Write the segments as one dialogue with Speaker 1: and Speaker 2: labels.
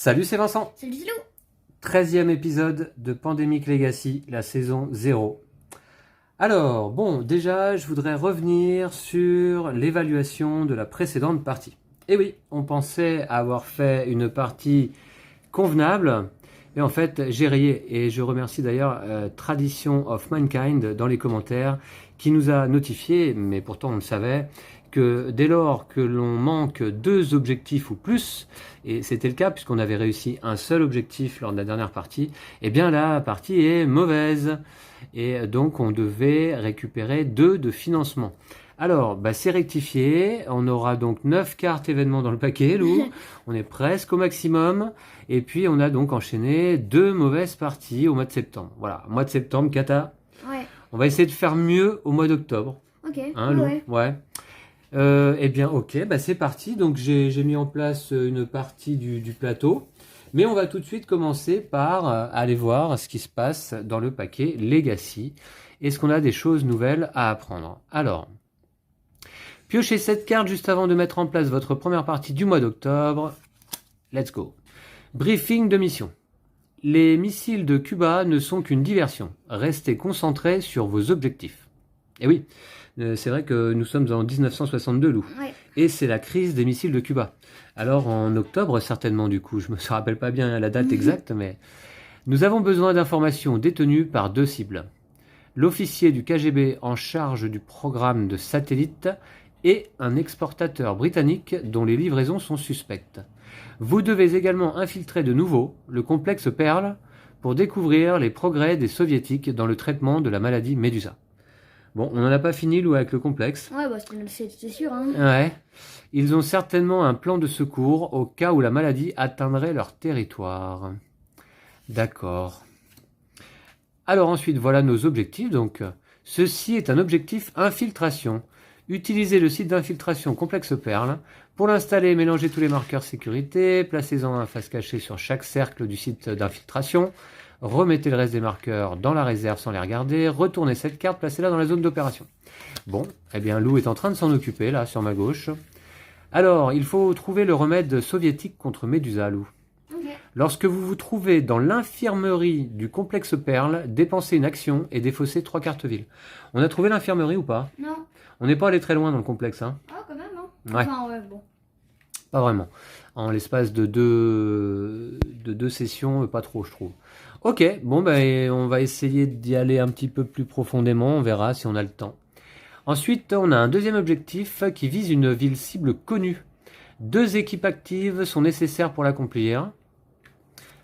Speaker 1: Salut, c'est Vincent.
Speaker 2: Salut Zilou.
Speaker 1: 13e épisode de Pandemic Legacy, la saison 0. Alors, bon, déjà, je voudrais revenir sur l'évaluation de la précédente partie. Et oui, on pensait avoir fait une partie convenable, et en fait, j'ai rayé. Et je remercie d'ailleurs Tradition of Mankind dans les commentaires, qui nous a notifié, mais pourtant on le savait, que dès lors que l'on manque 2 objectifs ou plus, et c'était le cas puisqu'on avait réussi un seul objectif lors de la dernière partie, eh bien la partie est mauvaise. Et donc on devait récupérer 2 de financement. Alors, c'est rectifié, on aura donc 9 cartes événements dans le paquet, Lou, on est presque au maximum, et puis on a donc enchaîné 2 mauvaises parties au mois de septembre. Voilà, mois de septembre, cata.
Speaker 2: Ouais.
Speaker 1: On va essayer de faire mieux au mois d'octobre.
Speaker 2: Ok.
Speaker 1: Hein, Lou?
Speaker 2: Ouais.
Speaker 1: Eh bien, ok, c'est parti. Donc, j'ai mis en place une partie du plateau. Mais on va tout de suite commencer par aller voir ce qui se passe dans le paquet Legacy. Est-ce qu'on a des choses nouvelles à apprendre? Alors, piochez cette carte juste avant de mettre en place votre première partie du mois d'octobre. Let's go. Briefing de mission. Les missiles de Cuba ne sont qu'une diversion. Restez concentrés sur vos objectifs. Et oui, c'est vrai que nous sommes en 1962, Lou.
Speaker 2: Ouais.
Speaker 1: Et c'est la crise des missiles de Cuba. Alors en octobre, certainement du coup, je ne me rappelle pas bien la date exacte, mais nous avons besoin d'informations détenues par 2 cibles. L'officier du KGB en charge du programme de satellite et un exportateur britannique dont les livraisons sont suspectes. Vous devez également infiltrer de nouveau le complexe Pearl pour découvrir les progrès des soviétiques dans le traitement de la maladie Médusa. Bon, on n'en a pas fini, Lou, avec le complexe.
Speaker 2: Ouais, c'est sûr, hein.
Speaker 1: Ouais. Ils ont certainement un plan de secours au cas où la maladie atteindrait leur territoire. D'accord. Alors ensuite, voilà nos objectifs. Donc, ceci est un objectif infiltration. Utilisez le site d'infiltration Complexe Perle. Pour l'installer, mélangez tous les marqueurs sécurité. Placez-en un face cachée sur chaque cercle du site d'infiltration. Remettez le reste des marqueurs dans la réserve sans les regarder. Retournez cette carte, placez-la dans la zone d'opération. Bon, eh bien Lou est en train de s'en occuper, là, sur ma gauche. Alors, il faut trouver le remède soviétique contre Médusa, Lou.
Speaker 2: Ok.
Speaker 1: Lorsque vous vous trouvez dans l'infirmerie du complexe Perle, dépensez une action et défaussez 3 cartes villes. On a trouvé l'infirmerie ou pas?
Speaker 2: Non.
Speaker 1: On n'est pas allé très loin dans le complexe, hein?
Speaker 2: Ah, quand même, hein.
Speaker 1: Ouais.
Speaker 2: Enfin, ouais, bon.
Speaker 1: Pas vraiment. En l'espace de deux sessions, pas trop, je trouve. Ok, bon, on va essayer d'y aller un petit peu plus profondément. On verra si on a le temps. Ensuite, on a un deuxième objectif qui vise une ville cible connue. 2 équipes actives sont nécessaires pour l'accomplir.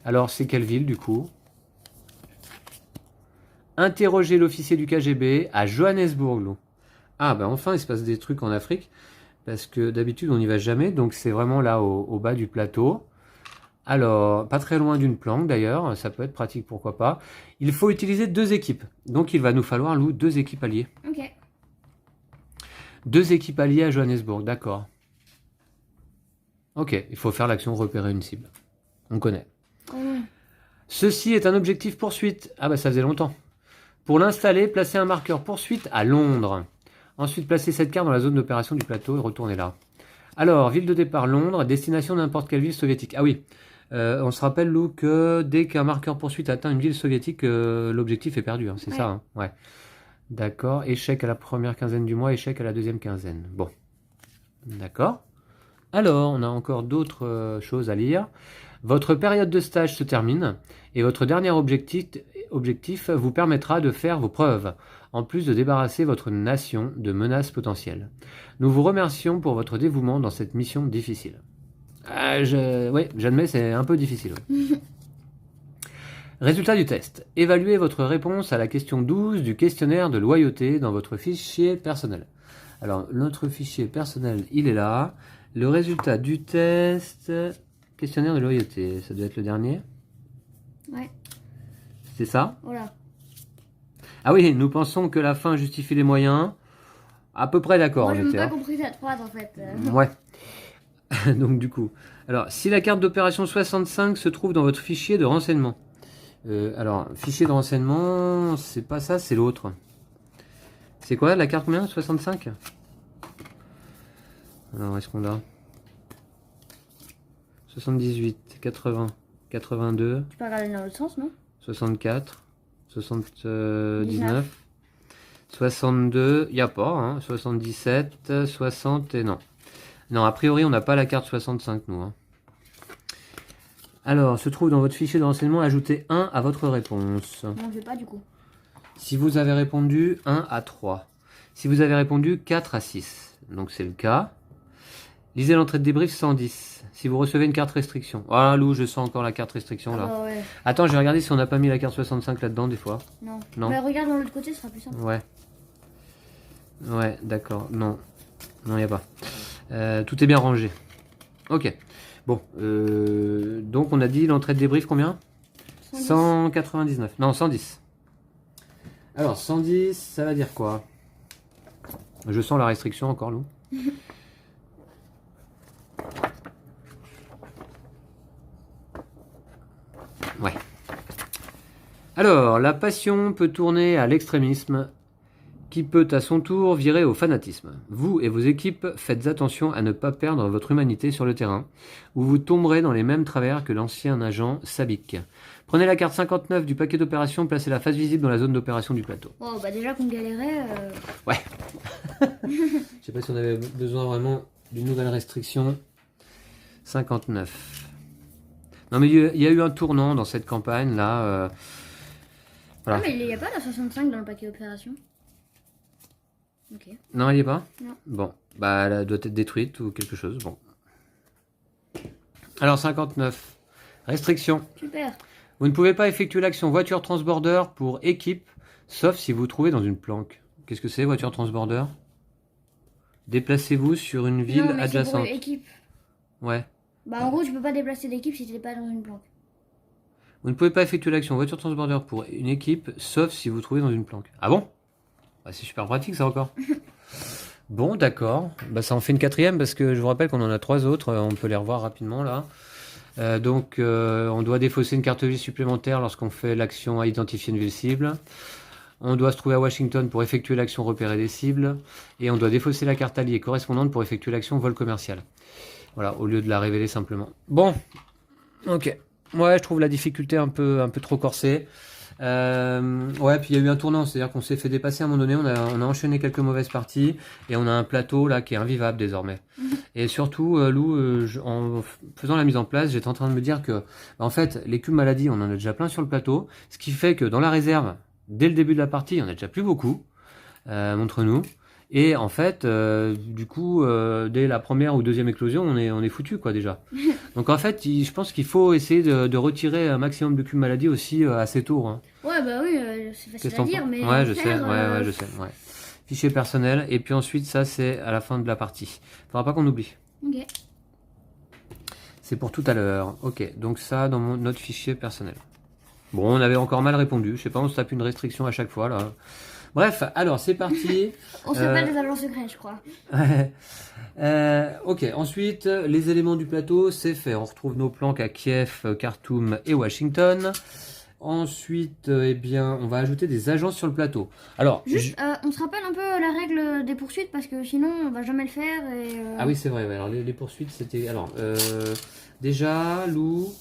Speaker 1: Alors, c'est quelle ville, du coup? Interrogez l'officier du KGB à Johannesburg, Lou. Ah, enfin, il se passe des trucs en Afrique. Parce que d'habitude, on n'y va jamais. Donc, c'est vraiment là, au bas du plateau. Alors, pas très loin d'une planque, d'ailleurs. Ça peut être pratique, pourquoi pas. Il faut utiliser 2 équipes. Donc, il va nous falloir, Lou, 2 équipes alliées.
Speaker 2: Ok.
Speaker 1: 2 équipes alliées à Johannesburg, d'accord. Ok, il faut faire l'action repérer une cible. On connaît.
Speaker 2: Ouais.
Speaker 1: Ceci est un objectif poursuite. Ah ça faisait longtemps. Pour l'installer, placez un marqueur poursuite à Londres. Ensuite, placez cette carte dans la zone d'opération du plateau et retournez là. Alors, ville de départ Londres, destination n'importe quelle ville soviétique. Ah oui, on se rappelle, Lou, que dès qu'un marqueur poursuite atteint une ville soviétique, l'objectif est perdu, hein, c'est
Speaker 2: Ouais.
Speaker 1: ça, hein, ouais. D'accord, échec à la première quinzaine du mois, échec à la deuxième quinzaine. Bon, d'accord. Alors, on a encore d'autres choses à lire. Votre période de stage se termine et votre dernier objectif vous permettra de faire vos preuves, en plus de débarrasser votre nation de menaces potentielles. Nous vous remercions pour votre dévouement dans cette mission difficile. Oui, j'admets, c'est un peu difficile. Ouais. Résultat du test. Évaluez votre réponse à la question 12 du questionnaire de loyauté dans votre fichier personnel. Alors, notre fichier personnel, il est là. Le résultat du test, questionnaire de loyauté, ça doit être le dernier.
Speaker 2: Ouais.
Speaker 1: C'est ça?
Speaker 2: Voilà.
Speaker 1: Ah oui, nous pensons que la fin justifie les moyens. À peu près d'accord.
Speaker 2: Moi, j'ai
Speaker 1: on
Speaker 2: même
Speaker 1: était,
Speaker 2: pas
Speaker 1: hein.
Speaker 2: compris cette phrase, en fait.
Speaker 1: Ouais. Donc du coup, alors si la carte d'opération 65 se trouve dans votre fichier de renseignement. Alors, fichier de renseignement, c'est pas ça, c'est l'autre. C'est quoi la carte combien? 65? Alors, est-ce qu'on l'a? 78, 80, 82,
Speaker 2: Tu peux regarder dans l'autre sens, non?
Speaker 1: 64, 79, 62, il n'y a pas, hein, 77, 60 et non. Non, a priori, on n'a pas la carte 65, nous. Hein. Alors, se trouve dans votre fichier de renseignement, ajoutez 1 à votre réponse.
Speaker 2: Non, je vais pas du coup.
Speaker 1: Si vous avez répondu 1 à 3. Si vous avez répondu 4 à 6. Donc, c'est le cas. Lisez l'entrée de débrief 110. Si vous recevez une carte restriction. Ah, Lou, je sens encore la carte restriction, là.
Speaker 2: Ah, ouais.
Speaker 1: Attends, je vais regarder si on n'a pas mis la carte 65 là-dedans, des fois.
Speaker 2: Non.
Speaker 1: Non.
Speaker 2: Bah, regarde dans l'autre côté, ce sera plus simple.
Speaker 1: Ouais. Ouais, d'accord. Non. Non, il n'y a pas. Tout est bien rangé. Ok. Bon. Donc, on a dit l'entrée de débrief combien?
Speaker 2: 110.
Speaker 1: 199. Non, 110. Alors, 110, ça va dire quoi? Je sens la restriction encore, Lou. Ouais. Alors, la passion peut tourner à l'extrémisme, qui peut à son tour virer au fanatisme. Vous et vos équipes faites attention à ne pas perdre votre humanité sur le terrain, ou vous tomberez dans les mêmes travers que l'ancien agent Sabik. Prenez la carte 59 du paquet d'opération, placez la face visible dans la zone d'opération du plateau.
Speaker 2: Oh, bah déjà qu'on galérait.
Speaker 1: Ouais. Je sais pas si on avait besoin vraiment d'une nouvelle restriction. 59. Non mais il y a eu un tournant dans cette campagne là. Voilà.
Speaker 2: Ah, mais il n'y a pas la 65 dans le paquet opération. Ok.
Speaker 1: Non, il n'y est pas?
Speaker 2: Non.
Speaker 1: Bon, bah elle doit être détruite ou quelque chose. Bon. Alors 59. Restriction.
Speaker 2: Super.
Speaker 1: Vous ne pouvez pas effectuer l'action voiture transborder pour équipe, sauf si vous vous trouvez dans une planque. Qu'est-ce que c'est, voiture transborder? Déplacez-vous sur une ville
Speaker 2: non, mais c'est
Speaker 1: adjacente.
Speaker 2: pour équipe.
Speaker 1: Ouais.
Speaker 2: Bah, en gros, tu peux pas déplacer d'équipe si t'es pas dans une planque.
Speaker 1: Vous ne pouvez pas effectuer l'action voiture transborder pour une équipe, sauf si vous vous trouvez dans une planque. Ah bon? Bah, c'est super pratique ça encore. Bon, d'accord. Bah, ça en fait une quatrième parce que je vous rappelle qu'on en a 3 autres. On peut les revoir rapidement là. Donc, on doit défausser une carte vie supplémentaire lorsqu'on fait l'action à identifier une ville cible. On doit se trouver à Washington pour effectuer l'action repérer des cibles. Et on doit défausser la carte alliée correspondante pour effectuer l'action vol commercial. Voilà, au lieu de la révéler simplement. Bon, ok. Ouais, je trouve la difficulté un peu trop corsée. Ouais, puis il y a eu un tournant, c'est-à-dire qu'on s'est fait dépasser à un moment donné, on a enchaîné quelques mauvaises parties, et on a un plateau là qui est invivable désormais. Et surtout, Lou, en faisant la mise en place, j'étais en train de me dire que, en fait, les cubes maladies, on en a déjà plein sur le plateau, ce qui fait que dans la réserve, dès le début de la partie, on a déjà plus beaucoup, montre-nous. Et en fait, du coup, dès la première ou deuxième éclosion, on est foutu quoi déjà. Donc en fait, je pense qu'il faut essayer de retirer un maximum de cubes maladie aussi assez tôt. Hein.
Speaker 2: Ouais, bah oui, c'est
Speaker 1: Qu'est-ce
Speaker 2: facile à
Speaker 1: que
Speaker 2: dire,
Speaker 1: t'en
Speaker 2: mais.
Speaker 1: penses? Ouais, je
Speaker 2: faire,
Speaker 1: sais. Ouais, je sais. Ouais. Fichier personnel. Et puis ensuite, ça c'est à la fin de la partie. Faudra pas qu'on oublie.
Speaker 2: Ok.
Speaker 1: C'est pour tout à l'heure. Ok. Donc ça dans notre fichier personnel. Bon, on avait encore mal répondu. Je sais pas, on se tape une restriction à chaque fois là. Bref, alors c'est parti.
Speaker 2: On se fait pas des agents secrets, je crois.
Speaker 1: Ok, ensuite, les éléments du plateau, c'est fait. On retrouve nos planques à Kiev, Khartoum et Washington. Ensuite, eh bien, on va ajouter des agents sur le plateau. Alors,
Speaker 2: Juste, on se rappelle un peu la règle des poursuites parce que sinon on va jamais le faire. Et,
Speaker 1: Ah oui, c'est vrai. Ouais. Alors, les poursuites, c'était. Alors, déjà, Lou.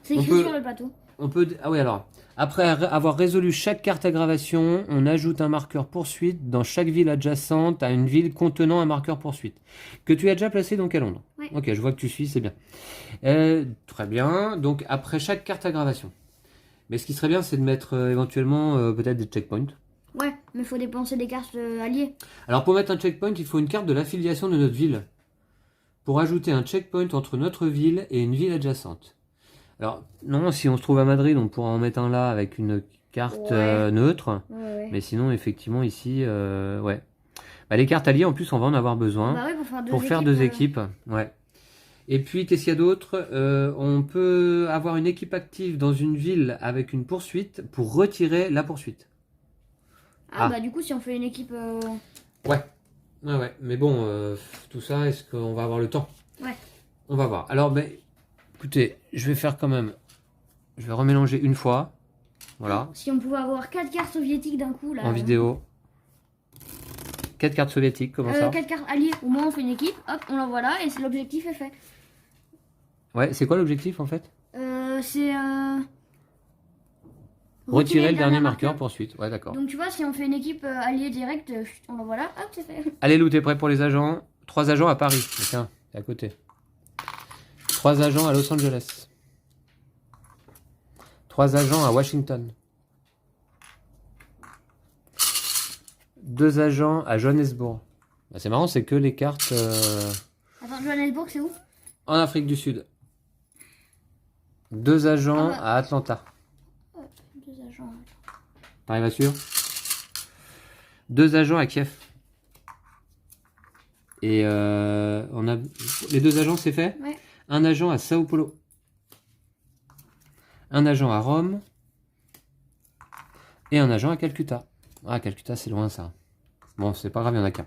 Speaker 2: c'est écrit sur le plateau.
Speaker 1: On peut. Ah oui, alors. Après avoir résolu chaque carte aggravation, on ajoute un marqueur poursuite dans chaque ville adjacente à une ville contenant un marqueur poursuite. Que tu as déjà placé dans quel ordre?
Speaker 2: Ouais.
Speaker 1: Ok, je vois que tu suis, c'est bien. Très bien. Donc après chaque carte aggravation. Mais ce qui serait bien, c'est de mettre éventuellement peut-être des checkpoints.
Speaker 2: Ouais, mais faut dépenser des cartes alliées.
Speaker 1: Alors pour mettre un checkpoint, il faut une carte de l'affiliation de notre ville. Pour ajouter un checkpoint entre notre ville et une ville adjacente. Alors, non, si on se trouve à Madrid, on pourra en mettre un là avec une carte neutre.
Speaker 2: Ouais.
Speaker 1: Mais sinon, effectivement, ici, ouais. Bah, les cartes alliées, en plus, on va en avoir besoin.
Speaker 2: Bah oui, pour faire
Speaker 1: deux équipes. Ouais. Et puis, qu'est-ce qu'il y a d'autre? On peut avoir une équipe active dans une ville avec une poursuite pour retirer la poursuite.
Speaker 2: Bah du coup, si on fait une équipe...
Speaker 1: Ouais. Ouais. Mais bon, tout ça, est-ce qu'on va avoir le temps?
Speaker 2: Ouais.
Speaker 1: On va voir. Alors, ben... Écoutez, je vais faire quand même... Je vais remélanger une fois. Voilà.
Speaker 2: Si on pouvait avoir 4 cartes soviétiques d'un coup, là...
Speaker 1: En vidéo. 4 cartes soviétiques, comment ça?
Speaker 2: 4 cartes alliées. Au moins, on fait une équipe, hop, on l'envoie là, et l'objectif est fait.
Speaker 1: Ouais, c'est quoi l'objectif en fait?
Speaker 2: C'est
Speaker 1: Retirer le dernier marqueur pour suite. Ouais, d'accord.
Speaker 2: Donc tu vois, si on fait une équipe alliée directe, on l'envoie là, hop, c'est fait.
Speaker 1: Allez, Lou, t'es prêt pour les agents? 3 agents à Paris. Tiens, c'est à côté. 3 agents à Los Angeles. 3 agents à Washington. 2 agents à Johannesburg. Bah, c'est marrant, c'est que les cartes
Speaker 2: Attends, Johannesburg, c'est où?
Speaker 1: en Afrique du Sud. 2 agents à Atlanta.
Speaker 2: Hop, 2 agents.
Speaker 1: T'arrives à suivre? 2 agents à Kiev. Et on a les 2 agents, c'est fait?
Speaker 2: Ouais.
Speaker 1: Un agent à Sao Paulo. Un agent à Rome. Et un agent à Calcutta. Ah, Calcutta, c'est loin ça. Bon, c'est pas grave, il n'y en a qu'un.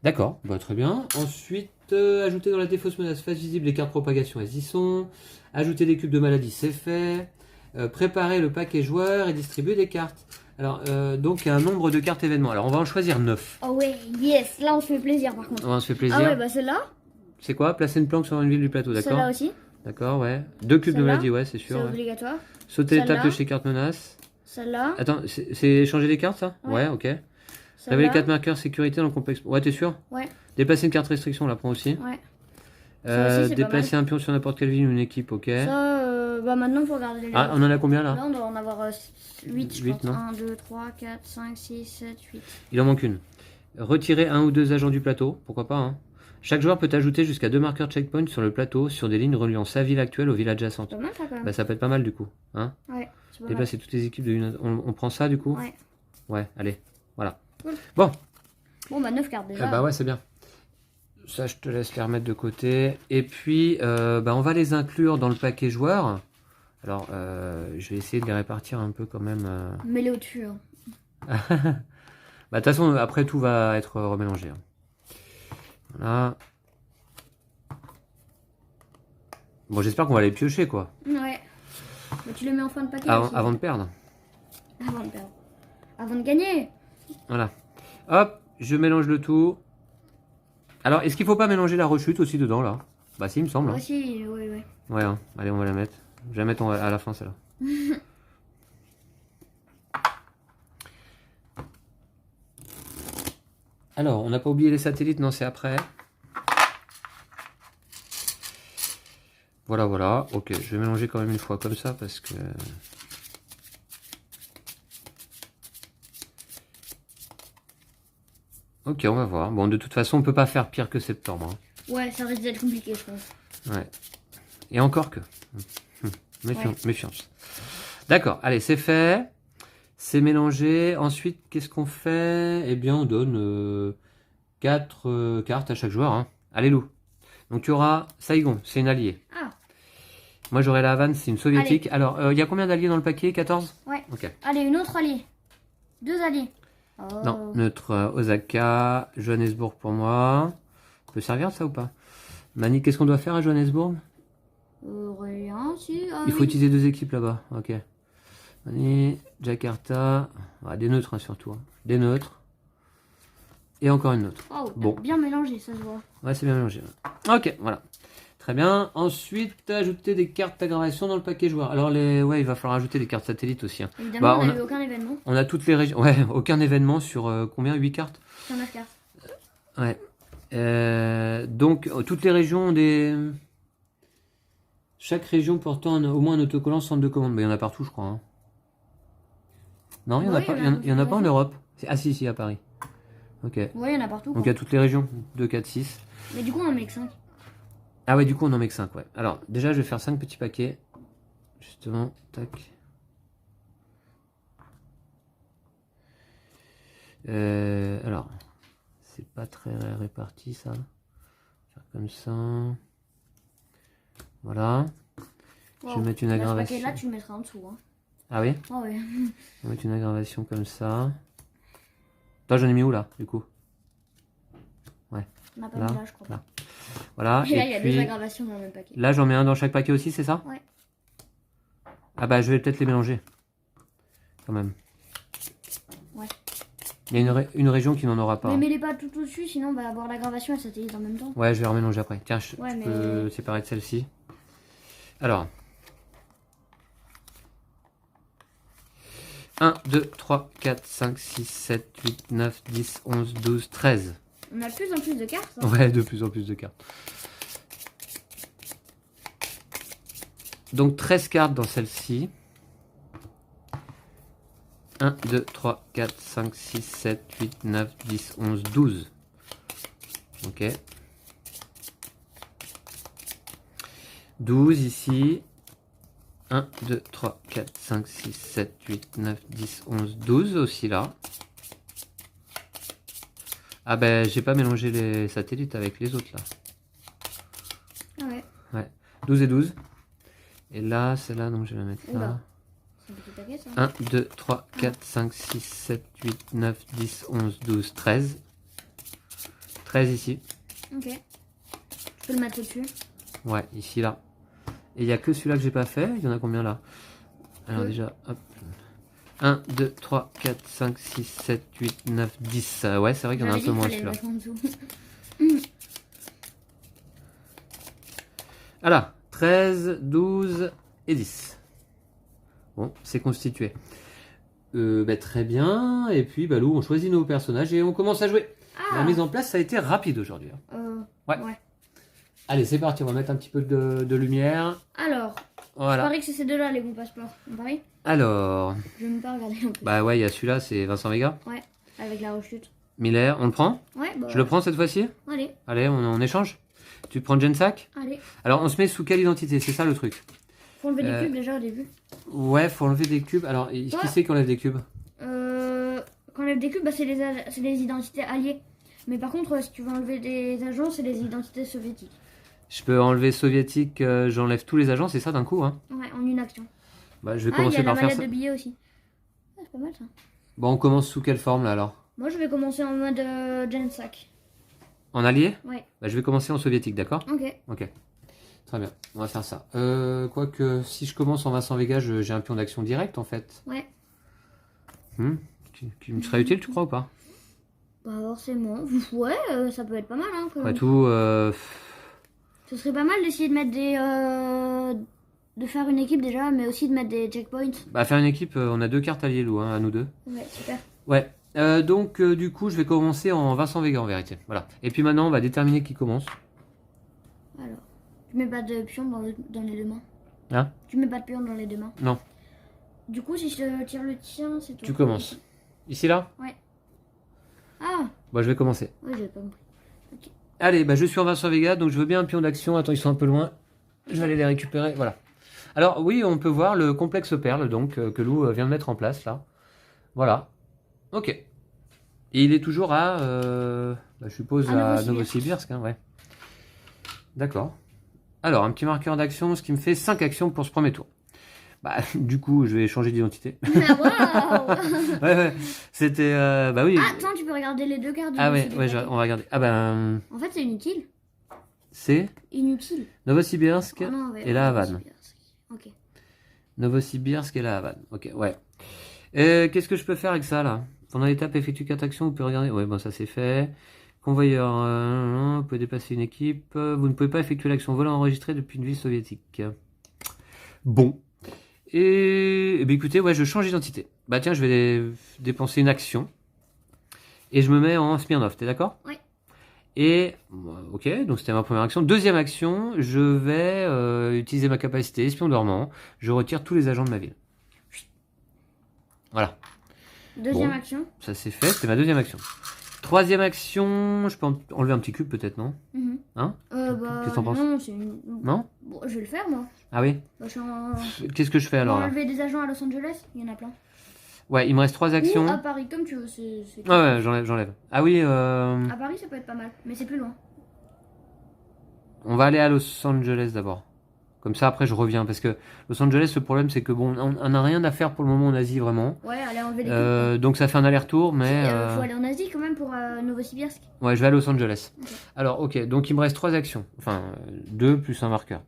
Speaker 1: D'accord, bah, très bien. Ensuite, ajouter dans la défausse menace face visible les cartes propagation, elles y sont. Ajouter des cubes de maladie, c'est fait. Préparer le paquet joueur et distribuer des cartes. Alors, donc, il y a un nombre de cartes événements. Alors, on va en choisir 9.
Speaker 2: Oh ouais, yes, là on se fait plaisir par contre.
Speaker 1: On se fait plaisir.
Speaker 2: Ah ouais, bah celle-là,
Speaker 1: C'est quoi? Placer une planque sur une ville du plateau, d'accord?
Speaker 2: celle-là aussi,
Speaker 1: D'accord, ouais. 2 cubes de
Speaker 2: Celle-là,
Speaker 1: maladie, ouais, c'est
Speaker 2: c'est
Speaker 1: sûr. Ouais.
Speaker 2: obligatoire.
Speaker 1: Sauter l'étape de
Speaker 2: Celle-là.
Speaker 1: chez carte menace.
Speaker 2: Celle-là,
Speaker 1: Attends, c'est changer les cartes, ça? Ouais, ok. Révéler
Speaker 2: celle-là.
Speaker 1: 4 marqueurs sécurité dans le complexe. Ouais, t'es sûr?
Speaker 2: Ouais,
Speaker 1: Déplacer une carte restriction, on la prend aussi.
Speaker 2: ouais. Ça aussi, c'est pas
Speaker 1: Déplacer un pion sur n'importe quelle ville ou une équipe, ok.
Speaker 2: Ça, bah maintenant faut regarder les
Speaker 1: Ah, on en a combien là?
Speaker 2: Là on doit en avoir 8, je
Speaker 1: Huit,
Speaker 2: pense.
Speaker 1: non
Speaker 2: 1, 2, 3, 4, 5, 6, 7, 8.
Speaker 1: Il en manque une. Retirer 1 ou 2 agents du plateau, pourquoi pas, hein. Chaque joueur peut ajouter jusqu'à 2 marqueurs checkpoint sur le plateau sur des lignes reliant sa ville actuelle aux villes adjacentes.
Speaker 2: C'est pas mal ça quand même.
Speaker 1: Bah, ça peut être pas mal du coup, hein.
Speaker 2: Ouais, c'est pas mal.
Speaker 1: Déplacer toutes les équipes de une. On prend ça du coup?
Speaker 2: Ouais.
Speaker 1: Ouais, allez, voilà.
Speaker 2: Cool.
Speaker 1: Bon,
Speaker 2: Bon bah 9 cartes déjà.
Speaker 1: bah ouais, c'est bien. Ça, je te laisse les remettre de côté. Et puis, bah, on va les inclure dans le paquet joueur. Alors, je vais essayer de les répartir un peu quand même.
Speaker 2: Mets-les au-dessus. Hein.
Speaker 1: Bah, de toute façon, après, tout va être remélangé, hein. Voilà. Bon, j'espère qu'on va les piocher, quoi.
Speaker 2: Ouais. Bah, tu les mets en fin de paquet.
Speaker 1: Avant,
Speaker 2: aussi.
Speaker 1: avant de perdre.
Speaker 2: Avant de perdre. Avant de gagner.
Speaker 1: Voilà. Hop, je mélange le tout. Alors, est-ce qu'il faut pas mélanger la rechute aussi dedans, là? Bah si, il me semble, hein.
Speaker 2: Aussi, ouais, ouais.
Speaker 1: Ouais, hein. Allez, on va la mettre. Je vais la mettre à la fin, celle-là. Alors, on n'a pas oublié les satellites, non, c'est après. Voilà, voilà. Ok, je vais mélanger quand même une fois comme ça, parce que... Ok, on va voir. Bon, de toute façon, on peut pas faire pire que septembre, hein.
Speaker 2: Ouais, ça risque d'être compliqué, je pense.
Speaker 1: Ouais. Et encore que. Méfiance. D'accord, allez, c'est fait. C'est mélangé. Ensuite, qu'est-ce qu'on fait? Eh bien, on donne 4 cartes à chaque joueur, hein. Allez, Lou. Donc, tu auras Saigon, c'est une alliée.
Speaker 2: Ah,
Speaker 1: Moi, j'aurai la Havane, c'est une soviétique. Alors, il y a combien d'alliés dans le paquet? 14?
Speaker 2: ouais.
Speaker 1: Ok.
Speaker 2: Allez, une autre alliée. 2 alliés. Oh.
Speaker 1: Non, neutre Osaka, Johannesburg pour moi. Ça peut servir ça ou pas? Mani, qu'est-ce qu'on doit faire à Johannesburg?
Speaker 2: Rien, si. Ah,
Speaker 1: Il faut
Speaker 2: oui.
Speaker 1: utiliser 2 équipes là-bas. Ok. Mani, Jakarta. Ah, des neutres hein, surtout, hein. Des neutres. Et encore une neutre.
Speaker 2: Oh,
Speaker 1: Bon.
Speaker 2: bien mélangé, ça se voit.
Speaker 1: Ouais, c'est bien mélangé. Ok, voilà. Très bien. Ensuite, ajouter des cartes d'aggravation dans le paquet joueur. Alors, ouais, il va falloir ajouter des cartes satellites aussi, hein.
Speaker 2: Évidemment,
Speaker 1: Bah,
Speaker 2: on n'a eu aucun événement.
Speaker 1: On a toutes les régions. Ouais, aucun événement sur combien? 8 cartes?
Speaker 2: Sur 9 cartes.
Speaker 1: Ouais. Donc, toutes les régions ont des... Chaque région portant au moins un autocollant centre de commande. Mais il y en a partout, je crois, hein. Non, il n'y en a
Speaker 2: Oui,
Speaker 1: pas, il y en a pas en Europe. Ah si, à Paris. Ok.
Speaker 2: Ouais, il y en a partout.
Speaker 1: Donc, il
Speaker 2: Quoi.
Speaker 1: y a toutes les régions. 2, 4, 6.
Speaker 2: Mais du coup, on en met que 5.
Speaker 1: Ah ouais, du coup, on en met que 5, ouais. Alors, déjà, je vais faire 5 petits paquets. Justement, tac. Alors, c'est pas très réparti, ça. Faire comme ça. Voilà. Je vais mettre une aggravation.
Speaker 2: Là, tu le mettras en dessous. Hein.
Speaker 1: Ah oui?
Speaker 2: Oh, ouais.
Speaker 1: Je vais mettre une aggravation comme ça. Toi, j'en ai mis où, là, du coup? Ouais.
Speaker 2: On n'a pas
Speaker 1: Là,
Speaker 2: mis là, je crois.
Speaker 1: là. Voilà.
Speaker 2: Et là, il y a
Speaker 1: puis,
Speaker 2: 2 aggravations dans le même paquet.
Speaker 1: là, j'en mets un dans chaque paquet aussi, c'est ça?
Speaker 2: Ouais.
Speaker 1: Ah bah, je vais peut-être les mélanger. Quand même.
Speaker 2: Ouais.
Speaker 1: Il y a une région qui n'en aura pas.
Speaker 2: Mais
Speaker 1: Hein.
Speaker 2: mets-les pas tout au-dessus, sinon on va avoir l'aggravation et le satellite en même temps.
Speaker 1: Ouais, je vais remélanger après. Tiens, je
Speaker 2: Ouais,
Speaker 1: peux
Speaker 2: mais-
Speaker 1: séparer de celle-ci. Alors. 1, 2, 3, 4, 5, 6, 7, 8, 9, 10, 11, 12, 13.
Speaker 2: On a de plus en plus de cartes. Hein.
Speaker 1: Ouais, de plus en plus de cartes. Donc 13 cartes dans celle-ci. 1, 2, 3, 4, 5, 6, 7, 8, 9, 10, 11, 12. Ok. 12 ici. 1, 2, 3, 4, 5, 6, 7, 8, 9, 10, 11, 12 aussi là. Ah ben j'ai pas mélangé les satellites avec les autres là.
Speaker 2: Ah ouais.
Speaker 1: Ouais. 12 et 12. Et là, celle-là, donc je vais la mettre là.
Speaker 2: Oula. C'est un petit paquet ça.
Speaker 1: 1, 2, 3, 4, 5, 6, 7, 8, 9, 10, 11, 12, 13. 13 ici.
Speaker 2: Ok. Tu peux le mettre au-dessus.
Speaker 1: Ouais, ici, là. Et il n'y a que celui-là que j'ai pas fait. Il y en a combien là? Alors
Speaker 2: Deux.
Speaker 1: déjà, hop. 1, 2, 3, 4, 5, 6, 7, 8, 9, 10. Ouais, c'est vrai qu'il y en a un peu moins celui-là. Voilà, 13, 12 et 10. Bon, c'est constitué. Très bien. Et puis, Balou, on choisit nos personnages et on commence à jouer.
Speaker 2: Ah.
Speaker 1: La mise en place, ça a été rapide aujourd'hui. Ouais.
Speaker 2: Ouais.
Speaker 1: Allez, c'est parti. On va mettre un petit peu de lumière.
Speaker 2: Alors, je
Speaker 1: Voilà.
Speaker 2: parie que c'est ces deux-là les bons passeports. On parie?
Speaker 1: Alors,
Speaker 2: Je vais même pas regarder en plus.
Speaker 1: bah ouais, il y a celui-là, c'est Vincent Vega.
Speaker 2: Ouais, avec la rechute.
Speaker 1: Miller, on le prend?
Speaker 2: Ouais, bah.
Speaker 1: Je le prends cette fois-ci?
Speaker 2: Allez,
Speaker 1: Allez, on échange? Tu prends Gensack?
Speaker 2: allez.
Speaker 1: Alors, on se met sous quelle identité? C'est ça le truc.
Speaker 2: Faut enlever des cubes déjà au début.
Speaker 1: Ouais, faut enlever des cubes. Alors, qui
Speaker 2: Ouais.
Speaker 1: c'est qui enlève des cubes?
Speaker 2: Quand on enlève des cubes, bah, c'est les identités alliées. Mais par contre, si tu veux enlever des agents, c'est les identités soviétiques.
Speaker 1: Je peux enlever soviétique, j'enlève tous les agents, c'est ça d'un coup, hein?
Speaker 2: Ouais, en une action.
Speaker 1: Bah, je vais
Speaker 2: Ah, il y
Speaker 1: commencer
Speaker 2: a la
Speaker 1: par faire
Speaker 2: mallette
Speaker 1: ça.
Speaker 2: de billets aussi. Ah, c'est pas mal ça.
Speaker 1: Bon, on commence sous quelle forme là alors?
Speaker 2: Moi, je vais commencer en mode Gensack.
Speaker 1: En allié?
Speaker 2: Ouais.
Speaker 1: Bah, je vais commencer en soviétique, d'accord?
Speaker 2: Ok.
Speaker 1: Ok. Très bien, on va faire ça. Quoique, si je commence en Vincent Vega, j'ai un pion d'action direct en fait.
Speaker 2: Ouais.
Speaker 1: Qui me serait utile, tu crois ou pas?
Speaker 2: Bah, forcément. Ouais, ça peut être pas mal. Hein,
Speaker 1: Après tout,
Speaker 2: Ce serait pas mal d'essayer de mettre de faire une équipe déjà, mais aussi de mettre des checkpoints.
Speaker 1: bah, faire une équipe, on a deux cartes alliées, Lou, hein, à nous deux.
Speaker 2: Ouais, super.
Speaker 1: Ouais. Donc, du coup, je vais commencer en Vincent Vega en vérité. Voilà. Et puis maintenant, on va déterminer qui commence.
Speaker 2: Alors, tu mets pas de pion dans les deux mains.
Speaker 1: Hein?
Speaker 2: Tu mets pas de pion dans les deux mains.
Speaker 1: Non.
Speaker 2: Du coup, si je tire le tien, c'est toi.
Speaker 1: Tu commences. Ici, là?
Speaker 2: Ah,
Speaker 1: Bah, je vais commencer.
Speaker 2: ouais, j'avais pas compris.
Speaker 1: Allez, bah, je suis en Vincent Vega, donc je veux bien un pion d'action. Attends, ils sont un peu loin. Je vais aller les récupérer. Voilà. Alors, oui, on peut voir le complexe perle, donc, que Lou vient de mettre en place, là. Voilà. Ok. Et il est toujours à, je suppose, à Novosibirsk, hein, ouais. D'accord. Alors, un petit marqueur d'action, ce qui me fait 5 actions pour ce premier tour. Bah, du coup, je vais changer d'identité.
Speaker 2: Ah, waouh.
Speaker 1: Ouais. C'était, bah oui.
Speaker 2: Ah, attends, tu peux regarder les deux cartes.
Speaker 1: Ah ouais, on va regarder. Ah ben,
Speaker 2: En fait, c'est inutile.
Speaker 1: c'est
Speaker 2: Inutile.
Speaker 1: Novosibirsk
Speaker 2: Oh non, ouais,
Speaker 1: et la Havane.
Speaker 2: Ok.
Speaker 1: Novosibirsk et la Havane. Ok, ouais. Qu'est-ce que je peux faire avec ça, là? Pendant l'étape, effectue 4 actions, vous pouvez regarder. Ouais, bon, ça c'est fait. Convoyeur, vous pouvez déplacer une équipe. Vous ne pouvez pas effectuer l'action volant enregistrée depuis une ville soviétique. Bon. Et bah, écoutez, ouais, je change d'identité. Bah tiens, je vais dépenser une action. Et je me mets en Smirnov, t'es d'accord?
Speaker 2: Oui.
Speaker 1: Et, ok, donc c'était ma première action. Deuxième action, je vais utiliser ma capacité espion dormant. Je retire tous les agents de ma ville. Voilà.
Speaker 2: Deuxième
Speaker 1: Bon.
Speaker 2: action.
Speaker 1: Ça c'est fait, c'était ma deuxième action. Troisième action, je peux enlever un petit cube peut-être, non? Hein?
Speaker 2: Bah,
Speaker 1: Qu'est-ce que t'en penses?
Speaker 2: non, c'est une...
Speaker 1: Non?
Speaker 2: Bon, je vais le faire, moi.
Speaker 1: Ah oui?
Speaker 2: Bah, je suis en...
Speaker 1: Qu'est-ce que je fais alors là?
Speaker 2: enlever des agents à Los Angeles, il y en a plein.
Speaker 1: Ouais, il me reste 3 actions.
Speaker 2: Ou à Paris, comme tu veux, c'est...
Speaker 1: Ouais, j'enlève. Ah oui,
Speaker 2: À Paris, ça peut être pas mal, mais c'est plus loin.
Speaker 1: on va aller à Los Angeles d'abord. Comme ça, après, je reviens. Parce que Los Angeles, le problème, c'est que bon, on n'a rien à faire pour le moment en Asie, vraiment.
Speaker 2: Ouais, aller enlever des cubes.
Speaker 1: Donc, ça fait un aller-retour, mais...
Speaker 2: Faut aller en Asie, quand même, pour Novosibirsk.
Speaker 1: Ouais, je vais à Los Angeles.
Speaker 2: Ok.
Speaker 1: Alors, ok, donc il me reste 3 actions. Enfin, 2 plus un marqueur.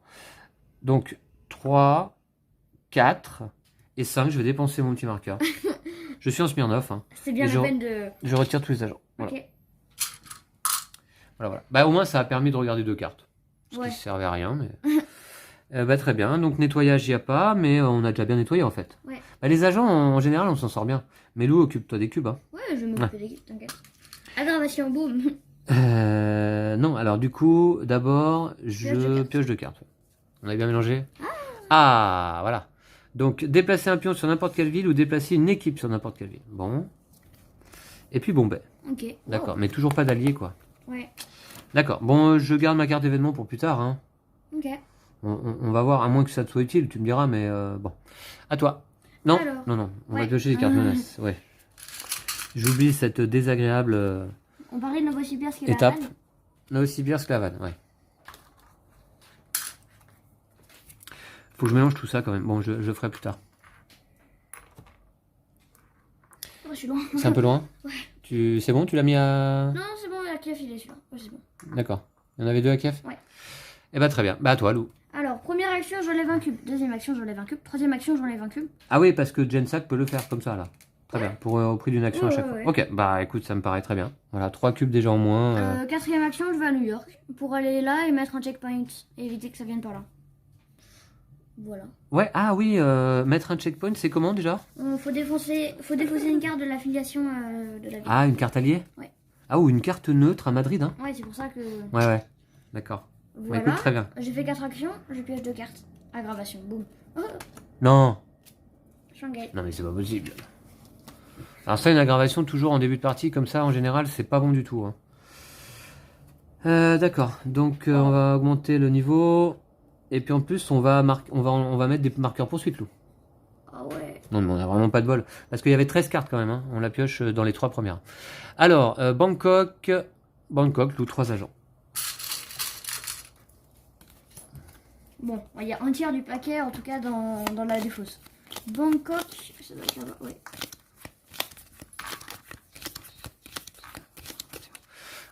Speaker 1: Donc, 3, 4 et 5, je vais dépenser mon petit marqueur. Je suis en Smirnov. Hein.
Speaker 2: C'est bien
Speaker 1: Et
Speaker 2: la peine de...
Speaker 1: Je retire tous les agents. Voilà.
Speaker 2: Ok.
Speaker 1: Voilà. Bah, au moins, ça a permis de regarder 2 cartes. Ce
Speaker 2: Ouais.
Speaker 1: qui servait à rien, mais... Très bien, donc nettoyage, il n'y a pas, mais on a déjà bien nettoyé en fait.
Speaker 2: Ouais.
Speaker 1: Les agents, en général, on s'en sort bien. Mais Lou, occupe-toi des cubes. Hein.
Speaker 2: Ouais, je vais m'occuper des cubes, t'inquiète. Aggravation, boum.
Speaker 1: Non, alors du coup, d'abord, je pioche de cartes. On avait bien mélangé. Ah, voilà. Donc, déplacer un pion sur n'importe quelle ville ou déplacer une équipe sur n'importe quelle ville. Bon. Et puis, bon, ben.
Speaker 2: Ok.
Speaker 1: D'accord, mais toujours pas d'alliés, quoi.
Speaker 2: Ouais.
Speaker 1: D'accord, bon, je garde ma carte événement pour plus tard. Hein.
Speaker 2: Ok.
Speaker 1: On va voir, à moins que ça te soit utile, tu me diras, mais bon. À toi. Non,
Speaker 2: Alors,
Speaker 1: non, on va
Speaker 2: ouais.
Speaker 1: piocher des cartes menaces. Ouais. J'oublie cette désagréable
Speaker 2: On parlait de Novosibirsk et
Speaker 1: étape.
Speaker 2: Laval.
Speaker 1: Novosibirsk, Laval, ouais. Faut que je mélange tout ça quand même. Bon, je ferai plus tard.
Speaker 2: Oh, je suis loin.
Speaker 1: C'est un peu loin.
Speaker 2: Ouais.
Speaker 1: C'est bon, tu l'as mis à...
Speaker 2: Non, c'est bon, la Kiev, il est celui-là. Ouais, c'est bon.
Speaker 1: D'accord. Il y en avait deux à Kiev.
Speaker 2: Ouais.
Speaker 1: Eh ben très bien. Bah à toi, Lou.
Speaker 2: Alors, première action, j'enlève un cube. Deuxième action, j'enlève un cube. Troisième action, j'enlève un cube.
Speaker 1: Ah oui, parce que Gensack peut le faire comme ça, là. Très bien. Pour, au prix d'une action à chaque fois.
Speaker 2: Ouais.
Speaker 1: Ok, bah écoute, ça me paraît très bien. Voilà, 3 cubes déjà en moins.
Speaker 2: Quatrième action, je vais à New York pour aller là et mettre un checkpoint et éviter que ça vienne par là. Voilà.
Speaker 1: Ouais, ah oui, mettre un checkpoint, c'est comment déjà?
Speaker 2: Faut défausser une carte de l'affiliation de la ville.
Speaker 1: Ah, une carte alliée?
Speaker 2: Ouais.
Speaker 1: Ah, ou une carte neutre à Madrid, hein?
Speaker 2: Ouais, c'est pour ça que...
Speaker 1: Ouais. D'accord.
Speaker 2: Voilà.
Speaker 1: Bah, écoute, très bien.
Speaker 2: J'ai fait 4 actions, je pioche 2 cartes. Aggravation, boum. Oh,
Speaker 1: Non.
Speaker 2: Shanghai.
Speaker 1: Non mais c'est pas possible. Alors ça, une aggravation toujours en début de partie, comme ça, en général, c'est pas bon du tout. Hein. D'accord, donc on va augmenter le niveau. Et puis en plus, on va mettre des marqueurs poursuite, Lou.
Speaker 2: Ah ouais.
Speaker 1: Non, mais on a vraiment pas de bol. Parce qu'il y avait 13 cartes quand même, hein. On la pioche dans les 3 premières. Alors, Bangkok, Lou, 3 agents.
Speaker 2: Bon, il y a un tiers du paquet, en tout cas, dans la défausse. Bangkok, ça doit être là-bas, ouais.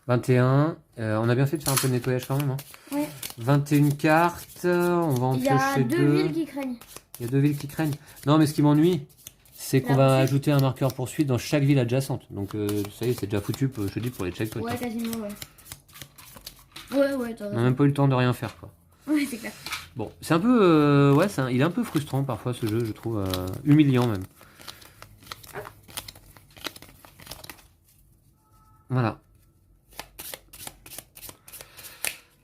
Speaker 1: 21. On a bien fait de faire un peu de nettoyage quand même. Hein.
Speaker 2: Ouais.
Speaker 1: 21 cartes. On va en
Speaker 2: Il y a
Speaker 1: piocher
Speaker 2: 2
Speaker 1: 2.
Speaker 2: villes qui craignent.
Speaker 1: Il y a 2 villes qui craignent. Non, mais ce qui m'ennuie, c'est qu'on va ajouter un marqueur poursuite dans chaque ville adjacente. Donc, ça y est, c'est déjà foutu, je te dis, pour les checkpoints.
Speaker 2: Ouais, quasiment, ouais. Ouais, t'as
Speaker 1: On
Speaker 2: raison.
Speaker 1: n'a même pas eu le temps de rien faire, quoi.
Speaker 2: Ouais, c'est clair.
Speaker 1: Bon, c'est un peu... il est un peu frustrant parfois, ce jeu, je trouve. Humiliant, même. Voilà.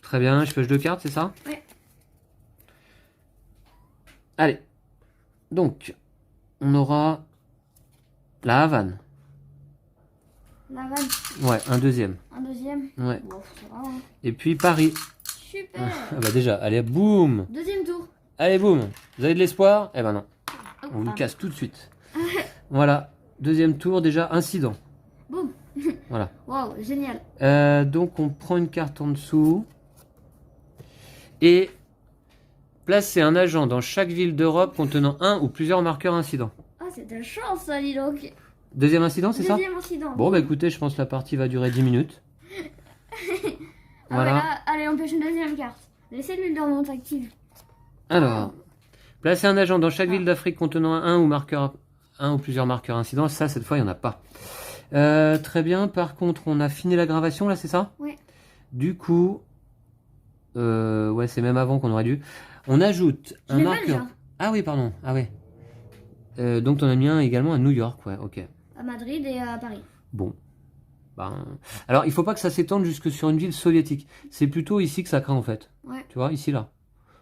Speaker 1: Très bien, je pioche 2 cartes, c'est ça?
Speaker 2: Ouais.
Speaker 1: Allez. Donc, on aura la Havane.
Speaker 2: La vanne,
Speaker 1: Ouais, un deuxième.
Speaker 2: un deuxième.
Speaker 1: Ouais.
Speaker 2: Bon, ça va, hein.
Speaker 1: Et puis Paris.
Speaker 2: Super.
Speaker 1: Ah bah déjà, allez, boum.
Speaker 2: Deuxième tour.
Speaker 1: Allez, boum. Vous avez de l'espoir? Eh ben non.
Speaker 2: Hop,
Speaker 1: On vous
Speaker 2: ah.
Speaker 1: casse tout de suite. Voilà. Deuxième tour, déjà, incident.
Speaker 2: Boum.
Speaker 1: Voilà.
Speaker 2: Waouh, génial.
Speaker 1: Donc, on prend une carte en dessous. Et placer un agent dans chaque ville d'Europe contenant un ou plusieurs marqueurs incidents.
Speaker 2: Ah, c'est de la chance, ça, dis donc.
Speaker 1: Deuxième incident, c'est ça?
Speaker 2: Deuxième incident.
Speaker 1: Bon, bah écoutez, je pense que la partie va durer 10 minutes.
Speaker 2: Ah
Speaker 1: Voilà.
Speaker 2: ouais, là, allez, on pioche une deuxième carte. Les cellules de remonte actives.
Speaker 1: Alors, placer un agent dans chaque ville d'Afrique contenant un ou plusieurs marqueurs incidents. Ça, cette fois, il n'y en a pas. Très bien. Par contre, on a fini l'aggravation, là, c'est ça?
Speaker 2: Ouais.
Speaker 1: Du coup, ouais, c'est même avant qu'on aurait dû. On ajoute
Speaker 2: Je
Speaker 1: un
Speaker 2: l'ai pas,
Speaker 1: marqueur.
Speaker 2: déjà.
Speaker 1: Ah oui, pardon. Ah ouais. Donc, on a mis un également à New York, ouais, ok.
Speaker 2: À Madrid et à Paris.
Speaker 1: Bon. Ben... Alors, il faut pas que ça s'étende jusque sur une ville soviétique. C'est plutôt ici que ça craint, en fait.
Speaker 2: Ouais.
Speaker 1: Tu vois, ici, là.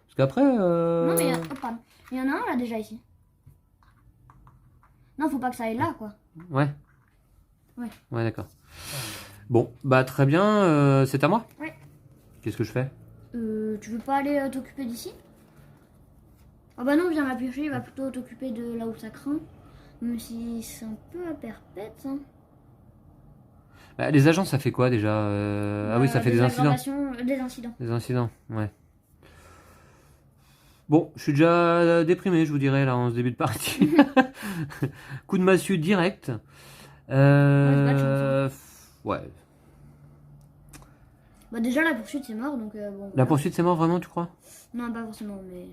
Speaker 1: Parce qu'après...
Speaker 2: Non, mais pardon. Il y en a un là déjà ici. Non, faut pas que ça aille là, quoi.
Speaker 1: Ouais.
Speaker 2: Ouais.
Speaker 1: Ouais, d'accord. Bon, bah très bien, c'est à moi?
Speaker 2: Ouais.
Speaker 1: Qu'est-ce que je fais?
Speaker 2: Tu veux pas aller t'occuper d'ici? Ah bah non, viens la piocher, il va plutôt t'occuper de là où ça craint. Même si c'est un peu à perpète, hein.
Speaker 1: Bah, les agents, ça fait quoi déjà? Ah oui, ça fait des incidents.
Speaker 2: Des incidents.
Speaker 1: Des incidents, ouais. Bon, je suis déjà déprimé, je vous dirais, là, en ce début de partie. Coup de massue direct. Ouais.
Speaker 2: Bah déjà la poursuite c'est mort, donc bon.
Speaker 1: La poursuite, c'est mort, vraiment, tu crois?
Speaker 2: Non, pas forcément, mais...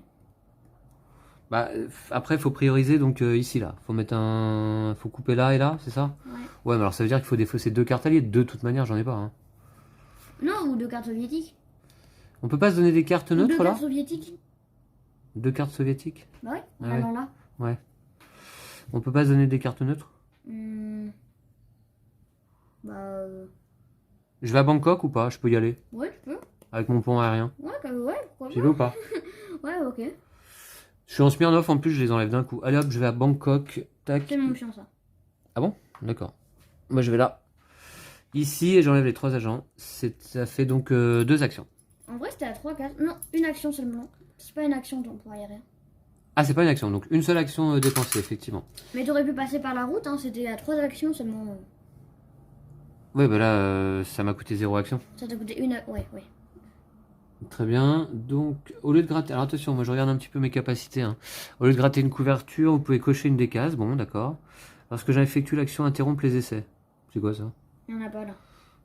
Speaker 1: Bah, après, faut prioriser, donc ici, là. Faut couper là et là, c'est ça?
Speaker 2: Ouais.
Speaker 1: Ouais, mais alors ça veut dire qu'il faut défausser 2 cartes alliées. De toute manière, j'en ai pas, hein.
Speaker 2: Non, ou 2 cartes soviétiques.
Speaker 1: On peut pas se donner des cartes
Speaker 2: Ou 2
Speaker 1: neutres, là?
Speaker 2: cartes soviétiques.
Speaker 1: 2 cartes soviétiques?
Speaker 2: Bah ouais, en
Speaker 1: Ah ouais.
Speaker 2: allant là.
Speaker 1: Ouais. On peut pas se donner des cartes neutres?
Speaker 2: Hmm. Bah
Speaker 1: Je vais à Bangkok ou pas? Je peux y aller?
Speaker 2: ouais, tu peux.
Speaker 1: Avec mon pont aérien.
Speaker 2: Ouais, ouais, pourquoi
Speaker 1: J'y vais ou pas?
Speaker 2: pas. Ouais, ok.
Speaker 1: Je suis en Smirnoff, en plus je les enlève d'un coup. Allez hop, je vais à Bangkok. Tac.
Speaker 2: C'est mon chien ça.
Speaker 1: Ah bon? D'accord. Moi je vais là. Ici et j'enlève les 3 agents. Ça fait donc 2 actions.
Speaker 2: En vrai, c'était à 3 cases. Non, une action seulement. C'est pas une action, donc pour aérien.
Speaker 1: Ah, c'est pas une action, donc une seule action dépensée, effectivement.
Speaker 2: Mais t'aurais pu passer par la route, hein, c'était à 3 actions seulement.
Speaker 1: Ouais, bah là, ça m'a coûté 0 action.
Speaker 2: Ça t'a coûté une. Ouais, ouais.
Speaker 1: Très bien. Donc, au lieu de gratter... Alors attention, moi je regarde un petit peu mes capacités. Hein. Au lieu de gratter une couverture, vous pouvez cocher une des cases. Bon, d'accord. Lorsque j'effectue l'action, interrompre les essais. C'est quoi ça?
Speaker 2: Il y en a pas là.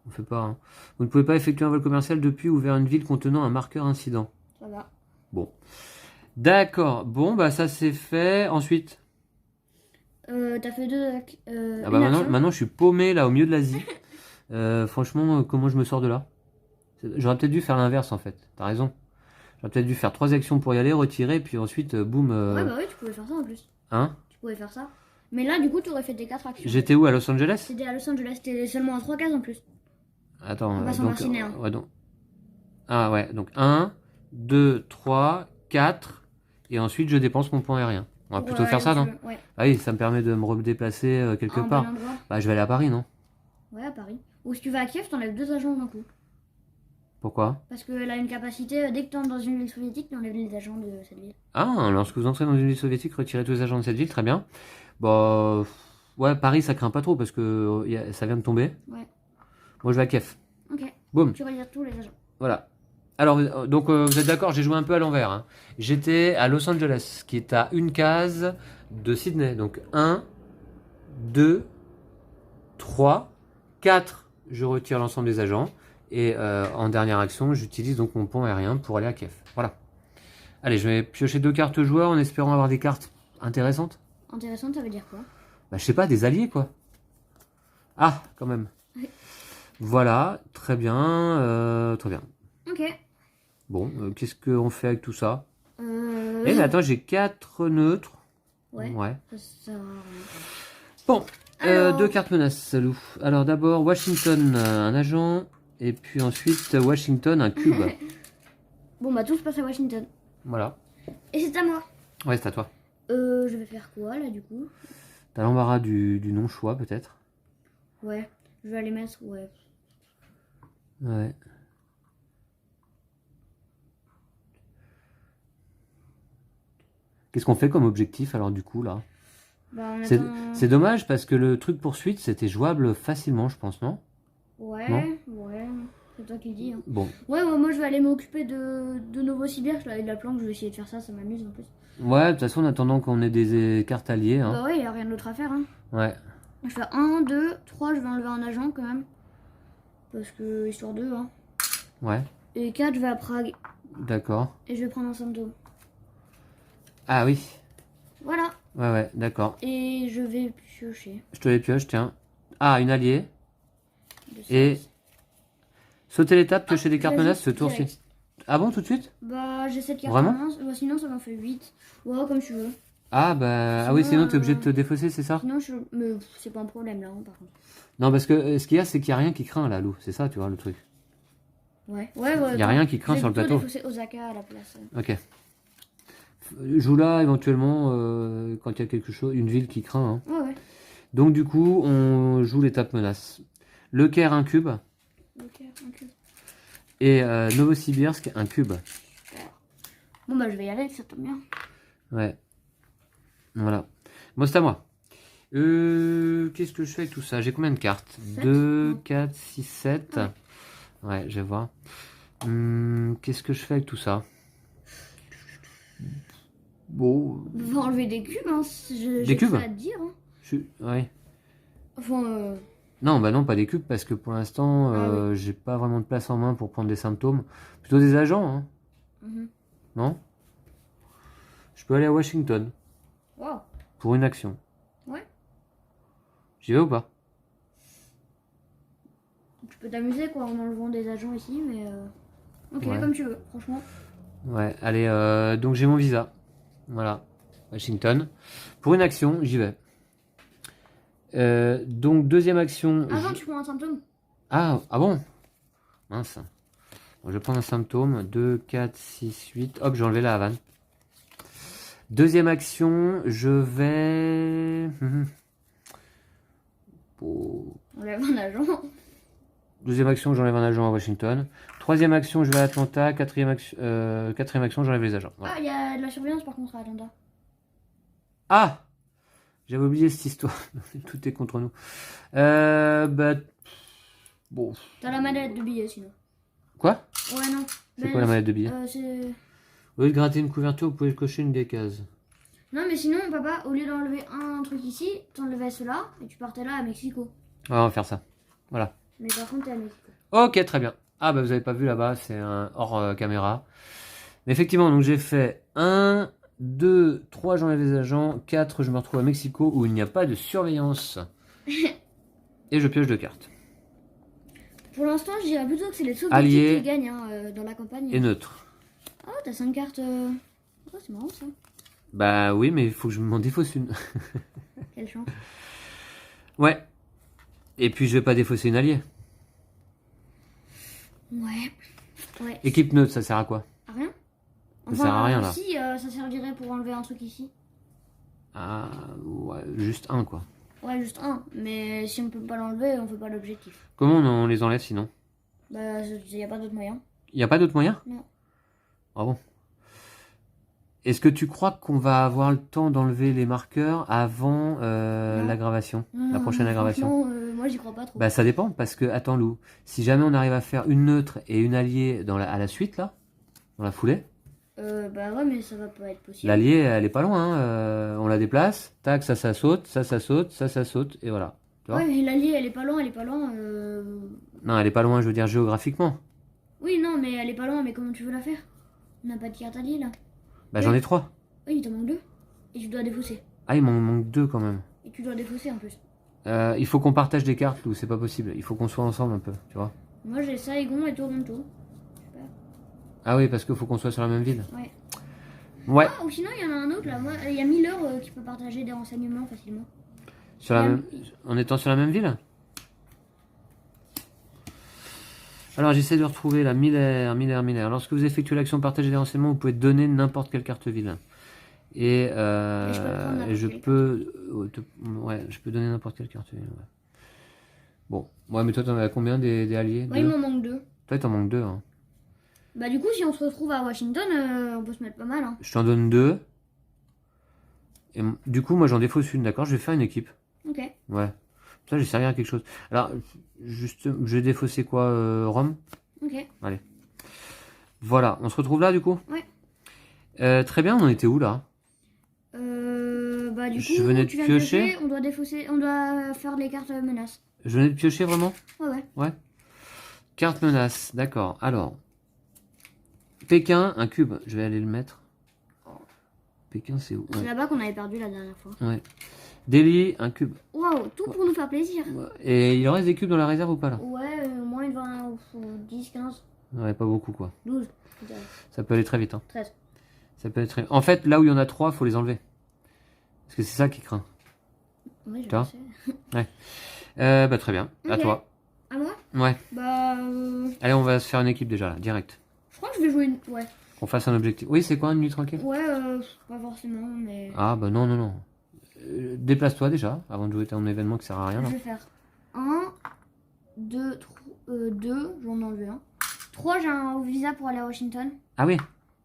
Speaker 1: On fait pas. Hein. Vous ne pouvez pas effectuer un vol commercial depuis ou vers une ville contenant un marqueur incident.
Speaker 2: Ça va.
Speaker 1: Bon. D'accord. Bon, bah ça c'est fait. Ensuite.
Speaker 2: T'as fait deux.
Speaker 1: Ah bah maintenant je suis paumé là au milieu de l'Asie. Franchement, comment je me sors de là? J'aurais peut-être dû faire l'inverse en fait. T'as raison. J'aurais peut-être dû faire 3 actions pour y aller, retirer, puis ensuite, boum.
Speaker 2: Ouais, bah oui, tu pouvais faire ça en plus.
Speaker 1: Hein?
Speaker 2: Tu pouvais faire ça. Mais là, du coup, tu aurais fait tes 4 actions.
Speaker 1: J'étais où, à Los Angeles?
Speaker 2: C'était à Los Angeles, c'était seulement à 3 cases en plus.
Speaker 1: Attends,
Speaker 2: On va s'en vacciner, hein.
Speaker 1: ouais, donc... Ah ouais, donc 1, 2, 3, 4, et ensuite je dépense mon point aérien. On va plutôt faire ça, non?
Speaker 2: Ouais.
Speaker 1: Ah oui, ça me permet de me redéplacer quelque
Speaker 2: Un
Speaker 1: part.
Speaker 2: bon endroit.
Speaker 1: Bah, je vais aller à Paris, non?
Speaker 2: Ouais, à Paris. Ou si tu vas à Kiev, t'enlèves 2 agents d'un coup.
Speaker 1: Pourquoi?
Speaker 2: Parce qu'elle a une capacité, dès que tu entres dans une ville soviétique, tu enlèves les agents de cette ville.
Speaker 1: Ah, lorsque vous entrez dans une ville soviétique, retirez tous les agents de cette ville, très bien. Bah, ouais, Paris, ça craint pas trop parce que ça vient de tomber.
Speaker 2: Ouais.
Speaker 1: Moi, je vais à Kiev.
Speaker 2: Ok.
Speaker 1: Boum.
Speaker 2: Tu retires tous les agents.
Speaker 1: Voilà. Alors, donc, vous êtes d'accord, j'ai joué un peu à l'envers. Hein. J'étais à Los Angeles, qui est à une case de Sydney. Donc, 1, 2, 3, 4, je retire l'ensemble des agents. Et en dernière action, j'utilise donc mon pont aérien pour aller à Kiev. Voilà. Allez, je vais piocher 2 cartes joueurs en espérant avoir des cartes intéressantes.
Speaker 2: Intéressant, ça veut dire quoi?
Speaker 1: Bah, je sais pas, des alliés, quoi. Ah, quand même.
Speaker 2: Oui.
Speaker 1: Voilà, très bien, très bien.
Speaker 2: Ok.
Speaker 1: Bon, qu'est-ce qu'on fait avec tout ça?
Speaker 2: Euh...
Speaker 1: Eh, mais attends, j'ai 4 neutres.
Speaker 2: Ouais.
Speaker 1: Ouais.
Speaker 2: Ça sert à rien.
Speaker 1: Bon,
Speaker 2: Alors-
Speaker 1: 2 cartes menaces, Salou. Alors d'abord, Washington, un agent. Et puis ensuite, Washington, un cube.
Speaker 2: Bon, bah tout se passe à Washington.
Speaker 1: Voilà.
Speaker 2: Et c'est à moi.
Speaker 1: Ouais, c'est à toi.
Speaker 2: Je vais faire quoi là du coup?
Speaker 1: T'as l'embarras du non-choix, peut-être?
Speaker 2: Ouais. Je vais aller mettre. Ouais.
Speaker 1: Ouais. Qu'est-ce qu'on fait comme objectif, alors, du coup, là?
Speaker 2: Bah, on
Speaker 1: C'est
Speaker 2: attend...
Speaker 1: c'est dommage, parce que le truc poursuite, c'était jouable facilement, je pense, non?
Speaker 2: Ouais,
Speaker 1: Non
Speaker 2: ouais. C'est toi qui le dis. Hein.
Speaker 1: Bon.
Speaker 2: Ouais, moi je vais aller m'occuper de Novosibirsk là, et de la planque. Je vais essayer de faire ça, ça m'amuse en plus.
Speaker 1: Ouais, de toute façon, en attendant qu'on ait des cartes alliées, hein.
Speaker 2: Bah ouais, il y a rien d'autre à faire. Hein.
Speaker 1: Ouais.
Speaker 2: Je fais 1, 2, 3, je vais enlever un agent quand même. Parce que, histoire 2, hein.
Speaker 1: Ouais.
Speaker 2: Et 4, je vais à Prague.
Speaker 1: D'accord.
Speaker 2: Et je vais prendre un symptôme.
Speaker 1: Ah oui.
Speaker 2: Voilà.
Speaker 1: Ouais, d'accord.
Speaker 2: Et je vais piocher.
Speaker 1: Je te les pioche, tiens. Ah, une alliée.
Speaker 2: De
Speaker 1: Et
Speaker 2: sens.
Speaker 1: sauter l'étape, piocher des
Speaker 2: je
Speaker 1: cartes
Speaker 2: l'ai
Speaker 1: menaces
Speaker 2: fait
Speaker 1: ce tour-ci.
Speaker 2: direct.
Speaker 1: Ah bon, tout de suite?
Speaker 2: Bah, j'ai cette carte
Speaker 1: Vraiment
Speaker 2: menace. Bah, sinon, ça m'en fait 8. Ouais, comme tu veux.
Speaker 1: Ah bah, ah oui, sinon t'es obligé de te
Speaker 2: euh,
Speaker 1: défausser, c'est ça?
Speaker 2: Sinon, mais c'est pas un problème là, hein, par contre.
Speaker 1: Non, parce que ce qu'il y a, c'est qu'il n'y a rien qui craint là, Lou. C'est ça, tu vois, le truc.
Speaker 2: Ouais.
Speaker 1: Il y a rien qui craint sur le plateau.
Speaker 2: Je vais plutôt défausser Osaka à la place.
Speaker 1: Ok. Joue là éventuellement quand il y a quelque chose, une ville qui craint. Hein.
Speaker 2: Ouais.
Speaker 1: Donc du coup, on joue l'étape menace. Le Caire, un cube.
Speaker 2: Ok, ok.
Speaker 1: Et Novosibirsk, un cube.
Speaker 2: Bon, bah, je vais y aller, ça tombe bien.
Speaker 1: Ouais. Voilà. Bon, c'est à moi. Qu'est-ce que je fais avec tout ça? J'ai combien de cartes?
Speaker 2: 7.
Speaker 1: 2, 4, 6, 7.
Speaker 2: Ouais.
Speaker 1: Ouais, je vais voir. Qu'est-ce que je fais avec tout ça? Bon.
Speaker 2: On va enlever des cubes, hein.
Speaker 1: Des cubes?
Speaker 2: Ça à te dire, hein.
Speaker 1: Ouais.
Speaker 2: Enfin,
Speaker 1: Non, bah non, pas des cubes, parce que pour l'instant,
Speaker 2: Ah oui.
Speaker 1: j'ai pas vraiment de place en main pour prendre des symptômes. Plutôt des agents, hein.
Speaker 2: mhm.
Speaker 1: Non? Je peux aller à Washington
Speaker 2: Wow.
Speaker 1: pour une action.
Speaker 2: Ouais.
Speaker 1: J'y vais ou pas?
Speaker 2: Tu peux t'amuser, quoi, en enlevant des agents ici, mais... Ok,
Speaker 1: Ouais.
Speaker 2: comme tu veux, franchement.
Speaker 1: Ouais, allez, donc j'ai mon visa. Voilà. Washington. Pour une action, j'y vais. Donc, deuxième action.
Speaker 2: Avant, tu prends un symptôme.
Speaker 1: Ah bon? Mince. Bon, je prends un symptôme. 2, 4, 6, 8. Hop, j'ai enlevé la Havane. Deuxième action, je vais...
Speaker 2: On lève un agent.
Speaker 1: Deuxième action, j'enlève un agent à Washington. Troisième action, je vais à Atlanta. Quatrième action, j'enlève les agents. Voilà.
Speaker 2: Ah, il y a de la surveillance par contre à Atlanta.
Speaker 1: Ah! J'avais oublié cette histoire. Tout est contre nous. Bah... Bon.
Speaker 2: T'as la mallette de billets sinon.
Speaker 1: Quoi?
Speaker 2: Ouais, non.
Speaker 1: C'est quoi la mallette de billets? Au lieu de gratter une couverture, vous pouvez cocher une des cases.
Speaker 2: Non, mais sinon, papa, au lieu d'enlever un truc ici, t'enlevais cela et tu partais là à Mexico.
Speaker 1: Ouais, on va faire ça. Voilà.
Speaker 2: Mais par contre, t'es à Mexico.
Speaker 1: Ok, très bien. Ah, bah vous avez pas vu là-bas, c'est un hors caméra. Mais effectivement, donc j'ai fait 1, 2, 3, j'enlève les agents. 4, je me retrouve à Mexico où il n'y a pas de surveillance. Et je pioche 2 cartes.
Speaker 2: Pour l'instant, je dirais plutôt que c'est les soviétiques
Speaker 1: Alliés
Speaker 2: qui gagnent dans la campagne.
Speaker 1: et neutre.
Speaker 2: Oh, t'as 5 cartes. Oh, c'est marrant ça.
Speaker 1: Bah oui, mais il faut que je m'en défausse une.
Speaker 2: Quelle chance.
Speaker 1: Ouais. Et puis je vais pas défausser une alliée.
Speaker 2: Ouais.
Speaker 1: Équipe neutre, ça sert à quoi?
Speaker 2: Rien.
Speaker 1: Ça sert à rien là.
Speaker 2: Si, ça servirait pour enlever un truc ici.
Speaker 1: Ah, ouais, juste un quoi.
Speaker 2: Ouais, juste un. Mais si on peut pas l'enlever, on fait pas l'objectif.
Speaker 1: Comment on les enlève sinon?
Speaker 2: Bah, y a pas d'autre moyen.
Speaker 1: Il n'y a pas d'autre moyen?
Speaker 2: Non.
Speaker 1: Ah bon? Est-ce que tu crois qu'on va avoir le temps d'enlever les marqueurs avant l'aggravation, la prochaine aggravation?
Speaker 2: Moi j'y crois pas trop.
Speaker 1: Bah ça dépend, parce que, attends Lou, si jamais on arrive à faire une neutre et une alliée à la suite, là, dans la foulée,
Speaker 2: Bah ouais, mais ça va pas être possible.
Speaker 1: l'alliée, elle est pas loin, hein, on la déplace, tac, ça saute, ça saute, ça saute, et voilà. Tu vois?
Speaker 2: Ouais, mais l'alliée elle est pas loin,
Speaker 1: Non, elle est pas loin, je veux dire géographiquement.
Speaker 2: Oui, non, mais elle est pas loin, mais comment tu veux la faire? On n'a pas de carte alliée là.
Speaker 1: Bah j'en ai 3.
Speaker 2: Oui, il t'en manque 2. Et tu dois défausser.
Speaker 1: Ah, il m'en manque 2 quand même.
Speaker 2: Et tu dois défausser en plus.
Speaker 1: Il faut qu'on partage des cartes, Lou, c'est pas possible. Il faut qu'on soit ensemble un peu, tu vois.
Speaker 2: Moi j'ai Saigon et Toronto. Super.
Speaker 1: Ah oui, parce qu'il faut qu'on soit sur la même ville.
Speaker 2: Ouais.
Speaker 1: Ouais.
Speaker 2: Ah, ou sinon il y en a un autre là. Moi, il y a Miller qui peut partager des renseignements facilement.
Speaker 1: Sur la même... En étant sur la même ville? Alors j'essaie de retrouver la Miller. Lorsque vous effectuez l'action partager des renseignements, vous pouvez donner n'importe quelle carte ville. Et je peux donner n'importe quelle carte ville. Ouais. Bon, ouais, mais toi t'en as combien des alliés?
Speaker 2: Moi il m'en manque 2.
Speaker 1: Toi t'en manques 2. Hein.
Speaker 2: Bah du coup si on se retrouve à Washington, on peut se mettre pas mal. Hein.
Speaker 1: Je t'en donne 2. Et du coup moi j'en défausse une, d'accord? Je vais faire une équipe.
Speaker 2: Ok.
Speaker 1: Ouais. Ça j'ai servi à quelque chose. Alors, juste, je vais défausser quoi, Rome?
Speaker 2: Ok.
Speaker 1: Allez. Voilà, on se retrouve là du coup?
Speaker 2: Ouais.
Speaker 1: Très bien, on en était où là?
Speaker 2: Bah du coup,
Speaker 1: Je venais de
Speaker 2: tu viens
Speaker 1: piocher.
Speaker 2: on doit défausser, on doit faire les cartes menaces.
Speaker 1: Je venais de piocher vraiment?
Speaker 2: Ouais.
Speaker 1: Carte menace, d'accord. Alors, Pékin, un cube. Je vais aller le mettre. Pékin, c'est où?
Speaker 2: C'est là-bas qu'on avait perdu la dernière fois.
Speaker 1: Ouais. Delhi, un cube.
Speaker 2: Waouh, tout pour nous faire plaisir.
Speaker 1: Et il en reste des cubes dans la réserve ou pas là?
Speaker 2: Ouais, moins de 20, 10, 15,
Speaker 1: Ouais, pas beaucoup quoi.
Speaker 2: 12, je dirais.
Speaker 1: Ça peut aller très vite. Hein.
Speaker 2: 13.
Speaker 1: Ça peut être très... En fait, là où il y en a 3, faut les enlever. Parce que c'est ça qui craint.
Speaker 2: Oui, je
Speaker 1: Toi
Speaker 2: sais.
Speaker 1: Bah très bien. À
Speaker 2: Ok.
Speaker 1: toi.
Speaker 2: À moi?
Speaker 1: Ouais.
Speaker 2: Bah.
Speaker 1: Allez, on va se faire une équipe déjà là, direct.
Speaker 2: Je crois que je vais jouer une. Ouais.
Speaker 1: On fasse un objectif. Oui, c'est quoi une nuit tranquille?
Speaker 2: Ouais, pas forcément, mais.
Speaker 1: Ah bah non. Déplace-toi déjà, avant de jouer ton événement qui sert à rien.
Speaker 2: Je
Speaker 1: Là.
Speaker 2: vais faire 1, 2, 2, j'en ai enlevé un. 3, j'ai un visa pour aller à Washington.
Speaker 1: Ah oui.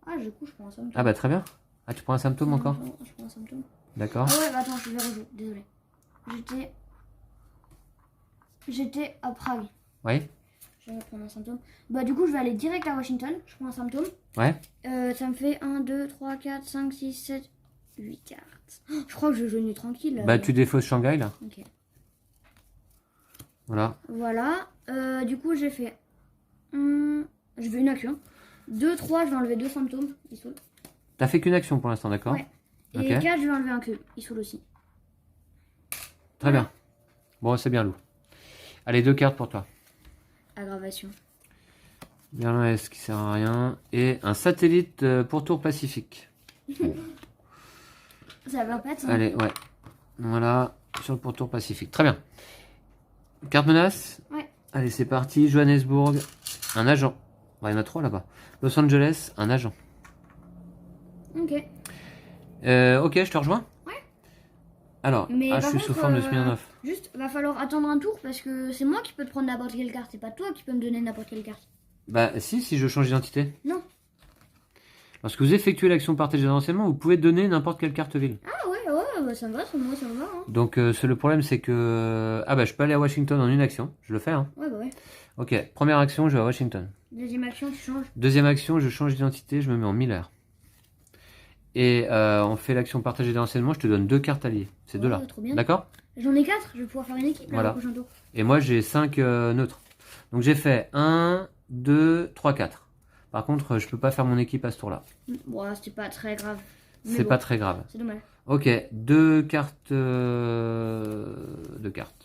Speaker 2: Ah, du coup, je prends un symptôme.
Speaker 1: Ah bah très bien. Ah, tu prends un symptôme encore?
Speaker 2: Je prends un symptôme.
Speaker 1: D'accord.
Speaker 2: Ah ouais, bah attends, je vais rejouer, désolé. J'étais à Prague.
Speaker 1: Oui.
Speaker 2: Je vais prendre un symptôme. Bah du coup, je vais aller direct à Washington. Je prends un symptôme.
Speaker 1: Ouais.
Speaker 2: Ça me fait 1, 2, 3, 4, 5, 6, 7, 8 cartes. Oh, je crois que je vais jouer nu tranquille.
Speaker 1: Bah tu défausses Shanghai là.
Speaker 2: Ok.
Speaker 1: Voilà.
Speaker 2: Voilà. Du coup, j'ai fait... je vais une action. 2, 3, je vais enlever 2 symptômes. Ils saoulent.
Speaker 1: T'as fait qu'une action pour l'instant, d'accord?
Speaker 2: Ouais. Et
Speaker 1: Ok.
Speaker 2: 4, je vais enlever un cube. Ils saoulent aussi.
Speaker 1: Très bien. Bon, c'est bien, Lou. Allez, 2 cartes pour toi.
Speaker 2: Aggravation.
Speaker 1: Berlin Est qui sert à rien. Et un satellite pour tour pacifique. Bon.
Speaker 2: Ça va pas ça.
Speaker 1: Allez, ouais. Voilà, sur le pourtour Pacifique. Très bien. Carte menace.
Speaker 2: Ouais.
Speaker 1: Allez, c'est parti. Johannesburg, un agent. Ouais, il y en a 3 là-bas. Los Angeles, un agent.
Speaker 2: Ok.
Speaker 1: Ok, je te rejoins.
Speaker 2: Ouais.
Speaker 1: Alors,
Speaker 2: Mais
Speaker 1: je
Speaker 2: par
Speaker 1: suis
Speaker 2: contre,
Speaker 1: sous forme de Smirnoff.
Speaker 2: Juste, va falloir attendre un tour parce que c'est moi qui peux te prendre n'importe quelle carte. C'est pas toi qui peux me donner n'importe quelle carte.
Speaker 1: Bah, si je change d'identité.
Speaker 2: Non.
Speaker 1: Lorsque vous effectuez l'action partagée d'enseignement, vous pouvez donner n'importe quelle carte ville.
Speaker 2: Ah ouais, bah ça me va, moi ça me va. Hein.
Speaker 1: Donc, le problème, c'est que... Ah bah, je peux aller à Washington en une action. Je le fais, hein.
Speaker 2: Ouais, bah ouais.
Speaker 1: Ok, première action, je vais à Washington.
Speaker 2: Deuxième action, tu changes.
Speaker 1: Deuxième action, je change d'identité, je me mets en Miller. Et on fait l'action partagée d'enseignement, je te donne 2 cartes alliées. Ces
Speaker 2: Ouais,
Speaker 1: deux-là.
Speaker 2: trop bien.
Speaker 1: D'accord?
Speaker 2: J'en ai 4, je vais pouvoir faire une équipe là,
Speaker 1: Voilà.
Speaker 2: au prochain tour.
Speaker 1: Et moi, j'ai 5 neutres. Donc, j'ai fait 1, 2, 3, 4. Par contre, je peux pas faire mon équipe à ce tour-là.
Speaker 2: Bon, c'est pas très grave. Mais
Speaker 1: C'est
Speaker 2: bon,
Speaker 1: pas très grave.
Speaker 2: C'est dommage.
Speaker 1: Ok, 2 cartes. 2 cartes.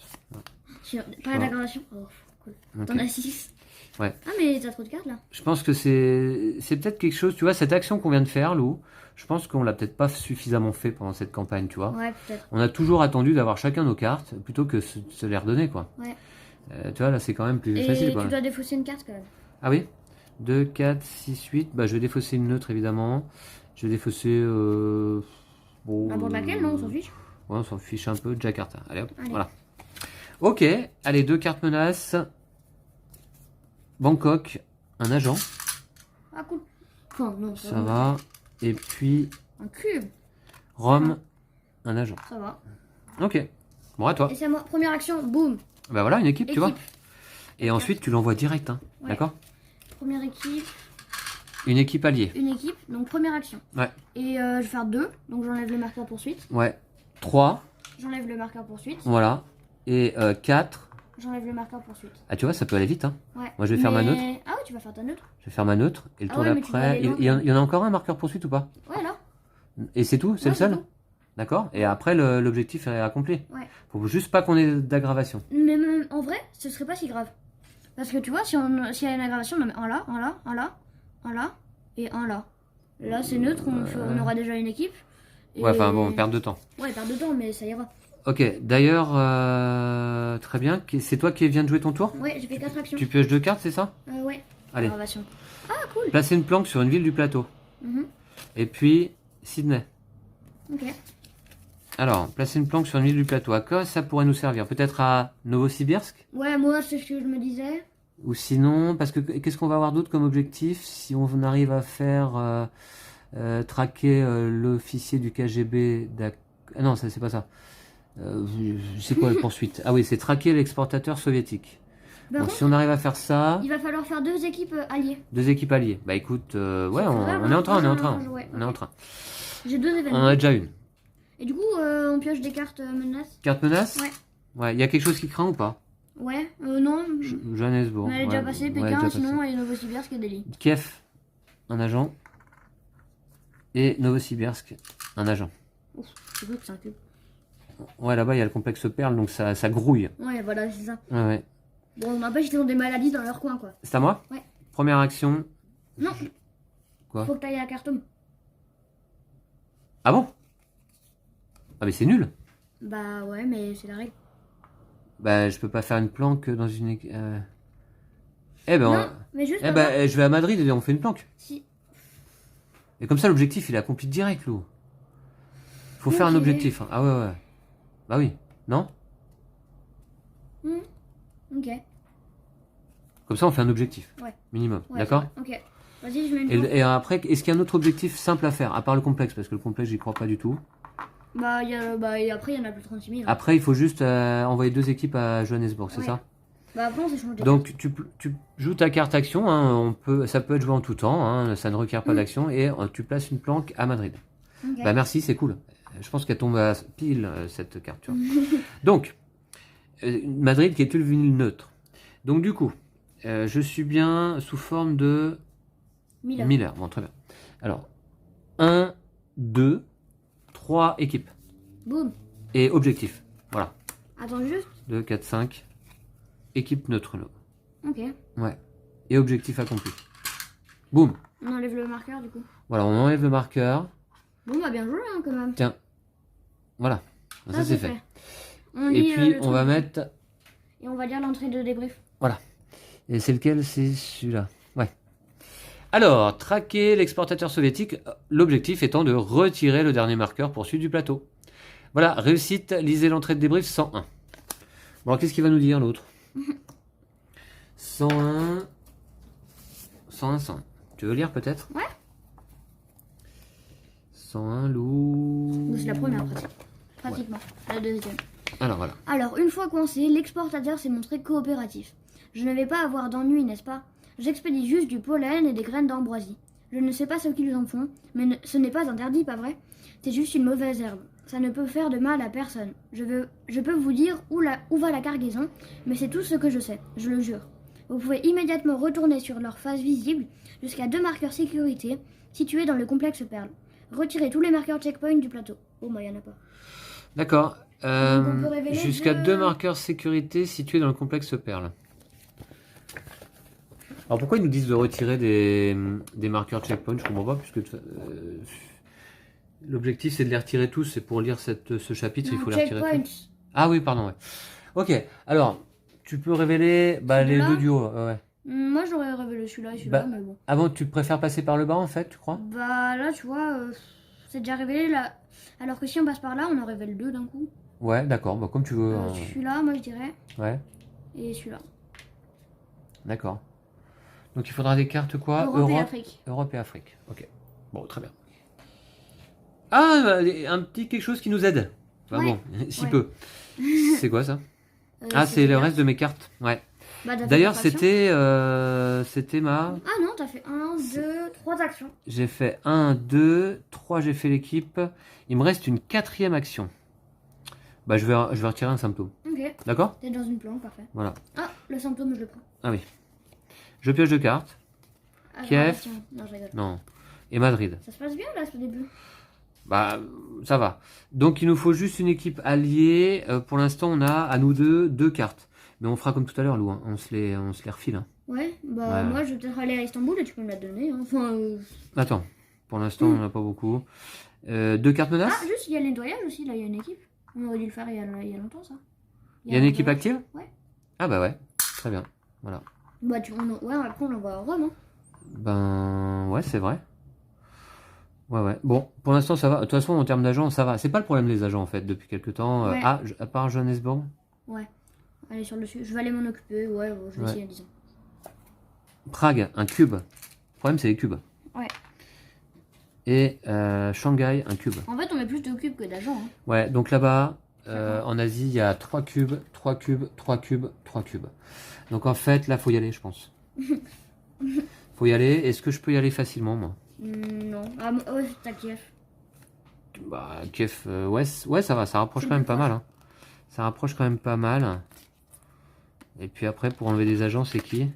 Speaker 2: Pas la dégradation. Oh, cool.
Speaker 1: Ok.
Speaker 2: T'en as 6.
Speaker 1: Ouais.
Speaker 2: Ah, mais t'as trop de cartes là.
Speaker 1: Je pense que c'est peut-être quelque chose, tu vois, cette action qu'on vient de faire, Lou, je pense qu'on l'a peut-être pas suffisamment fait pendant cette campagne, tu vois.
Speaker 2: Ouais, peut-être.
Speaker 1: On a toujours attendu d'avoir chacun nos cartes plutôt que se les redonner, quoi.
Speaker 2: Ouais.
Speaker 1: Tu vois, là, c'est quand même plus
Speaker 2: Et
Speaker 1: facile, quoi.
Speaker 2: tu dois défausser une carte quand même.
Speaker 1: Ah oui? 2, 4, 6, 8. Bah, je vais défausser une neutre, évidemment. Je vais défausser. Bon,
Speaker 2: N'importe laquelle, non, on s'en fiche.
Speaker 1: Ouais, on s'en fiche un peu. Jakarta. Allez hop,
Speaker 2: Allez.
Speaker 1: voilà. Ok, allez, 2 cartes menaces. Bangkok, un agent.
Speaker 2: Ah, cool. Enfin, non,
Speaker 1: Ça va. Et puis,
Speaker 2: Un cube,
Speaker 1: Rome, un agent.
Speaker 2: ça va.
Speaker 1: Ok. Bon, à toi.
Speaker 2: Et c'est à moi. Première action, boum.
Speaker 1: Bah voilà, une équipe, tu vois.
Speaker 2: Équipe.
Speaker 1: Et ensuite, tu l'envoies direct, hein.
Speaker 2: Ouais.
Speaker 1: D'accord?
Speaker 2: Première équipe,
Speaker 1: Une équipe alliée.
Speaker 2: une équipe, donc première action.
Speaker 1: Ouais.
Speaker 2: Et je vais faire 2, donc j'enlève le marqueur poursuite.
Speaker 1: Ouais. 3,
Speaker 2: J'enlève le marqueur poursuite.
Speaker 1: voilà. Et 4.
Speaker 2: J'enlève le marqueur poursuite.
Speaker 1: Ah, tu vois, ça peut aller vite, hein.
Speaker 2: Ouais.
Speaker 1: Moi, je vais faire ma neutre.
Speaker 2: Ah ouais, tu vas faire ta neutre.
Speaker 1: Je vais faire ma neutre. Et le
Speaker 2: Ah
Speaker 1: tour
Speaker 2: ouais, mais tu dois
Speaker 1: d'après.
Speaker 2: aller loin,
Speaker 1: Il y en a encore un marqueur poursuite ou pas?
Speaker 2: Ouais, là.
Speaker 1: Et c'est tout? C'est
Speaker 2: Ouais,
Speaker 1: le seul?
Speaker 2: tout.
Speaker 1: D'accord? Et après, l'objectif est accompli.
Speaker 2: Ouais.
Speaker 1: Faut juste pas qu'on ait d'aggravation.
Speaker 2: Mais même, en vrai, ce serait pas si grave. Parce que tu vois, s'il y a une aggravation, on en met un là, un là, un là, un là et un là. Là, c'est neutre, on aura déjà une équipe. Et...
Speaker 1: Ouais, enfin bon, perte de temps.
Speaker 2: Ouais, perte de temps, mais ça ira.
Speaker 1: Ok, d'ailleurs, très bien. C'est toi qui viens de jouer ton tour?
Speaker 2: Ouais, j'ai fait 4 actions.
Speaker 1: Tu pioches 2 cartes, c'est ça?
Speaker 2: Ouais.
Speaker 1: Allez.
Speaker 2: Aggravation. Ah, cool.
Speaker 1: Placer une planque sur une ville du plateau.
Speaker 2: Mhm.
Speaker 1: Et puis, Sydney.
Speaker 2: Ok.
Speaker 1: Alors, placer une planque sur une ville du plateau. À quoi ça pourrait nous servir? Peut-être à Novosibirsk?
Speaker 2: Ouais, moi, c'est ce que je me disais.
Speaker 1: Ou sinon, parce que qu'est-ce qu'on va avoir d'autre comme objectif si on arrive à faire traquer l'officier du KGB Ah non, ça c'est pas ça. C'est quoi la poursuite? Ah oui, c'est traquer l'exportateur soviétique.
Speaker 2: Par
Speaker 1: Bon,
Speaker 2: contre,
Speaker 1: si on arrive à faire ça,
Speaker 2: il va falloir faire 2 équipes alliées.
Speaker 1: 2 équipes alliées. Bah écoute, ouais,
Speaker 2: Ça
Speaker 1: on
Speaker 2: ferait
Speaker 1: est en train, on est en
Speaker 2: un
Speaker 1: train.
Speaker 2: ouais,
Speaker 1: On est
Speaker 2: ok.
Speaker 1: en train.
Speaker 2: J'ai 2
Speaker 1: On en
Speaker 2: événements.
Speaker 1: a déjà une.
Speaker 2: Et du coup, on pioche des cartes menaces.
Speaker 1: Carte menace?
Speaker 2: Ouais.
Speaker 1: Ouais, il y a quelque chose qui craint ou pas?
Speaker 2: Ouais, non.
Speaker 1: Johannesburg.
Speaker 2: On a déjà
Speaker 1: ouais,
Speaker 2: passé
Speaker 1: ouais,
Speaker 2: Pékin,
Speaker 1: déjà
Speaker 2: sinon
Speaker 1: passé.
Speaker 2: il y a Novosibirsk et Delhi.
Speaker 1: Kiev, un agent. Et Novosibirsk, un agent.
Speaker 2: Ouf, c'est cool que c'est un cube.
Speaker 1: Ouais, là-bas, il y a le complexe Perle, donc ça grouille.
Speaker 2: Ouais, voilà, c'est ça.
Speaker 1: Ouais, ouais.
Speaker 2: Bon, n'empêche, ils ont des maladies dans leur coin, quoi.
Speaker 1: C'est à moi?
Speaker 2: Ouais.
Speaker 1: Première action.
Speaker 2: Non.
Speaker 1: Quoi?
Speaker 2: Faut que t'ailles à Khartoum.
Speaker 1: Ah bon? Ah mais c'est nul.
Speaker 2: Bah ouais, mais c'est la règle.
Speaker 1: Bah je peux pas faire une planque dans une... Eh ben,
Speaker 2: Non, mais juste.
Speaker 1: eh ben je vais à Madrid et on fait une planque.
Speaker 2: Si.
Speaker 1: Et comme ça l'objectif il est accompli direct, Lou. Faut faire un
Speaker 2: Ok.
Speaker 1: objectif, hein. Ah ouais, ouais. Bah oui. Non?
Speaker 2: Ok.
Speaker 1: Comme ça on fait un objectif.
Speaker 2: Ouais.
Speaker 1: Minimum.
Speaker 2: Ouais,
Speaker 1: D'accord?
Speaker 2: c'est vrai. Ok. Vas-y, je mets une
Speaker 1: Et,
Speaker 2: planque.
Speaker 1: et après, est-ce qu'il y a un autre objectif simple à faire, à part le complexe? Parce que le complexe j'y crois pas du tout.
Speaker 2: Et après, il y en a plus de 36 000. hein.
Speaker 1: Après il faut juste envoyer 2 équipes à Johannesburg, c'est
Speaker 2: Ouais.
Speaker 1: ça?
Speaker 2: Bah après, on s'échange des
Speaker 1: Donc tu joues ta carte action, hein, ça peut être joué en tout temps, hein, ça ne requiert pas d'action, et tu places une planque à Madrid.
Speaker 2: cartes. Ok.
Speaker 1: Bah merci, c'est cool. Je pense qu'elle tombe à pile cette carte. Tu vois. Donc, Madrid qui est une ville neutre. Donc du coup, je suis bien sous forme de
Speaker 2: Miller.
Speaker 1: Miller. Bon, très bien. Alors, 1, 2, 3 équipes.
Speaker 2: Boum.
Speaker 1: Et objectif. Voilà.
Speaker 2: Attends juste.
Speaker 1: 2, 4, 5. Équipe neutre. Là.
Speaker 2: Ok.
Speaker 1: Ouais. Et objectif accompli. Boum.
Speaker 2: On enlève le marqueur du coup.
Speaker 1: Voilà, on enlève le marqueur.
Speaker 2: Bon, bah bien joué hein, quand même.
Speaker 1: Tiens, Voilà, ça c'est fait.
Speaker 2: On
Speaker 1: Et
Speaker 2: lit,
Speaker 1: puis
Speaker 2: le
Speaker 1: on
Speaker 2: truc
Speaker 1: va
Speaker 2: du
Speaker 1: mettre...
Speaker 2: truc. Et on va lire l'entrée de débrief.
Speaker 1: Voilà. Et c'est lequel? C'est celui-là. Ouais. Alors, traquer l'exportateur soviétique, l'objectif étant de retirer le dernier marqueur poursuivi du plateau. Voilà, réussite, lisez l'entrée de débrief 101. Bon, alors qu'est-ce qu'il va nous dire l'autre? 101... 101, 101. Tu veux lire peut-être?
Speaker 2: Ouais.
Speaker 1: 101, loup...
Speaker 2: C'est la première pratiquement. La deuxième.
Speaker 1: Alors voilà.
Speaker 2: Alors, une fois coincé, l'exportateur s'est montré coopératif. Je ne vais pas avoir d'ennui, n'est-ce pas? J'expédie juste du pollen et des graines d'ambroisie. Je ne sais pas ce qu'ils en font, mais ce n'est pas interdit, pas vrai? C'est juste une mauvaise herbe. Ça ne peut faire de mal à personne. Je peux vous dire où va la cargaison, mais c'est tout ce que je sais, je le jure. Vous pouvez immédiatement retourner sur leur face visible jusqu'à 2 marqueurs sécurité situés dans le complexe Perle. Retirez tous les marqueurs checkpoint du plateau. Oh, moi, il n'y en a pas.
Speaker 1: D'accord.
Speaker 2: on peut révéler
Speaker 1: Jusqu'à
Speaker 2: deux-
Speaker 1: 2 marqueurs sécurité situés dans le complexe Perle. Alors pourquoi ils nous disent de retirer des marqueurs checkpoint? Je comprends pas, puisque l'objectif c'est de les retirer tous, c'est pour lire ce chapitre, il
Speaker 2: Non,
Speaker 1: faut les retirer
Speaker 2: checkpoint.
Speaker 1: tous. Ah oui, pardon, ouais. Ok, alors, tu peux révéler les
Speaker 2: Celui-là
Speaker 1: deux du haut, ouais.
Speaker 2: Moi, j'aurais révélé celui-là et celui-là,
Speaker 1: Bah,
Speaker 2: mais bon.
Speaker 1: Avant, tu préfères passer par le bas en fait, tu crois?
Speaker 2: Bah là, tu vois, c'est déjà révélé là. Alors que si on passe par là, on en révèle 2 d'un coup.
Speaker 1: Ouais, d'accord, bah, comme tu veux.
Speaker 2: Celui-là, moi je dirais,
Speaker 1: Ouais,
Speaker 2: et celui-là.
Speaker 1: d'accord. Donc il faudra des cartes quoi?
Speaker 2: Europe et Afrique.
Speaker 1: Europe et Afrique, ok. Bon, très bien. Ah, un petit quelque chose qui nous aide. Enfin
Speaker 2: Ouais.
Speaker 1: bon, si
Speaker 2: Ouais.
Speaker 1: peu. C'est quoi ça? Ah, c'est
Speaker 2: des
Speaker 1: le
Speaker 2: cartes.
Speaker 1: reste de mes cartes, ouais.
Speaker 2: Bah, t'as fait
Speaker 1: D'ailleurs,
Speaker 2: 4 actions.
Speaker 1: c'était ma...
Speaker 2: Ah non, t'as fait 1, 2, 3 actions.
Speaker 1: J'ai fait 1, 2, 3, j'ai fait l'équipe. Il me reste une 4e action. Bah, je vais retirer un symptôme.
Speaker 2: Ok,
Speaker 1: D'accord?
Speaker 2: t'es dans une planque, parfait.
Speaker 1: Voilà.
Speaker 2: Ah, le symptôme, je le prends.
Speaker 1: Ah oui. Je pioche 2 cartes. Kiev.
Speaker 2: Aggravation. Non, je rigole.
Speaker 1: Non. Et Madrid.
Speaker 2: Ça se passe bien là, ce début.
Speaker 1: Bah, ça va. Donc, il nous faut juste une équipe alliée. Pour l'instant, on a à nous deux cartes. Mais on fera comme tout à l'heure, Lou. Hein. On se les refile. Hein.
Speaker 2: Ouais, bah
Speaker 1: Ouais.
Speaker 2: moi je vais peut-être aller à Istanbul et tu peux me la donner. Hein. Enfin,
Speaker 1: Attends. Pour l'instant, on n'en a pas beaucoup. 2 cartes menaces.
Speaker 2: Ah, juste, il y a le nettoyage aussi, là, il y a une équipe. On aurait dû le faire il y a longtemps, ça.
Speaker 1: Il y a une équipe active?
Speaker 2: Ouais.
Speaker 1: Ah bah ouais. Très bien. Voilà.
Speaker 2: Bah, ouais, après on l'envoie à Rome. Hein.
Speaker 1: Ben ouais, c'est vrai. Ouais. Bon, pour l'instant ça va. De toute façon, en termes d'agents, ça va. C'est pas le problème des agents en fait depuis quelques temps.
Speaker 2: Ouais.
Speaker 1: À part Johannesburg.
Speaker 2: Ouais. Allez, sur le dessus. Je vais aller m'en occuper. Ouais, je vais
Speaker 1: Ouais.
Speaker 2: essayer, disons.
Speaker 1: Prague, un cube. Le problème c'est les cubes.
Speaker 2: Ouais.
Speaker 1: Et Shanghai, un cube.
Speaker 2: En fait, on met plus de cubes que d'agents. Hein.
Speaker 1: Ouais, donc là-bas, en Asie, il y a 3 cubes, 3 cubes, 3 cubes, 3 cubes. Donc en fait, là, faut y aller, je pense. Faut y aller. Est-ce que je peux y aller facilement, moi?
Speaker 2: Non. Ah, ouais, t'as Kiev.
Speaker 1: Bah, Kiev, ouais, ça va, ça rapproche
Speaker 2: C'est
Speaker 1: quand même
Speaker 2: plus
Speaker 1: pas mal. Hein. Ça rapproche quand même pas mal. Et puis après, pour enlever des agents, c'est qui?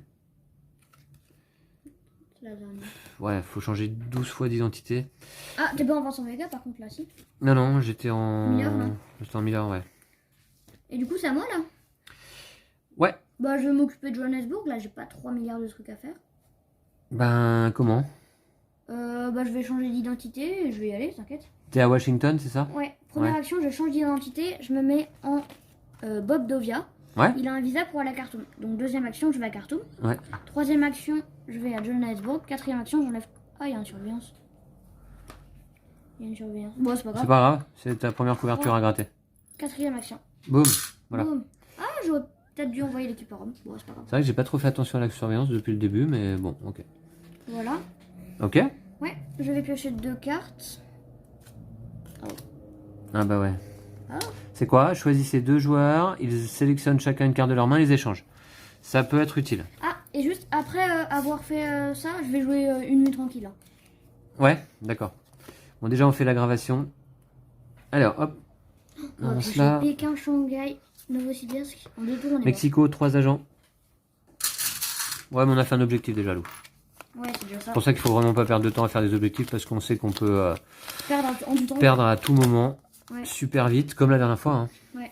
Speaker 2: C'est la dernière.
Speaker 1: Ouais, faut changer 12 fois d'identité.
Speaker 2: Ah, t'es pas en Vincent Vega par contre là, si.
Speaker 1: Non, j'étais en...
Speaker 2: Miller, non?
Speaker 1: J'étais en Miller, ouais.
Speaker 2: Et du coup, c'est à moi là.
Speaker 1: Ouais.
Speaker 2: Bah, je vais m'occuper de Johannesburg. Là, j'ai pas 3 milliards de trucs à faire.
Speaker 1: Ben, comment?
Speaker 2: Bah, je vais changer d'identité et je vais y aller, t'inquiète.
Speaker 1: T'es à Washington, c'est ça?
Speaker 2: Ouais, première
Speaker 1: Ouais.
Speaker 2: action, je change d'identité, je me mets en Bob Dovia.
Speaker 1: Ouais.
Speaker 2: Il a un visa pour aller à Khartoum. Donc deuxième action, je vais à Khartoum.
Speaker 1: Ouais.
Speaker 2: Troisième action, je vais à Johannesburg. Quatrième action, j'enlève... Ah, il y a une surveillance. Il y a une surveillance. Bon, c'est pas
Speaker 1: C'est
Speaker 2: grave.
Speaker 1: pas grave, c'est ta première couverture à gratter.
Speaker 2: Quatrième action.
Speaker 1: Boum, voilà.
Speaker 2: Boum. Ah, j'aurais peut-être dû envoyer l'équipe à Rome. Bon, c'est pas grave.
Speaker 1: C'est vrai que j'ai pas trop fait attention à la surveillance depuis le début, mais bon, ok.
Speaker 2: Voilà.
Speaker 1: Ok?
Speaker 2: Ouais, je vais piocher 2 cartes.
Speaker 1: Ah bah ouais.
Speaker 2: Ah.
Speaker 1: C'est quoi? Choisissez 2 joueurs, ils sélectionnent chacun une carte de leur main, ils échangent. Ça peut être utile.
Speaker 2: Ah, et juste après avoir fait ça, je vais jouer une nuit tranquille. Hein.
Speaker 1: Ouais, d'accord. Bon, déjà on fait l'aggravation. Alors, hop.
Speaker 2: On va
Speaker 1: On
Speaker 2: piocher
Speaker 1: là.
Speaker 2: Pékin, Shanghai, Novosibirsk. En 2 tours, on est
Speaker 1: Mexico, 3 agents. Ouais, mais on a fait un objectif déjà, Lou.
Speaker 2: mort. Ouais, c'est déjà ça.
Speaker 1: C'est pour ça qu'il faut vraiment pas perdre de temps à faire des objectifs parce qu'on sait qu'on peut
Speaker 2: Perdre en du temps.
Speaker 1: perdre à tout moment,
Speaker 2: Ouais.
Speaker 1: super vite, comme la dernière fois. Hein,
Speaker 2: Ouais.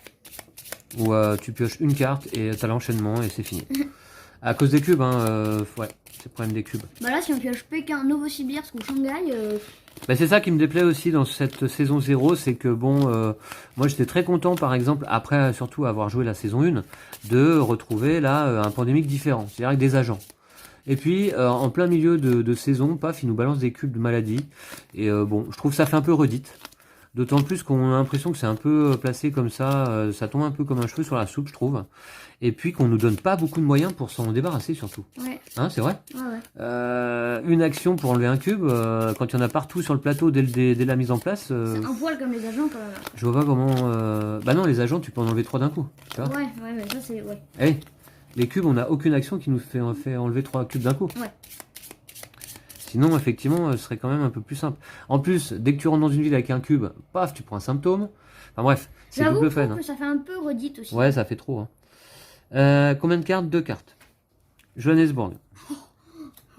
Speaker 1: où tu pioches une carte et t'as l'enchaînement et c'est fini. À cause des cubes, hein, ouais, c'est le problème des cubes.
Speaker 2: Bah là, si on pioche Pékin, Novosibirsk ou Shanghai,
Speaker 1: Bah, c'est ça qui me déplaît aussi dans cette saison 0, c'est que bon, moi j'étais très content par exemple, après surtout avoir joué la saison 1, de retrouver là un pandémique différent, c'est-à-dire avec des agents. Et puis en plein milieu de saison, paf, il nous balance des cubes de maladie. Et bon, je trouve que ça fait un peu redite. D'autant plus qu'on a l'impression que c'est un peu placé comme ça tombe un peu comme un cheveu sur la soupe, je trouve. Et puis qu'on nous donne pas beaucoup de moyens pour s'en débarrasser surtout.
Speaker 2: ouais.
Speaker 1: Hein, c'est vrai?
Speaker 2: Ouais.
Speaker 1: Une action pour enlever un cube, quand il y en a partout sur le plateau dès la mise en place,
Speaker 2: C'est un poil comme les agents quand même.
Speaker 1: je vois pas comment... Bah non, les agents, tu peux en enlever 3 d'un coup. Tu vois?
Speaker 2: Ouais, mais ça c'est. Ouais.
Speaker 1: Eh, les cubes, on n'a aucune action qui nous fait enlever 3 cubes d'un coup.
Speaker 2: Ouais.
Speaker 1: Sinon, effectivement, ce serait quand même un peu plus simple. En plus, dès que tu rentres dans une ville avec un cube, paf, tu prends un symptôme. Enfin bref, c'est
Speaker 2: J'avoue
Speaker 1: double
Speaker 2: je
Speaker 1: peine.
Speaker 2: trouve que ça fait un peu redite aussi.
Speaker 1: Ouais, ça fait trop. Hein. Combien de cartes? 2 cartes. Johannesburg.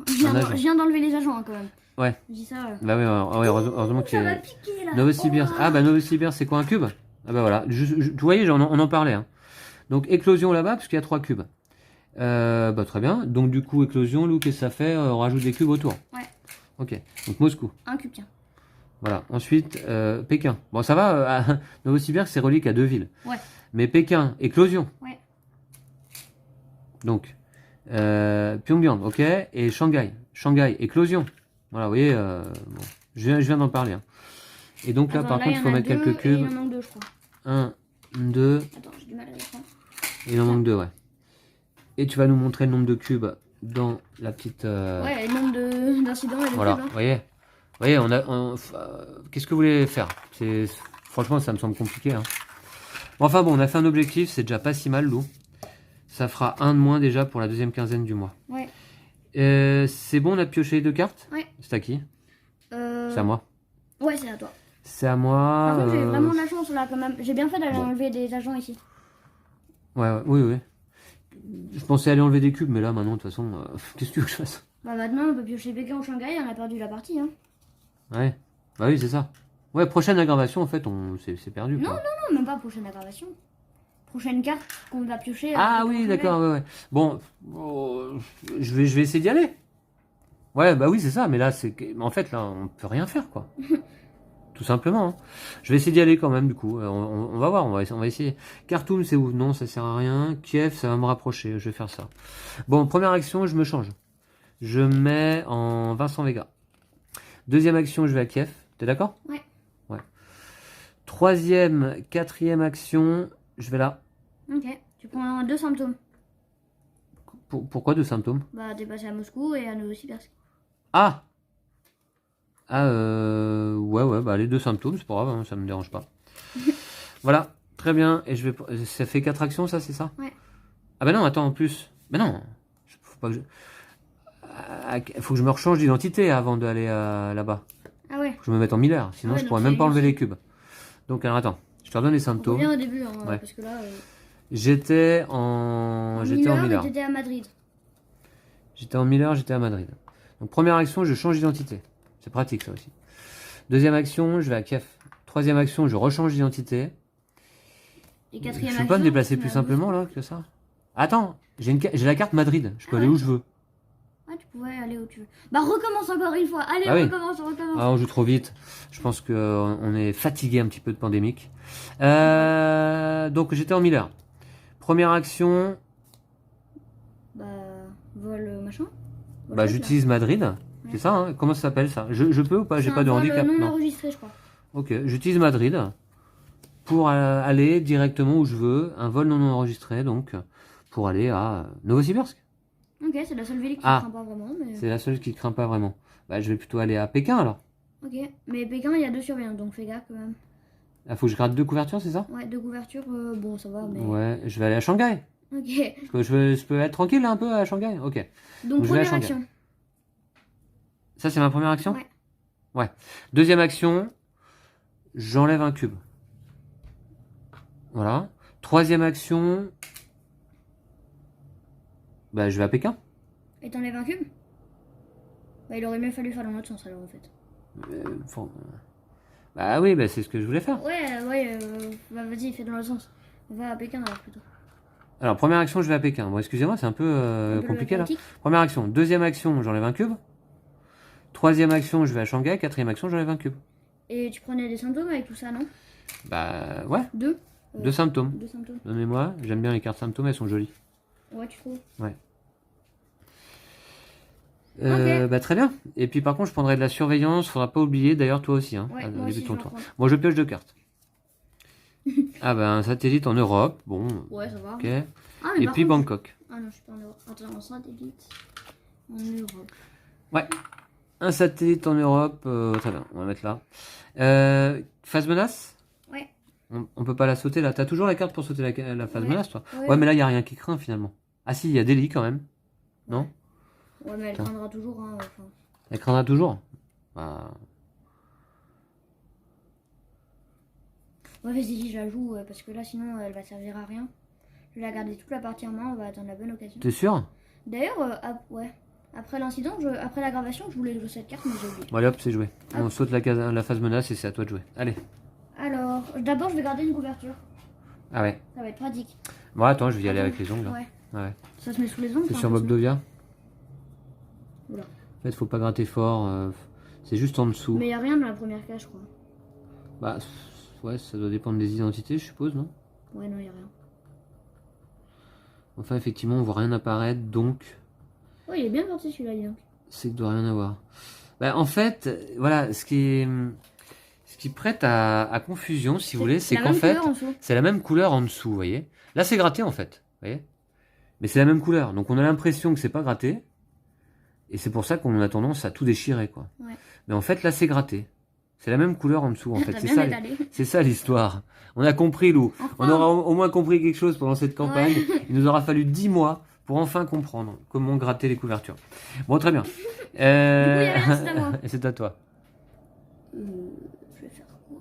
Speaker 2: Je viens d'enlever les agents hein, quand même.
Speaker 1: Ouais.
Speaker 2: Je dis ça.
Speaker 1: Bah oui, heureusement que
Speaker 2: Ça va
Speaker 1: c'est...
Speaker 2: piquer là.
Speaker 1: Novosibirsk.
Speaker 2: Oh.
Speaker 1: Ah bah Novosibirsk, c'est quoi un cube? Ah bah voilà. Tu voyez, on en parlait. Hein. Donc éclosion là-bas, parce qu'il y a 3 cubes. Bah très bien. Donc du coup, éclosion, Lou, qu'est-ce que ça fait? On rajoute des cubes autour.
Speaker 2: Ouais.
Speaker 1: Ok. Donc Moscou.
Speaker 2: Un cube, tiens.
Speaker 1: Voilà. Ensuite, Pékin. Bon, ça va. Novosibirsk, c'est relique à 2 villes.
Speaker 2: Ouais.
Speaker 1: Mais Pékin, éclosion.
Speaker 2: Ouais.
Speaker 1: Donc, Pyongyang, ok. Et Shanghai. Shanghai, éclosion. Voilà, vous voyez, bon, je viens d'en parler. Hein. Et donc là,
Speaker 2: Attends,
Speaker 1: par
Speaker 2: là,
Speaker 1: contre, il faut mettre quelques cubes.
Speaker 2: Il en manque 2, je crois.
Speaker 1: 1, 2,
Speaker 2: Attends, j'ai du mal à les prendre.
Speaker 1: et il en manque 2, ouais. Et tu vas nous montrer le nombre de cubes dans la petite...
Speaker 2: Ouais, le nombre d'incidents et de
Speaker 1: voilà,
Speaker 2: cubes.
Speaker 1: vous voyez, qu'est-ce que vous voulez faire? Franchement, ça me semble compliqué. Hein. Enfin bon, on a fait un objectif, c'est déjà pas si mal, Lou. Ça fera un de moins déjà pour la deuxième quinzaine du mois.
Speaker 2: Ouais.
Speaker 1: C'est bon, on a pioché les 2 cartes?
Speaker 2: Ouais.
Speaker 1: C'est à qui? C'est à moi.
Speaker 2: Ouais, c'est à toi.
Speaker 1: C'est à moi.
Speaker 2: Par contre, j'ai vraiment de la chance là quand même. J'ai bien fait d'aller
Speaker 1: bon.
Speaker 2: enlever des agents ici.
Speaker 1: Ouais, oui. Je pensais aller enlever des cubes, mais là maintenant, de toute façon, qu'est-ce que tu veux que je fasse?
Speaker 2: Bah maintenant, on peut piocher Pékin ou Shanghai, on a perdu la partie. Hein.
Speaker 1: Ouais. Bah oui, c'est ça. Ouais, prochaine aggravation, en fait, c'est perdu.
Speaker 2: Non,
Speaker 1: quoi.
Speaker 2: non, même pas prochaine aggravation. Prochaine carte qu'on va piocher.
Speaker 1: Ah oui, d'accord, ouais. Bon, je vais essayer d'y aller. Ouais, bah oui, c'est ça, mais là, en fait, là, on peut rien faire, quoi. Tout simplement. Hein. Je vais essayer d'y aller quand même, du coup. On va voir, on va essayer. Khartoum, c'est où? Non, ça sert à rien. Kiev, ça va me rapprocher, je vais faire ça. Bon, première action, je me change. Je mets en Vincent Vega. Deuxième action, je vais à Kiev. T'es d'accord?
Speaker 2: Ouais.
Speaker 1: Ouais. Troisième, quatrième action, je vais là.
Speaker 2: Ok. Tu prends 2 symptômes.
Speaker 1: Pourquoi 2 symptômes?
Speaker 2: Bah, t'es passé à Moscou et à Novosibirsk.
Speaker 1: Ah! Ouais, bah les 2 symptômes, c'est pas grave, hein, ça me dérange pas. Voilà, très bien. Et ça fait 4 actions, ça, c'est ça?
Speaker 2: Ouais.
Speaker 1: Ah bah non, attends, en plus. Mais non, faut que je me rechange d'identité avant d'aller là-bas.
Speaker 2: Ah ouais.
Speaker 1: Faut que je me mette en Miller, sinon
Speaker 2: Ouais,
Speaker 1: je
Speaker 2: donc
Speaker 1: pourrais
Speaker 2: c'est
Speaker 1: même pas enlever
Speaker 2: ici.
Speaker 1: les cubes. Donc alors attends, je te redonne les
Speaker 2: On
Speaker 1: symptômes.
Speaker 2: revient au début, hein,
Speaker 1: Ouais.
Speaker 2: parce que là.
Speaker 1: J'étais en Miller.
Speaker 2: T'étais à Madrid.
Speaker 1: J'étais en Miller, j'étais à Madrid. Donc première action, je change d'identité. C'est pratique ça aussi. Deuxième action, je vais à Kiev. Troisième action, je rechange d'identité.
Speaker 2: Et quatrième
Speaker 1: Je peux pas me
Speaker 2: action,
Speaker 1: déplacer
Speaker 2: tu
Speaker 1: plus
Speaker 2: mets à
Speaker 1: simplement là que ça. Attends, j'ai la carte Madrid. Je peux
Speaker 2: Ah
Speaker 1: aller
Speaker 2: ouais.
Speaker 1: où je veux.
Speaker 2: Ouais, tu pouvais aller où tu veux. Bah, recommence encore une fois. Allez,
Speaker 1: Ah oui.
Speaker 2: recommence.
Speaker 1: Ah, on joue trop vite. Je pense qu'on est fatigué un petit peu de pandémique. Donc j'étais en Miller. Première action,
Speaker 2: Bah, vol machin. Vol
Speaker 1: bah,
Speaker 2: là.
Speaker 1: j'utilise Madrid. C'est ça, hein? Comment ça s'appelle ça? Je peux ou pas? J'ai
Speaker 2: C'est
Speaker 1: pas
Speaker 2: un
Speaker 1: de
Speaker 2: vol
Speaker 1: handicap.
Speaker 2: non
Speaker 1: Non.
Speaker 2: enregistré, je crois.
Speaker 1: Ok, j'utilise Madrid pour aller directement où je veux. Un vol non enregistré, donc pour aller à Novosibirsk.
Speaker 2: Ok, c'est la seule ville qui
Speaker 1: Ah.
Speaker 2: craint pas vraiment. Mais...
Speaker 1: C'est la seule qui craint pas vraiment. Bah, je vais plutôt aller à Pékin alors.
Speaker 2: Ok, mais Pékin, il y a 2 surveillants, donc fais gaffe quand même.
Speaker 1: Il faut que je gratte 2 couvertures, c'est ça?
Speaker 2: Ouais, 2 couvertures, bon, ça va, mais.
Speaker 1: Ouais, je vais aller à Shanghai.
Speaker 2: Ok,
Speaker 1: Je peux être tranquille là, un peu à Shanghai. Ok.
Speaker 2: donc
Speaker 1: je vais à
Speaker 2: première
Speaker 1: Shanghai.
Speaker 2: action.
Speaker 1: Ça, c'est ma première action?
Speaker 2: Ouais.
Speaker 1: Ouais. Deuxième action, j'enlève un cube. Voilà. Troisième action, bah, je vais à Pékin.
Speaker 2: Et t'enlèves un cube? Bah, il aurait mieux fallu faire dans l'autre sens alors en fait.
Speaker 1: Bah oui, bah, c'est ce que je voulais faire.
Speaker 2: Ouais, bah vas-y, fais dans l'autre sens. Va à Pékin alors plutôt.
Speaker 1: Alors, première action, je vais à Pékin. Bon, excusez-moi, c'est un peu
Speaker 2: Un peu
Speaker 1: compliqué là.
Speaker 2: chaotique.
Speaker 1: Première action. Deuxième action, j'enlève un cube. Troisième action, je vais à Shanghai. Quatrième action, j'enlève un cube.
Speaker 2: Et tu prenais des symptômes avec tout ça, non?
Speaker 1: Bah, ouais.
Speaker 2: Deux.
Speaker 1: 2 symptômes.
Speaker 2: 2 symptômes.
Speaker 1: Donnez-moi. J'aime bien les cartes symptômes, elles sont jolies.
Speaker 2: Ouais, tu trouves? Ok.
Speaker 1: Bah, très bien. Et puis, par contre, je prendrai de la surveillance. Faudra pas oublier, d'ailleurs, toi aussi, hein,
Speaker 2: Ouais,
Speaker 1: au
Speaker 2: moi
Speaker 1: début
Speaker 2: aussi,
Speaker 1: de
Speaker 2: je
Speaker 1: ton
Speaker 2: vais en
Speaker 1: tour.
Speaker 2: prendre.
Speaker 1: Bon, je pioche 2 cartes. Ah, bah, un satellite en Europe. Bon,
Speaker 2: Ouais, ça va.
Speaker 1: ok.
Speaker 2: Ah, mais
Speaker 1: Et
Speaker 2: par
Speaker 1: puis
Speaker 2: contre,
Speaker 1: Bangkok.
Speaker 2: Ah non, je suis pas en Europe. Attends, un satellite en Europe.
Speaker 1: Ouais. Un satellite en Europe. Très bien, on va mettre là. Phase menace?
Speaker 2: Ouais.
Speaker 1: On peut pas la sauter là. T'as toujours la carte pour sauter la phase
Speaker 2: Ouais.
Speaker 1: menace, toi?
Speaker 2: Ouais.
Speaker 1: Ouais, mais là, il n'y a rien qui craint finalement. Ah, si, il y a Delhi quand même. Non?
Speaker 2: Ouais, mais elle
Speaker 1: Attends.
Speaker 2: craindra toujours. Hein, enfin.
Speaker 1: Elle craindra toujours? Bah.
Speaker 2: Ouais, vas-y, je la joue parce que là, sinon, elle va servir à rien. Je vais la garder toute la partie en main. On va attendre la bonne occasion.
Speaker 1: T'es sûr?
Speaker 2: D'ailleurs, ouais. Après l'incident, après l'aggravation, je voulais jouer cette carte, mais j'ai oublié.
Speaker 1: Bon, allez hop, c'est joué.
Speaker 2: Hop.
Speaker 1: On saute la phase menace et c'est à toi de jouer. Allez.
Speaker 2: Alors, d'abord, je vais garder une couverture.
Speaker 1: Ah ouais.
Speaker 2: Ça va être pratique.
Speaker 1: Bon, attends, je vais y aller
Speaker 2: Attends.
Speaker 1: avec les ongles. Là.
Speaker 2: Ouais.
Speaker 1: Ouais.
Speaker 2: Ça se met sous les ongles.
Speaker 1: C'est
Speaker 2: enfin,
Speaker 1: sur
Speaker 2: ça se met-
Speaker 1: Bobdovia.
Speaker 2: Oula.
Speaker 1: En fait, faut pas gratter fort. C'est juste en dessous.
Speaker 2: Mais il n'y a rien dans la première cage, je crois.
Speaker 1: Bah, ouais, ça doit dépendre des identités, je suppose, non?
Speaker 2: Ouais, non, il n'y a rien.
Speaker 1: Enfin, effectivement, on voit rien apparaître, donc
Speaker 2: Ouais, il est bien parti celui-là, dis donc.
Speaker 1: c'est que doit rien avoir. Bah, en fait, voilà, ce qui prête à confusion, si vous voulez, c'est
Speaker 2: la
Speaker 1: qu'en
Speaker 2: même
Speaker 1: fait,
Speaker 2: couleur en dessous.
Speaker 1: c'est la même couleur en dessous, vous voyez. Là, c'est gratté, en fait, vous voyez. Mais c'est la même couleur, donc on a l'impression que c'est pas gratté, et c'est pour ça qu'on a tendance à tout déchirer, quoi.
Speaker 2: Ouais.
Speaker 1: Mais en fait, là, c'est gratté. C'est la même couleur en dessous, en fait.
Speaker 2: T'as
Speaker 1: C'est
Speaker 2: bien
Speaker 1: ça,
Speaker 2: étalé.
Speaker 1: c'est ça l'histoire. On a compris, Lou.
Speaker 2: Enfin.
Speaker 1: On aura au moins compris quelque chose pendant cette campagne.
Speaker 2: Ouais.
Speaker 1: Il nous aura fallu 10 mois pour enfin comprendre comment gratter les couvertures. Bon, très bien.
Speaker 2: Du coup, il y a rien, c'est à moi.
Speaker 1: Et c'est à toi.
Speaker 2: Je vais faire quoi?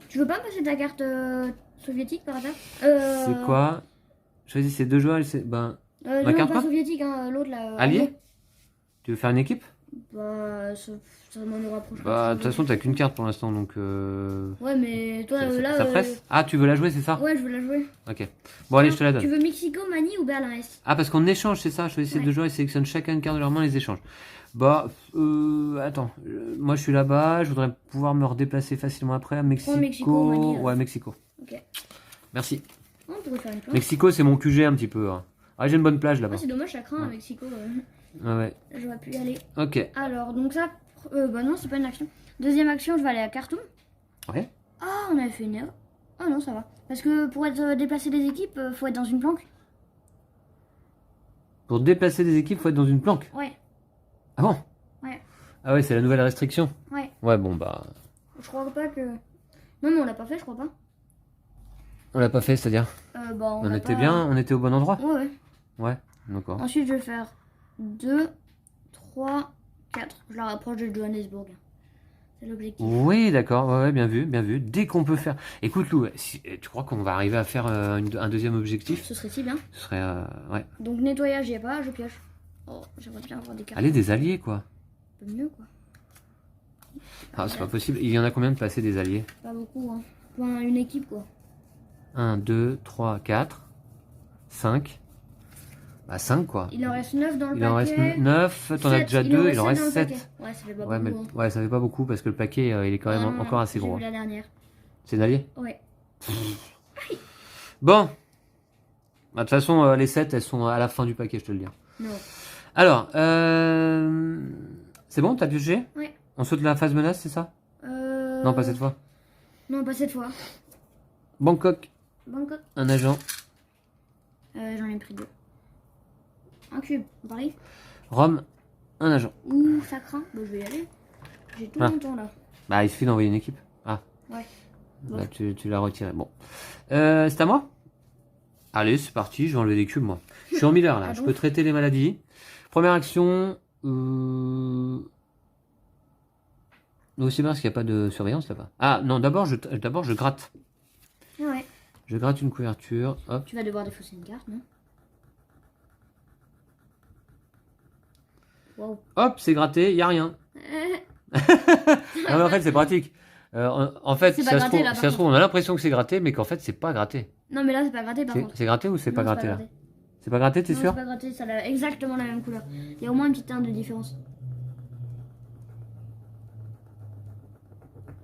Speaker 2: Tu veux pas passer ta carte soviétique par hasard
Speaker 1: C'est quoi? Choisis ces deux joueurs. Ben, ma
Speaker 2: non,
Speaker 1: carte
Speaker 2: pas
Speaker 1: pas
Speaker 2: soviétique, hein, l'autre là.
Speaker 1: Allié? Tu veux faire une équipe?
Speaker 2: Bah, ça m'en rapproche.
Speaker 1: Bah, de toute façon, t'as qu'une carte pour l'instant, donc.
Speaker 2: Ouais, mais toi là.
Speaker 1: Ça presse? Ah, tu veux la jouer, c'est ça?
Speaker 2: Ouais, je veux la jouer.
Speaker 1: Ok. Bon, allez, je te la
Speaker 2: Tu
Speaker 1: donne.
Speaker 2: veux Mexico, Mani ou Berlin-Est?
Speaker 1: Ah, parce qu'on échange, c'est ça. Choisis ces
Speaker 2: Ouais.
Speaker 1: deux joueurs et sélectionne chacun une carte de leur main et les échange. Bah, attends. Moi, je suis là-bas. Je voudrais pouvoir me redéplacer facilement après à Mexico.
Speaker 2: Mexico, Mani, là.
Speaker 1: Ouais, Mexico.
Speaker 2: Ok.
Speaker 1: Merci.
Speaker 2: On pourrait faire une plage.
Speaker 1: Mexico, c'est mon QG un petit peu. Hein. Ah, j'ai une bonne plage
Speaker 2: Ah,
Speaker 1: là-bas.
Speaker 2: c'est dommage, ça craint à
Speaker 1: Ouais.
Speaker 2: Mexico.
Speaker 1: Ah ouais.
Speaker 2: J'aurais pu y aller.
Speaker 1: Ok.
Speaker 2: Alors, donc ça. Bah non, c'est pas une action. Deuxième action, je vais aller à Khartoum.
Speaker 1: Ouais.
Speaker 2: Ah, on avait fait une erreur. Ah non, ça va. Parce que pour être déplacé des équipes, faut être dans une planque.
Speaker 1: Pour déplacer des équipes, faut être dans une planque.
Speaker 2: Ouais,
Speaker 1: Ah bon?
Speaker 2: Ouais.
Speaker 1: Ah ouais, c'est la nouvelle restriction.
Speaker 2: ouais.
Speaker 1: Ouais, bon bah.
Speaker 2: Je crois pas que. Non, mais on l'a pas fait, je crois pas.
Speaker 1: On l'a pas fait, c'est-à-dire?
Speaker 2: Bah,
Speaker 1: On
Speaker 2: l'a
Speaker 1: était
Speaker 2: pas-
Speaker 1: bien, on était au bon endroit?
Speaker 2: Ouais, ouais.
Speaker 1: Ouais, d'accord.
Speaker 2: Ensuite, je vais faire 2, 3, 4. Je la rapproche de Johannesburg. C'est l'objectif.
Speaker 1: Oui, d'accord, ouais, bien vu, bien vu. Dès qu'on peut faire. Écoute, Lou, tu crois qu'on va arriver à faire un deuxième objectif?
Speaker 2: Ce serait si bien.
Speaker 1: Ce serait. Ouais.
Speaker 2: Donc, nettoyage, j'y ai pas, je pioche. Oh, j'aimerais bien avoir des cartes.
Speaker 1: Allez, des alliés, quoi.
Speaker 2: Un peu mieux, quoi.
Speaker 1: Ah, c'est pas possible. Il y en a combien de passer des alliés?
Speaker 2: Pas beaucoup, hein. Enfin, une équipe, quoi.
Speaker 1: 1, 2, 3, 4, 5. Bah, 5, quoi.
Speaker 2: Il en reste 9 dans le
Speaker 1: Il
Speaker 2: paquet.
Speaker 1: en reste 9, t'en as
Speaker 2: Sept.
Speaker 1: déjà
Speaker 2: Il en
Speaker 1: 2, il en
Speaker 2: sept
Speaker 1: reste
Speaker 2: dans le
Speaker 1: 7.
Speaker 2: paquet. Ouais, ça fait pas
Speaker 1: Ouais, mais
Speaker 2: beaucoup. Hein.
Speaker 1: ouais, ça fait pas beaucoup parce que le paquet il est quand même
Speaker 2: Ah, non,
Speaker 1: encore assez
Speaker 2: j'ai
Speaker 1: gros.
Speaker 2: vu la dernière.
Speaker 1: C'est une alliée?
Speaker 2: Ouais.
Speaker 1: Bon. Bah, de toute façon, les 7 elles sont à la fin du paquet, je te le dis.
Speaker 2: Non.
Speaker 1: Alors, c'est bon, t'as pioché?
Speaker 2: Ouais.
Speaker 1: On saute la phase menace, c'est ça? Non, pas cette fois.
Speaker 2: Non, pas cette fois.
Speaker 1: Bangkok,
Speaker 2: Bangkok.
Speaker 1: un agent.
Speaker 2: J'en ai pris 2. Un cube. Paris.
Speaker 1: Rome, un agent.
Speaker 2: Ouh, ça craint. Bah, je vais y aller. J'ai tout
Speaker 1: Ah.
Speaker 2: mon temps là.
Speaker 1: Bah, il suffit d'envoyer une équipe. Ah.
Speaker 2: Ouais.
Speaker 1: Bah, tu l'as retiré. Bon. C'est à moi? Allez, c'est parti, je vais enlever des cubes, moi. Je suis en Miller, là.
Speaker 2: Ah
Speaker 1: Je
Speaker 2: bon
Speaker 1: peux traiter les maladies. Première action. Nous aussi, parce qu'il n'y a pas de surveillance là-bas. Ah, non, d'abord, je gratte.
Speaker 2: Ouais.
Speaker 1: Je gratte une couverture. Hop.
Speaker 2: Tu vas devoir défausser une carte, non? Wow.
Speaker 1: Hop, c'est gratté, il n'y a rien. Non, mais en fait, c'est pratique. En fait,
Speaker 2: C'est
Speaker 1: si
Speaker 2: pas
Speaker 1: ça se
Speaker 2: gratté,
Speaker 1: trouve,
Speaker 2: là,
Speaker 1: si
Speaker 2: par
Speaker 1: ça se trouve, on a l'impression que c'est gratté, mais qu'en fait, c'est pas gratté.
Speaker 2: Non, mais là, c'est pas gratté par contre.
Speaker 1: C'est gratté ou c'est pas
Speaker 2: Non,
Speaker 1: gratté là? C'est pas gratté, t'es
Speaker 2: Non,
Speaker 1: sûr?
Speaker 2: c'est pas gratté, ça a exactement la même couleur. Il y a au moins une petite teinte de différence.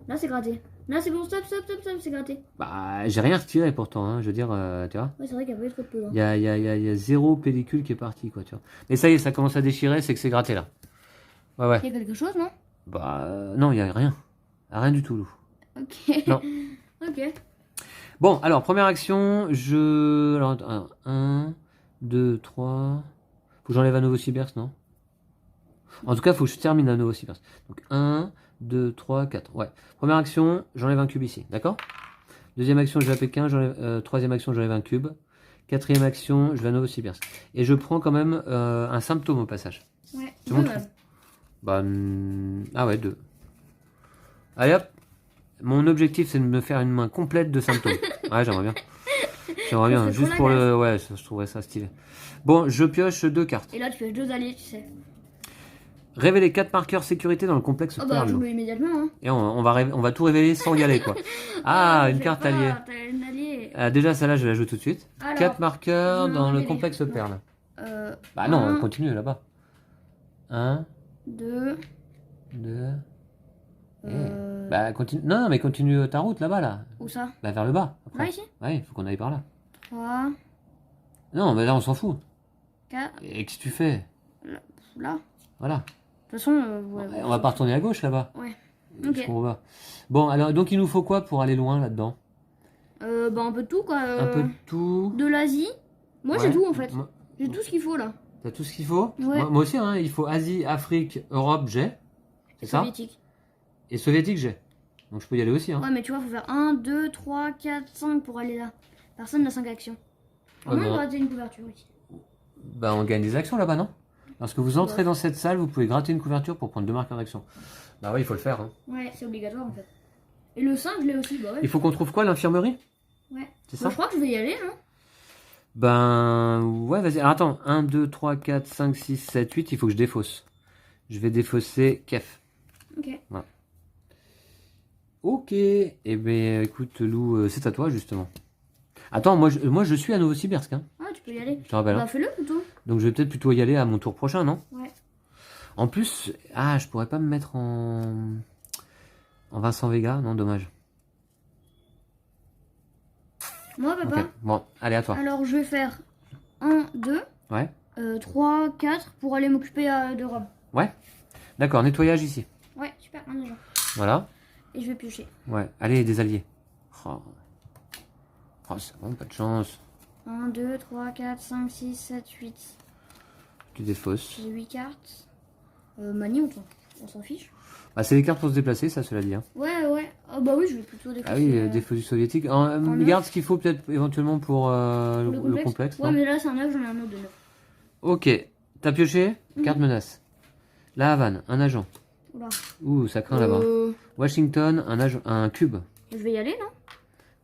Speaker 2: Là, c'est gratté. Là, c'est bon, stop, c'est gratté.
Speaker 1: Bah, j'ai rien retiré pourtant, hein. Je veux dire, tu vois.
Speaker 2: Ouais, c'est vrai qu'il n'y a pas eu trop de peau.
Speaker 1: Il y a 0 pellicule qui est partie, quoi, tu vois. Mais ça y est, ça commence à déchirer, c'est que c'est gratté là. Ouais.
Speaker 2: Il y a quelque chose, non?
Speaker 1: Bah, non, il y a rien. Rien du tout, Lou.
Speaker 2: Ok.
Speaker 1: Non.
Speaker 2: Ok.
Speaker 1: Bon, alors, première action, Alors, 1, 2, 3. Faut que j'enlève un Novocibers, non? En tout cas, faut que je termine un Novocibers. Donc, 1, 2, 3, 4. Ouais. Première action, j'enlève un cube ici, d'accord? Deuxième action, je vais à Pékin. Troisième action, j'enlève un cube. Quatrième action, je vais à Novosibirsk. Et je prends quand même un symptôme au passage.
Speaker 2: Ouais.
Speaker 1: Tu montres? Bah, ah ouais, 2. Allez hop. Mon objectif, c'est de me faire une main complète de symptômes. Ouais, j'aimerais bien. J'aimerais bien, juste pour le... Ouais, je trouverais ça stylé. Bon, je pioche 2 cartes.
Speaker 2: Et là, tu pioches 2 alliés, tu sais.
Speaker 1: Révéler 4 marqueurs sécurité dans le complexe
Speaker 2: Oh bah,
Speaker 1: Perle.
Speaker 2: je le immédiatement, hein.
Speaker 1: Et on va tout révéler sans y aller, quoi. Ah, une carte alliée.
Speaker 2: T'as une alliée.
Speaker 1: Déjà, celle-là, je la joue tout de suite.
Speaker 2: Alors,
Speaker 1: 4 marqueurs
Speaker 2: je
Speaker 1: dans le
Speaker 2: révélé.
Speaker 1: complexe Perle. Bah
Speaker 2: un,
Speaker 1: non, on continue là-bas. 1,
Speaker 2: 2.
Speaker 1: 2... Bah continue. Non, mais continue ta route là-bas là.
Speaker 2: Où ça?
Speaker 1: Bah vers le bas. Après.
Speaker 2: Là, ici?
Speaker 1: Ouais, il faut qu'on aille par là.
Speaker 2: 3,
Speaker 1: Non, mais là on s'en fout.
Speaker 2: 4.
Speaker 1: Et qu'est-ce que tu fais?
Speaker 2: Là.
Speaker 1: Voilà.
Speaker 2: De toute façon, ouais,
Speaker 1: On va pas retourner à gauche là-bas.
Speaker 2: Ouais.
Speaker 1: Parce
Speaker 2: Ok.
Speaker 1: qu'on va. Bon, alors donc il nous faut quoi pour aller loin là-dedans?
Speaker 2: Bah, un peu de tout, quoi.
Speaker 1: Un peu de tout.
Speaker 2: De l'Asie. Moi,
Speaker 1: Ouais.
Speaker 2: j'ai tout, en fait.
Speaker 1: Moi-
Speaker 2: J'ai tout ce qu'il faut, là.
Speaker 1: T'as tout ce qu'il faut?
Speaker 2: Ouais.
Speaker 1: Moi aussi, hein, il faut Asie, Afrique, Europe, j'ai. C'est ça?
Speaker 2: Soviétique.
Speaker 1: Et soviétique, j'ai. Donc je peux y aller aussi. Hein.
Speaker 2: Ouais, mais tu vois, faut faire 1, 2, 3, 4, 5 pour aller là. Personne n'a 5 actions. Au
Speaker 1: Ouais,
Speaker 2: moins, il
Speaker 1: bon.
Speaker 2: va rater une couverture ici.
Speaker 1: Bah on gagne des actions là-bas, non? Lorsque vous entrez dans cette salle, vous pouvez gratter une couverture pour prendre 2 marqueurs d'action. Bah oui, il faut le faire. Hein.
Speaker 2: Ouais, c'est obligatoire, en fait. Et le 5, je l'ai aussi, bah ouais.
Speaker 1: Il faut qu'on trouve quoi, l'infirmerie?
Speaker 2: Ouais.
Speaker 1: C'est
Speaker 2: Bah,
Speaker 1: ça?
Speaker 2: je crois que je vais y aller, non?
Speaker 1: Ben ouais, vas-y. Alors, attends, 1, 2, 3, 4, 5, 6, 7, 8, il faut que je défausse. Je vais défausser Kef.
Speaker 2: Ok.
Speaker 1: Voilà. Ok. Eh ben écoute Lou, c'est à toi justement. Attends, moi je suis à Novosibirsk, hein.
Speaker 2: Ah, tu peux y aller.
Speaker 1: Je te rappelle.
Speaker 2: Bah,
Speaker 1: Hein.
Speaker 2: fais-le plutôt.
Speaker 1: Donc je vais peut-être plutôt y aller à mon tour prochain, non?
Speaker 2: Ouais.
Speaker 1: En plus, je pourrais pas me mettre en Vincent Vega, non, dommage.
Speaker 2: Moi, papa.
Speaker 1: Ok, bon, allez à toi.
Speaker 2: Alors, je vais faire 1, 2,
Speaker 1: Ouais.
Speaker 2: 3, 4 pour aller m'occuper d'Europe.
Speaker 1: Ouais. D'accord, nettoyage ici.
Speaker 2: Ouais, super, un déjà.
Speaker 1: Voilà.
Speaker 2: Et je vais piocher.
Speaker 1: Ouais. Allez, des alliés. Oh, c'est vraiment pas de chance.
Speaker 2: 1, 2, 3, 4, 5, 6, 7, 8.
Speaker 1: Tu défausses.
Speaker 2: J'ai 8 cartes. Mani, on s'en fiche.
Speaker 1: Bah, c'est des cartes pour se déplacer, ça, cela dit. Hein.
Speaker 2: Ouais, ouais. Oh, bah oui, je vais plutôt défausser.
Speaker 1: Ah oui, défausse du soviétique. Garde ce qu'il faut peut-être éventuellement pour le complexe.
Speaker 2: Ouais,
Speaker 1: non
Speaker 2: mais là, c'est un 9, j'en ai un autre de 9.
Speaker 1: Ok. T'as pioché? Carte menace. La Havane, un agent.
Speaker 2: Oula.
Speaker 1: Ouh, ça craint là-bas. Washington, un cube.
Speaker 2: Je vais y aller, non?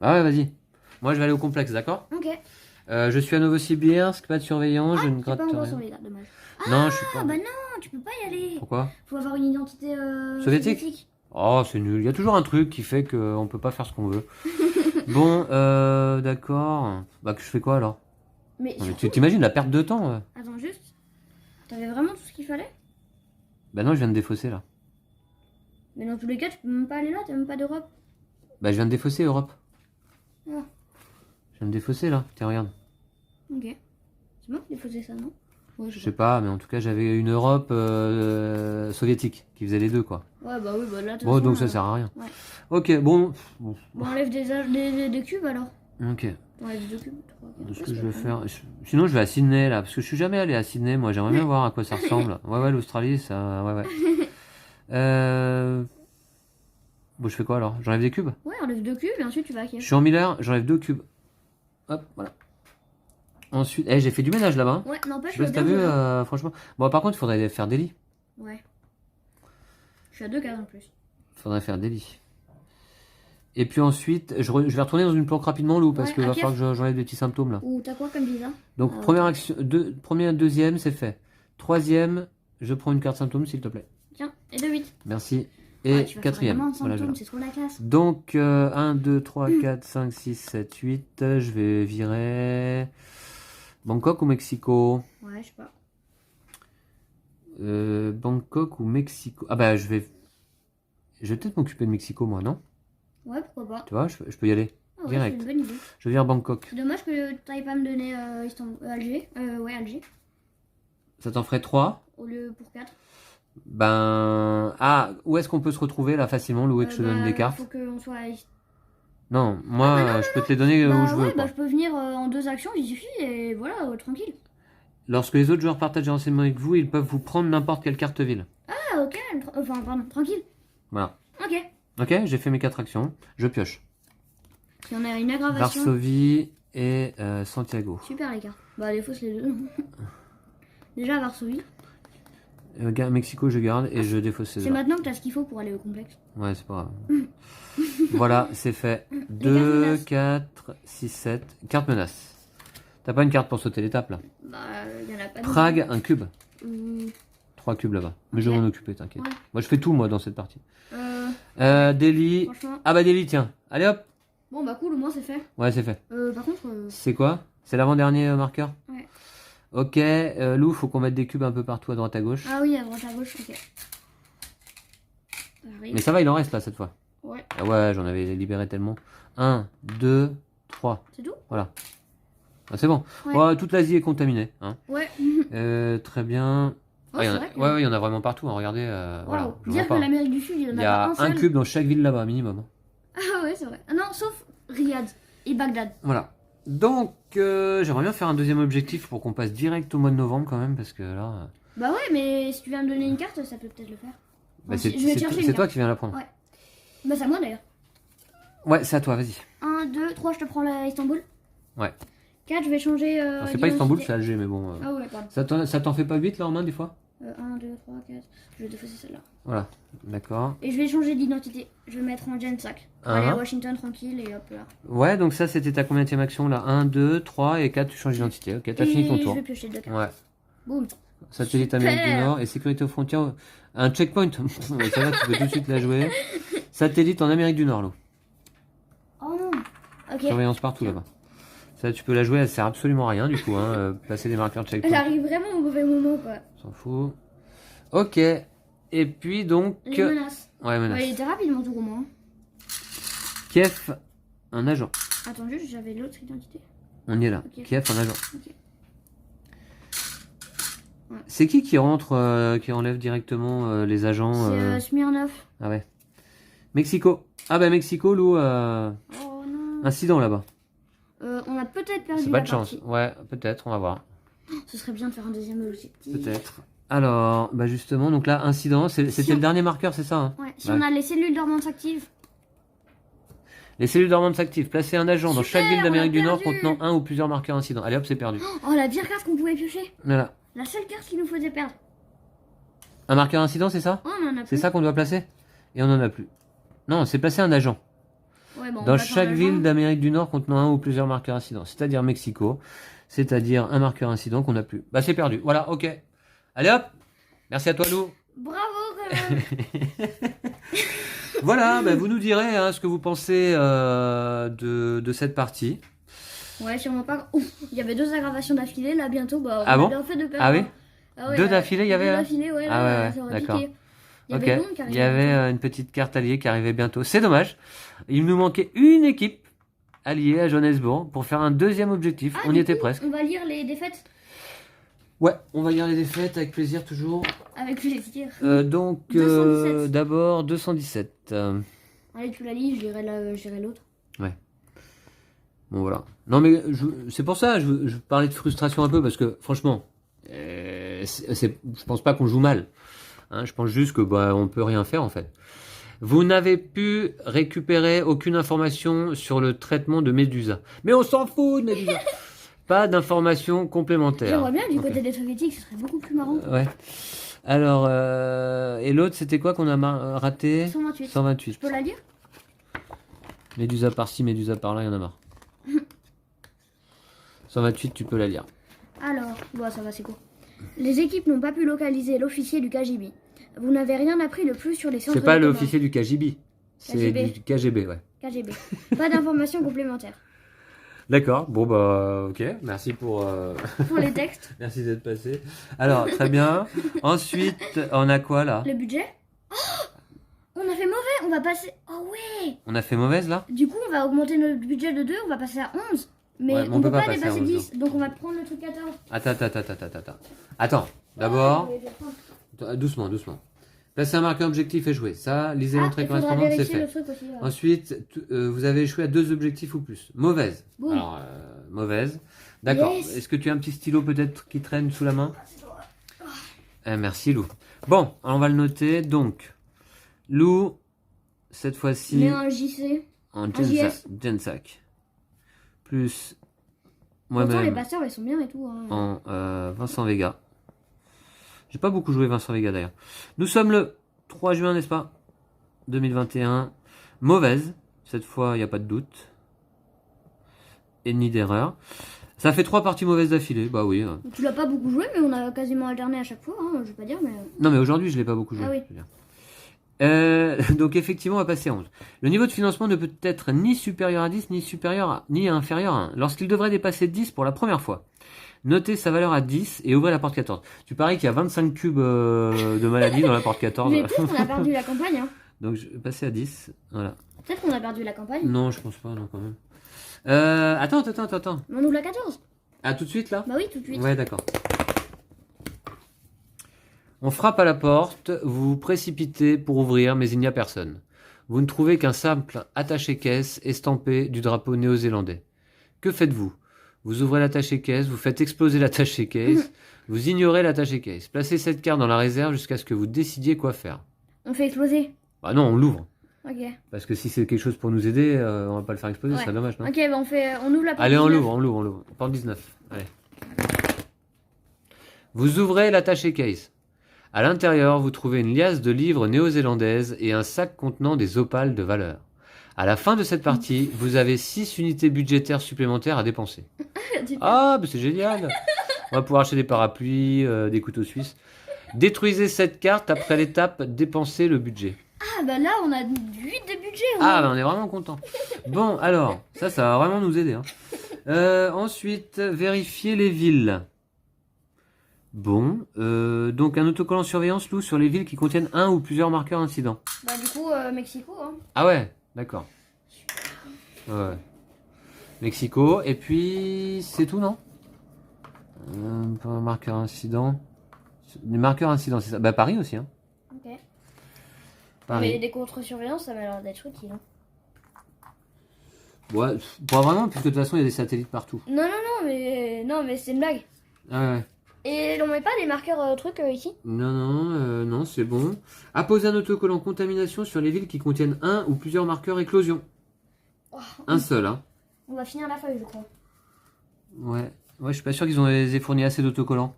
Speaker 1: Ah ouais, vas-y. Moi, je vais aller au complexe, d'accord?
Speaker 2: Ok.
Speaker 1: Je suis à Novosibirsk, pas de surveillance, je ne
Speaker 2: J'ai
Speaker 1: gratte
Speaker 2: pas encore
Speaker 1: rien.
Speaker 2: sur les dates, dommage.
Speaker 1: Non, je suis pas.
Speaker 2: Ah, bah non, tu peux pas y aller.
Speaker 1: Pourquoi?
Speaker 2: Faut avoir une identité
Speaker 1: Soviétique. Oh, c'est nul. Il y a toujours un truc qui fait qu'on peut pas faire ce qu'on veut. Bon, d'accord. Bah, que je fais quoi alors?
Speaker 2: Mais,
Speaker 1: Non, mais
Speaker 2: surtout...
Speaker 1: tu t'imagines la perte de temps?
Speaker 2: Attends, juste. T'avais vraiment tout ce qu'il fallait?
Speaker 1: Bah non, je viens de défausser là.
Speaker 2: Mais dans tous les cas, tu peux même pas aller là, t'as même pas d'Europe.
Speaker 1: Bah, je viens de défausser Europe.
Speaker 2: Ah.
Speaker 1: Je viens de défausser là. Tiens, regarde.
Speaker 2: Ok. C'est moi qui ai posé ça, non? Ouais,
Speaker 1: Je sais pas, mais en tout cas, j'avais une Europe soviétique qui faisait les deux quoi.
Speaker 2: Ouais, bah oui, bah là, de toute
Speaker 1: Bon,
Speaker 2: façon,
Speaker 1: donc ça sert à rien.
Speaker 2: ouais.
Speaker 1: Ok, bon.
Speaker 2: Bon, on enlève des cubes alors.
Speaker 1: Ok.
Speaker 2: On enlève 2 cubes. 3, 4,
Speaker 1: De ce que je vais faire. Sinon, je vais à Sydney là, parce que je suis jamais allé à Sydney. Moi, j'aimerais bien voir à quoi ça ressemble. Ouais, l'Australie, ça. Ouais. Bon, je fais quoi alors? J'enlève des cubes?
Speaker 2: Ouais, enlève 2 cubes et ensuite tu vas à
Speaker 1: Je
Speaker 2: Kiev.
Speaker 1: suis en Miller, j'enlève 2 cubes. Hop, voilà. Ensuite, j'ai fait du ménage là-bas. Hein.
Speaker 2: Ouais, n'empêche,
Speaker 1: Je sais pas si t'as vu, franchement. Bon, par contre, il faudrait faire des lits.
Speaker 2: Ouais. Je suis à 2 cases en plus.
Speaker 1: Faudrait faire des lits. Et puis ensuite, je vais retourner dans une planque rapidement, Lou, parce
Speaker 2: Ouais,
Speaker 1: qu'il
Speaker 2: à
Speaker 1: va
Speaker 2: Kiev.
Speaker 1: falloir que j'enlève des petits symptômes là.
Speaker 2: Ou t'as quoi comme visa?
Speaker 1: Donc, première action, deuxième, c'est fait. Troisième, je prends une carte symptôme, s'il te plaît.
Speaker 2: Tiens, et de 8.
Speaker 1: Merci. Et
Speaker 2: Ouais, tu vas faire
Speaker 1: quatrième.
Speaker 2: vraiment un
Speaker 1: Voilà,
Speaker 2: symptôme,
Speaker 1: je l'ai.
Speaker 2: c'est trop la classe.
Speaker 1: Donc, 1, 2, 3, 4, 5, 6, 7, 8. Je vais virer. Bangkok ou Mexico?
Speaker 2: Ouais, je sais pas.
Speaker 1: Bangkok ou Mexico? Ah bah je vais peut-être m'occuper de Mexico moi, non?
Speaker 2: Ouais, pourquoi pas.
Speaker 1: Tu vois, je peux y aller.
Speaker 2: Ah ouais,
Speaker 1: Direct.
Speaker 2: c'est une bonne idée.
Speaker 1: Je vais dire Bangkok.
Speaker 2: C'est dommage que t'ailles pas me donner Alger. Ouais, Alger.
Speaker 1: Ça t'en ferait 3?
Speaker 2: Au lieu pour 4.
Speaker 1: Ben... Ah, où est-ce qu'on peut se retrouver là facilement, Loué, que je te donne des cartes?
Speaker 2: Faut qu'on soit...
Speaker 1: Non, moi je peux te les donner où je veux.
Speaker 2: Ouais,
Speaker 1: Quoi.
Speaker 2: je peux venir en 2 actions, il suffit, et voilà, tranquille.
Speaker 1: Lorsque les autres joueurs partagent des renseignements avec vous, ils peuvent vous prendre n'importe quelle carte ville.
Speaker 2: Ah, ok, pardon, tranquille.
Speaker 1: Voilà.
Speaker 2: Ok.
Speaker 1: Ok, j'ai fait mes 4 actions. Je pioche.
Speaker 2: Si on a une aggravation.
Speaker 1: Varsovie et Santiago.
Speaker 2: Super les cartes. Bah, les fausses les deux. Déjà, Varsovie.
Speaker 1: Mexico, je garde et je défausse ces
Speaker 2: C'est
Speaker 1: deux.
Speaker 2: maintenant que t'as ce qu'il faut pour aller au complexe.
Speaker 1: Ouais, c'est pas grave. Voilà, c'est fait.
Speaker 2: cartes
Speaker 1: 2,
Speaker 2: menaces.
Speaker 1: 4, 6, 7. Carte menace. T'as pas une carte pour sauter l'étape là?
Speaker 2: Bah, y en a pas de.
Speaker 1: Prague, un cube.
Speaker 2: Hum,
Speaker 1: 3 cubes là-bas. Mais je vais
Speaker 2: Ok.
Speaker 1: m'en occuper, t'inquiète.
Speaker 2: Ouais.
Speaker 1: Moi je fais tout moi dans cette partie.
Speaker 2: Euh,
Speaker 1: Delhi.
Speaker 2: franchement.
Speaker 1: Ah bah Delhi, tiens. Allez hop.
Speaker 2: Bon, bah, cool, au moins c'est fait.
Speaker 1: Ouais, c'est fait.
Speaker 2: Par contre.
Speaker 1: C'est quoi? C'est l'avant-dernier marqueur?
Speaker 2: Ouais.
Speaker 1: Ok, Lou, faut qu'on mette des cubes un peu partout à droite à gauche.
Speaker 2: Ah oui, à droite à gauche, ok. J'arrive.
Speaker 1: Mais ça va, il en reste là cette fois.
Speaker 2: Ouais,
Speaker 1: Ah ouais, j'en avais libéré tellement. 1, 2, 3.
Speaker 2: c'est tout?
Speaker 1: Voilà. Ah, c'est bon.
Speaker 2: Ouais.
Speaker 1: Ouais, toute l'Asie est contaminée. Hein.
Speaker 2: Ouais.
Speaker 1: Très bien.
Speaker 2: Oh,
Speaker 1: Ouais, il y
Speaker 2: c'est
Speaker 1: en a...
Speaker 2: vrai que-
Speaker 1: ouais, il y en a vraiment partout. Hein. Regardez. Voilà,
Speaker 2: Waouh.
Speaker 1: je
Speaker 2: Dire
Speaker 1: vois
Speaker 2: que
Speaker 1: pas.
Speaker 2: l'Amérique du Sud, il en
Speaker 1: Il
Speaker 2: a
Speaker 1: y
Speaker 2: pas
Speaker 1: a
Speaker 2: un
Speaker 1: un
Speaker 2: seul.
Speaker 1: cube dans chaque ville là-bas, minimum.
Speaker 2: Ah ouais, c'est vrai. Ah non, sauf Riyad et Bagdad.
Speaker 1: Voilà. Donc, j'aimerais bien faire un deuxième objectif pour qu'on passe direct au mois de novembre quand même, parce que là,
Speaker 2: Bah ouais, mais si tu viens me donner une carte, ça peut peut-être le faire.
Speaker 1: bah,
Speaker 2: Enfin,
Speaker 1: c'est
Speaker 2: je vais chercher une
Speaker 1: c'est toi
Speaker 2: carte.
Speaker 1: qui viens la prendre.
Speaker 2: Ouais. Bah c'est à moi d'ailleurs.
Speaker 1: Ouais, c'est à toi, vas-y.
Speaker 2: 1, 2, 3, je te prends la Istanbul.
Speaker 1: Ouais.
Speaker 2: 4, je vais changer.
Speaker 1: Alors, c'est pas Istanbul, c'est Alger, mais bon.
Speaker 2: Ah ouais, pardon.
Speaker 1: Ça t'en fait pas 8 là en main des fois?
Speaker 2: 1, 2, 3, 4. Je vais défausser celle-là.
Speaker 1: Voilà, d'accord.
Speaker 2: Et je vais changer d'identité. Je vais mettre en Gen 5.
Speaker 1: Ah.
Speaker 2: Aller à Washington tranquille et hop là.
Speaker 1: Ouais, donc ça c'était ta combienième action là? 1, 2, 3 et 4, tu changes d'identité. Ok, t'as fini ton
Speaker 2: Et
Speaker 1: tour.
Speaker 2: je vais piocher 2 cartes.
Speaker 1: Ouais.
Speaker 2: Boum.
Speaker 1: Satellite
Speaker 2: Super.
Speaker 1: Amérique du Nord et sécurité aux frontières. Un checkpoint. Ouais, ça va, tu peux tout de suite la jouer. Satellite en Amérique du Nord, là.
Speaker 2: Oh non. Ok.
Speaker 1: Surveillance partout là-bas. Ça, tu peux la jouer, elle sert absolument à rien du coup. Hein. Placer des marqueurs de
Speaker 2: Elle
Speaker 1: checkpoint.
Speaker 2: arrive vraiment au mauvais moment quoi.
Speaker 1: On s'en fout. Ok. Et puis donc.
Speaker 2: Les menaces.
Speaker 1: Ouais, menace.
Speaker 2: Ouais, il était rapide mon tour au moins.
Speaker 1: Kiev, un agent.
Speaker 2: Attends juste, j'avais l'autre identité.
Speaker 1: On y est là.
Speaker 2: Ok.
Speaker 1: Kiev, un agent.
Speaker 2: Ok. Ouais.
Speaker 1: C'est qui rentre, qui enlève directement les agents
Speaker 2: C'est Smirnov.
Speaker 1: Ah ouais. Mexico. Ah bah Mexico, Lou,
Speaker 2: Oh non.
Speaker 1: incident là-bas.
Speaker 2: On a peut-être perdu
Speaker 1: C'est
Speaker 2: la
Speaker 1: pas de chance.
Speaker 2: partie.
Speaker 1: Ouais, peut-être, on va voir.
Speaker 2: Ce serait bien de faire un deuxième objectif.
Speaker 1: Peut-être. Alors, bah justement, donc là, incident, c'était
Speaker 2: Si
Speaker 1: le
Speaker 2: on-
Speaker 1: dernier marqueur, c'est ça hein?
Speaker 2: Ouais, si
Speaker 1: Ouais.
Speaker 2: on a les cellules dormantes actives.
Speaker 1: Les cellules dormantes s'activent. Placez un agent dans chaque
Speaker 2: Super,
Speaker 1: ville d'Amérique
Speaker 2: on a
Speaker 1: du Nord
Speaker 2: perdu.
Speaker 1: contenant un ou plusieurs marqueurs incidents. Allez hop, c'est perdu.
Speaker 2: Oh, la pire carte qu'on pouvait piocher.
Speaker 1: Voilà.
Speaker 2: La seule carte qui nous faisait perdre.
Speaker 1: Un marqueur incident, c'est ça?
Speaker 2: Oh, on en a
Speaker 1: C'est
Speaker 2: plus.
Speaker 1: ça qu'on doit placer? Et on en a plus. Non, c'est placer un agent
Speaker 2: Ouais, bon, on
Speaker 1: dans
Speaker 2: va
Speaker 1: chaque
Speaker 2: attendre
Speaker 1: ville
Speaker 2: l'agent.
Speaker 1: d'Amérique du Nord contenant un ou plusieurs marqueurs incidents. C'est-à-dire Mexico. C'est-à-dire un marqueur incident qu'on n'a plus. Bah c'est perdu. Voilà, ok. Allez hop. Merci à toi, Lou.
Speaker 2: Bravo quand même.
Speaker 1: Voilà, bah, vous nous direz hein, ce que vous pensez de cette partie.
Speaker 2: Ouais, sûrement pas. Ouf, il y avait 2 aggravations d'affilée là bientôt. Bah, on
Speaker 1: Ah
Speaker 2: a
Speaker 1: bon
Speaker 2: bien fait de perdre.
Speaker 1: Ah oui
Speaker 2: Ah ouais,
Speaker 1: 2
Speaker 2: là,
Speaker 1: d'affilée, il y avait
Speaker 2: 2
Speaker 1: là
Speaker 2: d'affilée, ouais,
Speaker 1: Ah
Speaker 2: là,
Speaker 1: ouais,
Speaker 2: ça aurait
Speaker 1: d'accord.
Speaker 2: piqué. Il y
Speaker 1: Ok,
Speaker 2: avait Londres qui
Speaker 1: il
Speaker 2: arrivait
Speaker 1: y avait
Speaker 2: bientôt.
Speaker 1: une petite carte alliée qui arrivait bientôt. C'est dommage. Il nous manquait une équipe alliée à Johannesburg pour faire un deuxième objectif.
Speaker 2: Ah,
Speaker 1: On y
Speaker 2: du
Speaker 1: était
Speaker 2: coup,
Speaker 1: presque.
Speaker 2: On va lire les défaites
Speaker 1: Ouais, on va lire les défaites avec plaisir toujours.
Speaker 2: avec plaisir.
Speaker 1: Donc,
Speaker 2: 217.
Speaker 1: d'abord 217.
Speaker 2: Allez, tu la lis, je lirai l'autre.
Speaker 1: Bon voilà. Non mais c'est pour ça, je parlais de frustration un peu parce que franchement, je pense pas qu'on joue mal. Hein, je pense juste que bah on peut rien faire en fait. Vous n'avez pu récupérer aucune information sur le traitement de Médusa. Mais on s'en fout de Médusa. Pas d'informations complémentaires.
Speaker 2: J'aimerais bien du
Speaker 1: Ok.
Speaker 2: côté des soviétiques, ce serait beaucoup plus marrant.
Speaker 1: Ouais. Alors, et l'autre c'était quoi qu'on a raté?
Speaker 2: 128.
Speaker 1: 128.
Speaker 2: Je peux la lire?
Speaker 1: Médusa par-ci, Médusa par-là, il y en a marre. 128, tu peux la lire.
Speaker 2: Alors, bon, ça va, c'est court. Les équipes n'ont pas pu localiser l'officier du KGB. Vous n'avez rien appris de plus sur les centres
Speaker 1: C'est pas
Speaker 2: de commande.
Speaker 1: l'officier du KGB. C'est
Speaker 2: KGB.
Speaker 1: du KGB, ouais.
Speaker 2: KGB. Pas d'informations complémentaires.
Speaker 1: D'accord, bon bah ok, merci pour
Speaker 2: Pour les textes.
Speaker 1: merci d'être passé. Alors, très bien. Ensuite, on a quoi là?
Speaker 2: Le budget. Oh, on a fait mauvais, on va passer... Oh ouais.
Speaker 1: On a fait mauvaise là?
Speaker 2: Du coup, on va augmenter notre budget de 2, on va passer à 11. Mais
Speaker 1: Ouais, mais
Speaker 2: on peut pas dépasser
Speaker 1: passer à 11,
Speaker 2: 10, donc on va prendre le truc 14.
Speaker 1: Attends, d'abord, doucement. Placez un marqueur objectif et jouer. Ça, lisez l'entrée
Speaker 2: il faudra
Speaker 1: correspondante, c'est
Speaker 2: vérifier
Speaker 1: fait.
Speaker 2: le truc aussi. Ouais.
Speaker 1: Ensuite, vous avez échoué à 2 objectifs ou plus. Mauvaise.
Speaker 2: Boum.
Speaker 1: Alors, mauvaise. D'accord.
Speaker 2: Yes.
Speaker 1: Est-ce que tu as un petit stylo peut-être qui traîne sous la main? Merci Lou. Bon, on va le noter. Donc, Lou, cette fois-ci,
Speaker 2: Mais un JC.
Speaker 1: en
Speaker 2: JS.
Speaker 1: Gensac. Plus
Speaker 2: Pourtant, les
Speaker 1: moi-même
Speaker 2: passeurs, ils sont bien et tout. Hein.
Speaker 1: en Vincent Vega. J'ai pas beaucoup joué Vincent Vega d'ailleurs. Nous sommes le 3 juin, n'est-ce pas? 2021. Mauvaise. Cette fois, il n'y a pas de doute. Et ni d'erreur. Ça fait 3 parties mauvaises d'affilée. Bah oui.
Speaker 2: Tu l'as pas beaucoup joué, mais on a quasiment alterné à chaque fois. Hein, je vais pas dire, mais.
Speaker 1: Non, mais aujourd'hui, je l'ai pas beaucoup joué.
Speaker 2: Ah oui.
Speaker 1: je veux dire. Donc effectivement, on va passer à 11. Le niveau de financement ne peut être ni supérieur à 10, ni inférieur à 1. Lorsqu'il devrait dépasser 10 pour la première fois, notez sa valeur à 10 et ouvrez la porte 14. Tu paries qu'il y a 25 cubes de maladie dans la porte 14.
Speaker 2: Mais peut-être qu'on a perdu la campagne. Hein.
Speaker 1: Donc je vais passer à 10. Voilà.
Speaker 2: Peut-être qu'on a perdu la campagne.
Speaker 1: Non, je pense pas, non, quand même. Attends.
Speaker 2: On ouvre la 14.
Speaker 1: Ah, tout de suite là?
Speaker 2: Bah oui, tout de suite.
Speaker 1: Ouais, d'accord. On frappe à la porte, vous vous précipitez pour ouvrir, mais il n'y a personne. Vous ne trouvez qu'un simple attaché-caisse estampé du drapeau néo-zélandais. Que faites-vous? Vous ouvrez l'attaché-caisse, vous faites exploser l'attaché-caisse, vous ignorez l'attaché-caisse. Placez cette carte dans la réserve jusqu'à ce que vous décidiez quoi faire.
Speaker 2: On fait exploser.
Speaker 1: Bah non, on l'ouvre.
Speaker 2: Ok.
Speaker 1: Parce que si c'est quelque chose pour nous aider, on va pas le faire exploser,
Speaker 2: Ouais.
Speaker 1: ce serait dommage, non?
Speaker 2: Ok, bah on ouvre la porte.
Speaker 1: Allez, on
Speaker 2: 19.
Speaker 1: l'ouvre. Porte 19. Allez. Vous ouvrez l'attaché-case. À l'intérieur, vous trouvez une liasse de livres néo-zélandaises et un sac contenant des opales de valeur. À la fin de cette partie, vous avez 6 unités budgétaires supplémentaires à dépenser. Ah, mais c'est génial! On va pouvoir acheter des parapluies, des couteaux suisses. Détruisez cette carte après l'étape dépenser le budget.
Speaker 2: Ah bah là, on a 8 de budget.
Speaker 1: Ah, bah on est vraiment content. Bon, alors, ça va vraiment nous aider. Ensuite, vérifiez les villes. Bon, donc un autocollant surveillance, Lou, sur les villes qui contiennent un ou plusieurs marqueurs incidents.
Speaker 2: Bah du coup, Mexico. Hein.
Speaker 1: Ah ouais, d'accord. Ouais. Mexico, et puis c'est tout, non? Un marqueur incident. Des marqueurs incidents, c'est ça. Bah Paris aussi, hein.
Speaker 2: Ok.
Speaker 1: Paris.
Speaker 2: Mais des contre-surveillance, ça m'a l'air d'être utile. Hein.
Speaker 1: Ouais, pas vraiment, puisque de toute façon il y a des satellites partout.
Speaker 2: Non, mais c'est une blague.
Speaker 1: Ah ouais.
Speaker 2: Et on met pas des marqueurs trucs ici?
Speaker 1: Non, c'est bon. Apposez un autocollant contamination sur les villes qui contiennent un ou plusieurs marqueurs éclosion.
Speaker 2: Oh,
Speaker 1: Un seul, hein.
Speaker 2: on va finir la feuille, je crois.
Speaker 1: Ouais, je suis pas sûr qu'ils ont les aient fourni assez d'autocollants.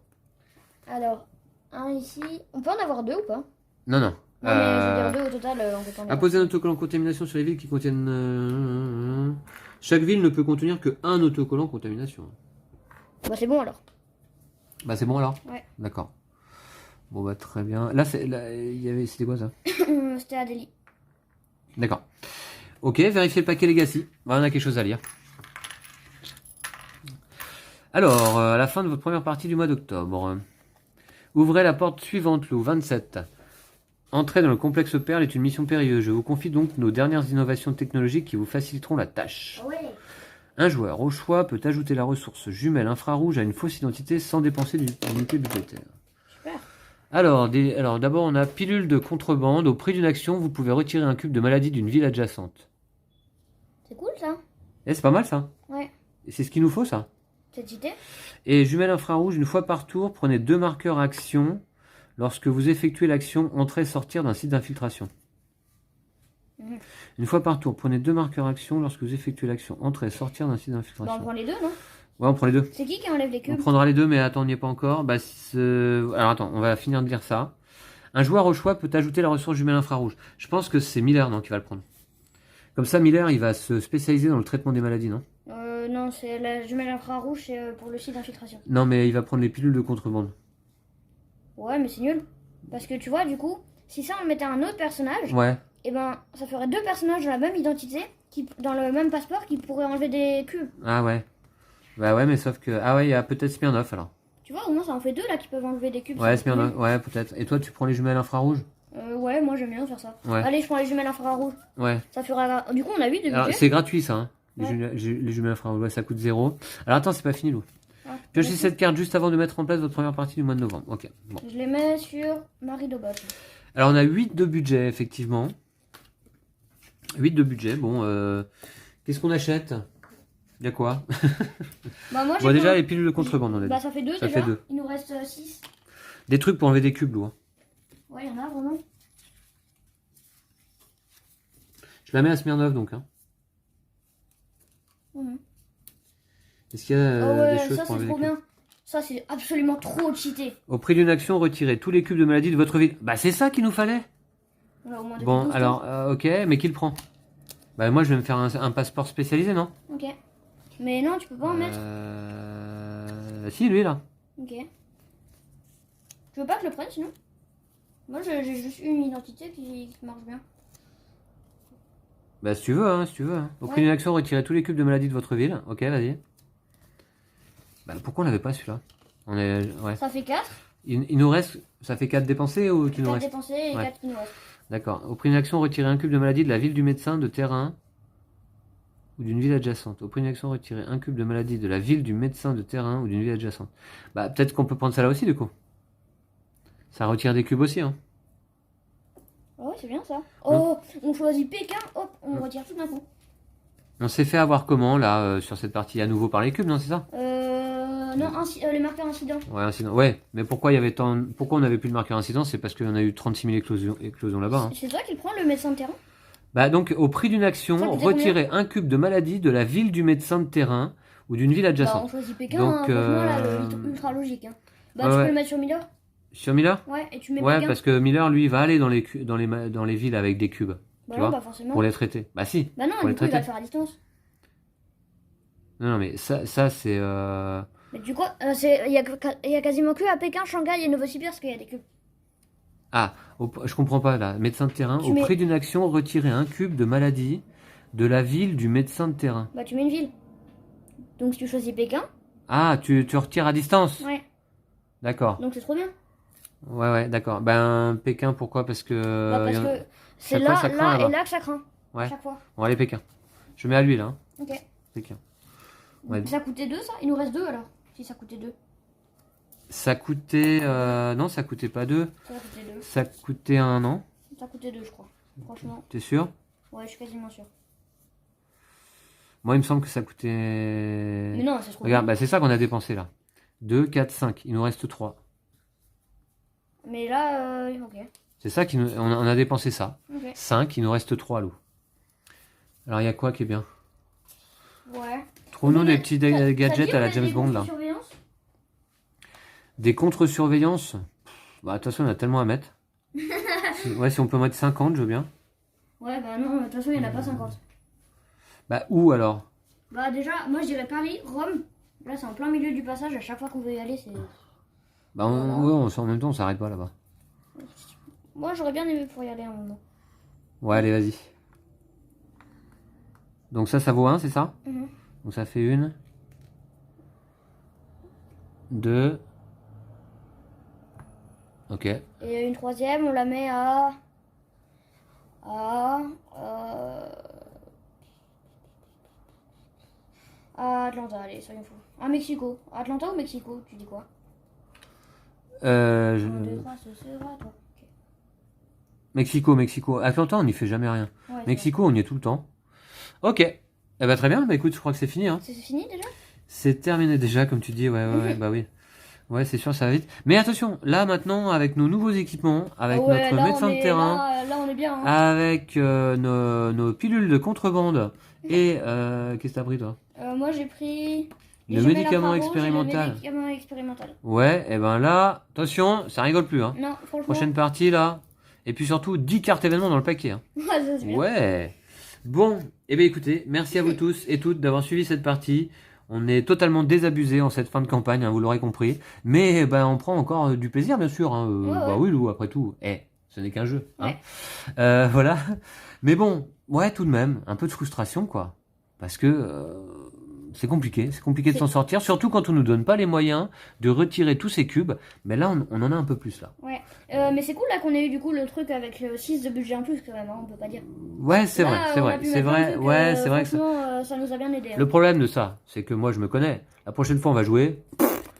Speaker 2: Alors, un ici. On peut en avoir 2 ou pas?
Speaker 1: Non.
Speaker 2: Non, mais je veux dire 2 au total en comptant.
Speaker 1: Apposez un autocollant contamination sur les villes qui contiennent... Chaque ville ne peut contenir que un autocollant contamination.
Speaker 2: Bah c'est bon alors.
Speaker 1: Bah c'est bon alors?
Speaker 2: Ouais.
Speaker 1: D'accord. Bon bah très bien. Là, c'était quoi ça?
Speaker 2: C'était à Delhi.
Speaker 1: D'accord. Ok, vérifiez le paquet Legacy. Bah, on a quelque chose à lire. Alors, à la fin de votre première partie du mois d'octobre, ouvrez la porte suivante, Lou, 27. Entrer dans le complexe Perle est une mission périlleuse. Je vous confie donc nos dernières innovations technologiques qui vous faciliteront la tâche.
Speaker 2: Ouais.
Speaker 1: Un joueur au choix peut ajouter la ressource jumelle infrarouge à une fausse identité sans dépenser d'unité budgétaire.
Speaker 2: Super.
Speaker 1: Alors d'abord, on a pilule de contrebande. Au prix d'une action, vous pouvez retirer un cube de maladie d'une ville adjacente.
Speaker 2: C'est cool ça.
Speaker 1: C'est pas mal ça.
Speaker 2: Ouais.
Speaker 1: C'est ce qu'il nous faut ça.
Speaker 2: Cette idée.
Speaker 1: Et jumelle infrarouge, une fois par tour, prenez 2 marqueurs action lorsque vous effectuez l'action entrer-sortir d'un site d'infiltration. Une fois par tour, prenez 2 marqueurs action lorsque vous effectuez l'action entrer-sortir d'un site
Speaker 2: Bah,
Speaker 1: d'infiltration.
Speaker 2: on prend les 2, non?
Speaker 1: Ouais, on prend les 2.
Speaker 2: C'est qui enlève les
Speaker 1: On
Speaker 2: cubes?
Speaker 1: prendra les 2, mais attends, on n'y est pas encore. Bah, alors attends, on va finir de lire ça. Un joueur au choix peut ajouter la ressource jumelle infrarouge. Je pense que c'est Miller, non, qui va le prendre. Comme ça, Miller, il va se spécialiser dans le traitement des maladies, non?
Speaker 2: Non, c'est la jumelle infrarouge, c'est pour le site d'infiltration.
Speaker 1: Non, mais il va prendre les pilules de contrebande.
Speaker 2: Ouais, mais c'est nul. Parce que tu vois, du coup, si ça on mettait un autre personnage,
Speaker 1: Ouais.
Speaker 2: et ben ça ferait 2 personnages de la même identité dans le même passeport qui pourrait enlever des cubes.
Speaker 1: Ah ouais. Bah ouais, mais sauf que... Ah ouais, il y a peut-être Smirnoff alors.
Speaker 2: Tu vois, au moins ça en fait 2 là qui peuvent enlever des cubes.
Speaker 1: Ouais,
Speaker 2: ça.
Speaker 1: Smirnoff, ouais, peut-être. Et toi, tu prends les jumelles infrarouges?
Speaker 2: Ouais, moi j'aime bien faire ça.
Speaker 1: Ouais.
Speaker 2: Allez, je prends les jumelles infrarouges.
Speaker 1: Ouais.
Speaker 2: Ça fera. Du coup, on a 8 de
Speaker 1: Alors,
Speaker 2: budget.
Speaker 1: c'est gratuit ça, hein.
Speaker 2: Ouais.
Speaker 1: Les jumelles infrarouges, ouais, ça coûte 0. Alors attends, c'est pas fini, Lou.
Speaker 2: Ah,
Speaker 1: Piochez
Speaker 2: merci.
Speaker 1: cette carte juste avant de mettre en place votre première partie du mois de novembre. Ok, bon.
Speaker 2: Je les mets sur Marie Dobot.
Speaker 1: Alors on a 8 de budget, effectivement. 8 de budget, bon, qu'est-ce qu'on achète? Il y a quoi?
Speaker 2: Bah, moi j'ai
Speaker 1: Bon, déjà,
Speaker 2: pas-
Speaker 1: les pilules de contrebande, on a dit.
Speaker 2: Bah, ça fait 2
Speaker 1: Ça
Speaker 2: déjà.
Speaker 1: fait 2.
Speaker 2: Il nous reste 6.
Speaker 1: Des trucs pour enlever des cubes, Lou. Hein.
Speaker 2: Ouais, il y en a vraiment.
Speaker 1: Je la mets à Smirnoff, donc. Hein.
Speaker 2: Mhm.
Speaker 1: Est-ce qu'il y a
Speaker 2: Oh ouais,
Speaker 1: des choses
Speaker 2: ça
Speaker 1: pour
Speaker 2: c'est
Speaker 1: enlever
Speaker 2: trop
Speaker 1: des cubes?
Speaker 2: bien. Ça c'est absolument trop cheaté.
Speaker 1: Au prix d'une action, retirez tous les cubes de maladie de votre ville. Bah, c'est ça qu'il nous fallait.
Speaker 2: Voilà, au moins depuis
Speaker 1: Bon,
Speaker 2: 12
Speaker 1: alors, ok, mais qui le prend? Bah, moi, je vais me faire un passeport spécialisé, non?
Speaker 2: tours. Ok. Mais non, tu peux pas en mettre.
Speaker 1: Si, lui, là.
Speaker 2: Ok. Tu veux pas que je le prenne sinon? Moi j'ai juste une identité qui marche bien.
Speaker 1: Bah, si tu veux, hein, si tu veux. Hein. Au prix
Speaker 2: Ouais.
Speaker 1: d'une action, retirez tous les cubes de maladie de votre ville. Ok, vas-y. Bah, pourquoi on n'avait pas celui-là? On est... Ouais.
Speaker 2: Ça fait 4.
Speaker 1: Il nous reste... Ça fait 4 dépensés ou qu'il nous
Speaker 2: 4
Speaker 1: reste?
Speaker 2: dépensés et
Speaker 1: Ouais.
Speaker 2: 4 qui nous restent.
Speaker 1: D'accord. Au prix d'une action, retirez un cube de maladie de la ville du médecin de terrain ou d'une ville adjacente. Au prix d'une action, retirez un cube de maladie de la ville du médecin de terrain ou d'une ville adjacente. Bah, peut-être qu'on peut prendre ça là aussi, du coup. Ça retire des cubes aussi, hein.
Speaker 2: Oh, ouais, c'est bien ça. Oh, on choisit Pékin, hop, on retire tout d'un coup.
Speaker 1: On s'est fait avoir comment, là, sur cette partie à nouveau par les cubes, non, c'est ça?
Speaker 2: Non, les marqueurs incidents.
Speaker 1: Ouais, incident. Ouais, mais pourquoi il y avait tant... Pourquoi on n'avait plus le marqueur incident? C'est parce qu'on a eu 36 000 éclosions là-bas. Hein.
Speaker 2: C'est toi qui le prends, le médecin de terrain?
Speaker 1: Bah donc, au prix d'une
Speaker 2: Ça
Speaker 1: action,
Speaker 2: coûtait
Speaker 1: retirez un cube de maladie de la ville du médecin de terrain ou d'une ville
Speaker 2: Bah, on
Speaker 1: adjacente.
Speaker 2: choisit Pékin,
Speaker 1: Donc,
Speaker 2: hein, franchement, là, ultra logique. Hein. Bah,
Speaker 1: ouais,
Speaker 2: tu
Speaker 1: ouais.
Speaker 2: peux le mettre sur Miller?
Speaker 1: Sur Miller?
Speaker 2: Ouais, et tu mets
Speaker 1: Ouais,
Speaker 2: Pékin.
Speaker 1: parce que Miller, lui, va aller dans dans les villes avec des cubes.
Speaker 2: Bah
Speaker 1: tu
Speaker 2: non,
Speaker 1: vois,
Speaker 2: pas forcément.
Speaker 1: pour les traiter. Bah si.
Speaker 2: Bah non,
Speaker 1: pour
Speaker 2: du
Speaker 1: les
Speaker 2: coup, il va
Speaker 1: traiter.
Speaker 2: le faire à distance.
Speaker 1: Non, mais ça c'est...
Speaker 2: Mais du coup, il y a quasiment que à Pékin, Shanghai et Novosibirsk qu'il y a des cubes.
Speaker 1: Ah, je comprends pas là. Médecin de terrain,
Speaker 2: Tu
Speaker 1: au
Speaker 2: mets-
Speaker 1: prix d'une action, retirez un cube de maladie de la ville du médecin de terrain.
Speaker 2: Bah, tu mets une ville. Donc, si tu choisis Pékin,
Speaker 1: Ah, tu retires à distance.
Speaker 2: ouais.
Speaker 1: D'accord.
Speaker 2: Donc, c'est trop bien.
Speaker 1: Ouais, d'accord. Ben, Pékin, pourquoi? Parce que...
Speaker 2: Bah, parce que c'est
Speaker 1: chaque fois,
Speaker 2: là,
Speaker 1: ça craint,
Speaker 2: là
Speaker 1: là-bas.
Speaker 2: et là que ça craint.
Speaker 1: Ouais.
Speaker 2: Chaque fois.
Speaker 1: Bon, allez, Pékin. Je mets à lui, là. Hein.
Speaker 2: Ok.
Speaker 1: Pékin. Ouais.
Speaker 2: Ça coûtait 2, ça? Il nous reste 2 alors. Si ça coûtait 2.
Speaker 1: Ça coûtait... Non, ça coûtait pas 2.
Speaker 2: Ça coûtait 2.
Speaker 1: Ça coûtait 1 an.
Speaker 2: Ça coûtait 2, je crois. Franchement.
Speaker 1: T'es sûr?
Speaker 2: Ouais, je suis quasiment sûr.
Speaker 1: Moi, il me semble que ça coûtait...
Speaker 2: Mais non, c'est trop
Speaker 1: Regarde,
Speaker 2: bien.
Speaker 1: bah, c'est ça qu'on a dépensé, là. 2, 4, 5. Il nous reste 3.
Speaker 2: Mais là, ok.
Speaker 1: C'est ça qui nous... On a dépensé ça.
Speaker 2: Ok.
Speaker 1: 5, il nous reste 3, Lou. Alors, il y a quoi qui est bien?
Speaker 2: Ouais.
Speaker 1: Trouve-nous
Speaker 2: Mais
Speaker 1: des petits
Speaker 2: ça- ça
Speaker 1: gadgets
Speaker 2: dit,
Speaker 1: à la
Speaker 2: on a
Speaker 1: James
Speaker 2: des
Speaker 1: Bond, là.
Speaker 2: contre-surveillance.
Speaker 1: Des contre-surveillance. Bah, de toute façon, on a tellement à mettre. Ouais, si on peut mettre 50, je veux bien.
Speaker 2: Ouais, bah non, de toute façon, il n'y en a pas 50.
Speaker 1: Bah, où alors?
Speaker 2: Bah déjà, moi je dirais Paris, Rome. Là, c'est en plein milieu du passage. À chaque fois qu'on veut y aller, c'est...
Speaker 1: Bah, ouais, en même temps, on s'arrête pas là-bas.
Speaker 2: Moi, j'aurais bien aimé pour y aller un moment.
Speaker 1: Ouais, allez, vas-y. Donc ça vaut 1, c'est ça?
Speaker 2: Mhm.
Speaker 1: Donc ça fait 1, 2. Ok.
Speaker 2: Et une troisième, on la met à... à Atlanta, allez, soyons fous. À Mexico. Atlanta ou Mexico, tu dis quoi? 1, 2, 3, ce sera toi. Ok.
Speaker 1: Mexico. Atlanta, on n'y fait jamais rien.
Speaker 2: Ouais, c'est
Speaker 1: Mexico, on y est tout le temps. Ok. Eh bah, très bien. Bah, écoute, je crois que c'est fini. Hein.
Speaker 2: vrai. C'est fini déjà?
Speaker 1: C'est terminé déjà, comme tu dis. Ouais, bah oui. Ouais, c'est sûr, ça va vite. Mais attention, là maintenant, avec nos nouveaux équipements, avec
Speaker 2: Ouais,
Speaker 1: notre
Speaker 2: là,
Speaker 1: médecin
Speaker 2: on
Speaker 1: de
Speaker 2: est-
Speaker 1: terrain,
Speaker 2: Là, on est bien. Hein.
Speaker 1: avec nos pilules de contrebande et qu'est-ce que t'as pris toi?
Speaker 2: Moi, j'ai pris...
Speaker 1: Le
Speaker 2: j'ai mis
Speaker 1: médicament
Speaker 2: l'infrarouge et
Speaker 1: expérimental.
Speaker 2: Le médicament expérimental.
Speaker 1: Ouais, et ben là, attention, ça rigole plus. Hein.
Speaker 2: Non, franchement...
Speaker 1: Prochaine partie là. Et puis surtout 10 cartes événements dans le paquet. Hein.
Speaker 2: Ouais, ça, c'est bien.
Speaker 1: Ouais. Bon, et bien écoutez, merci à vous tous et toutes d'avoir suivi cette partie. On est totalement désabusé en cette fin de campagne, hein, vous l'aurez compris. Mais ben on prend encore du plaisir bien sûr. Hein.
Speaker 2: Ouais,
Speaker 1: Bah
Speaker 2: ouais.
Speaker 1: oui Lou, après tout. ce n'est qu'un jeu. Hein.
Speaker 2: Ouais.
Speaker 1: Voilà. Mais bon, ouais, tout de même, un peu de frustration, quoi. Parce que c'est compliqué de s'en sortir, surtout quand on nous donne pas les moyens de retirer tous ces cubes. Mais là, on en a un peu plus, là.
Speaker 2: Ouais. Mais c'est cool là qu'on ait eu du coup le truc avec 6 de budget en plus quand même, hein, on peut pas dire.
Speaker 1: Ouais, c'est
Speaker 2: Là,
Speaker 1: vrai, c'est
Speaker 2: on a
Speaker 1: vrai,
Speaker 2: pu
Speaker 1: c'est
Speaker 2: mettre plein de
Speaker 1: vrai,
Speaker 2: trucs,
Speaker 1: ouais, c'est vrai que ça...
Speaker 2: franchement, ça nous a bien aidé.
Speaker 1: Le problème de ça, c'est que moi, je me connais. La prochaine fois, on va jouer.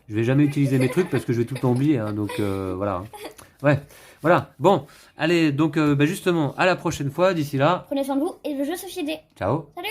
Speaker 1: Je vais jamais utiliser mes trucs parce que je vais tout le temps oublier. Hein, donc voilà. Ouais, voilà. Bon, allez, donc justement, à la prochaine fois. D'ici là,
Speaker 2: Prenez soin de vous et le jeu société.
Speaker 1: ciao.
Speaker 2: Salut!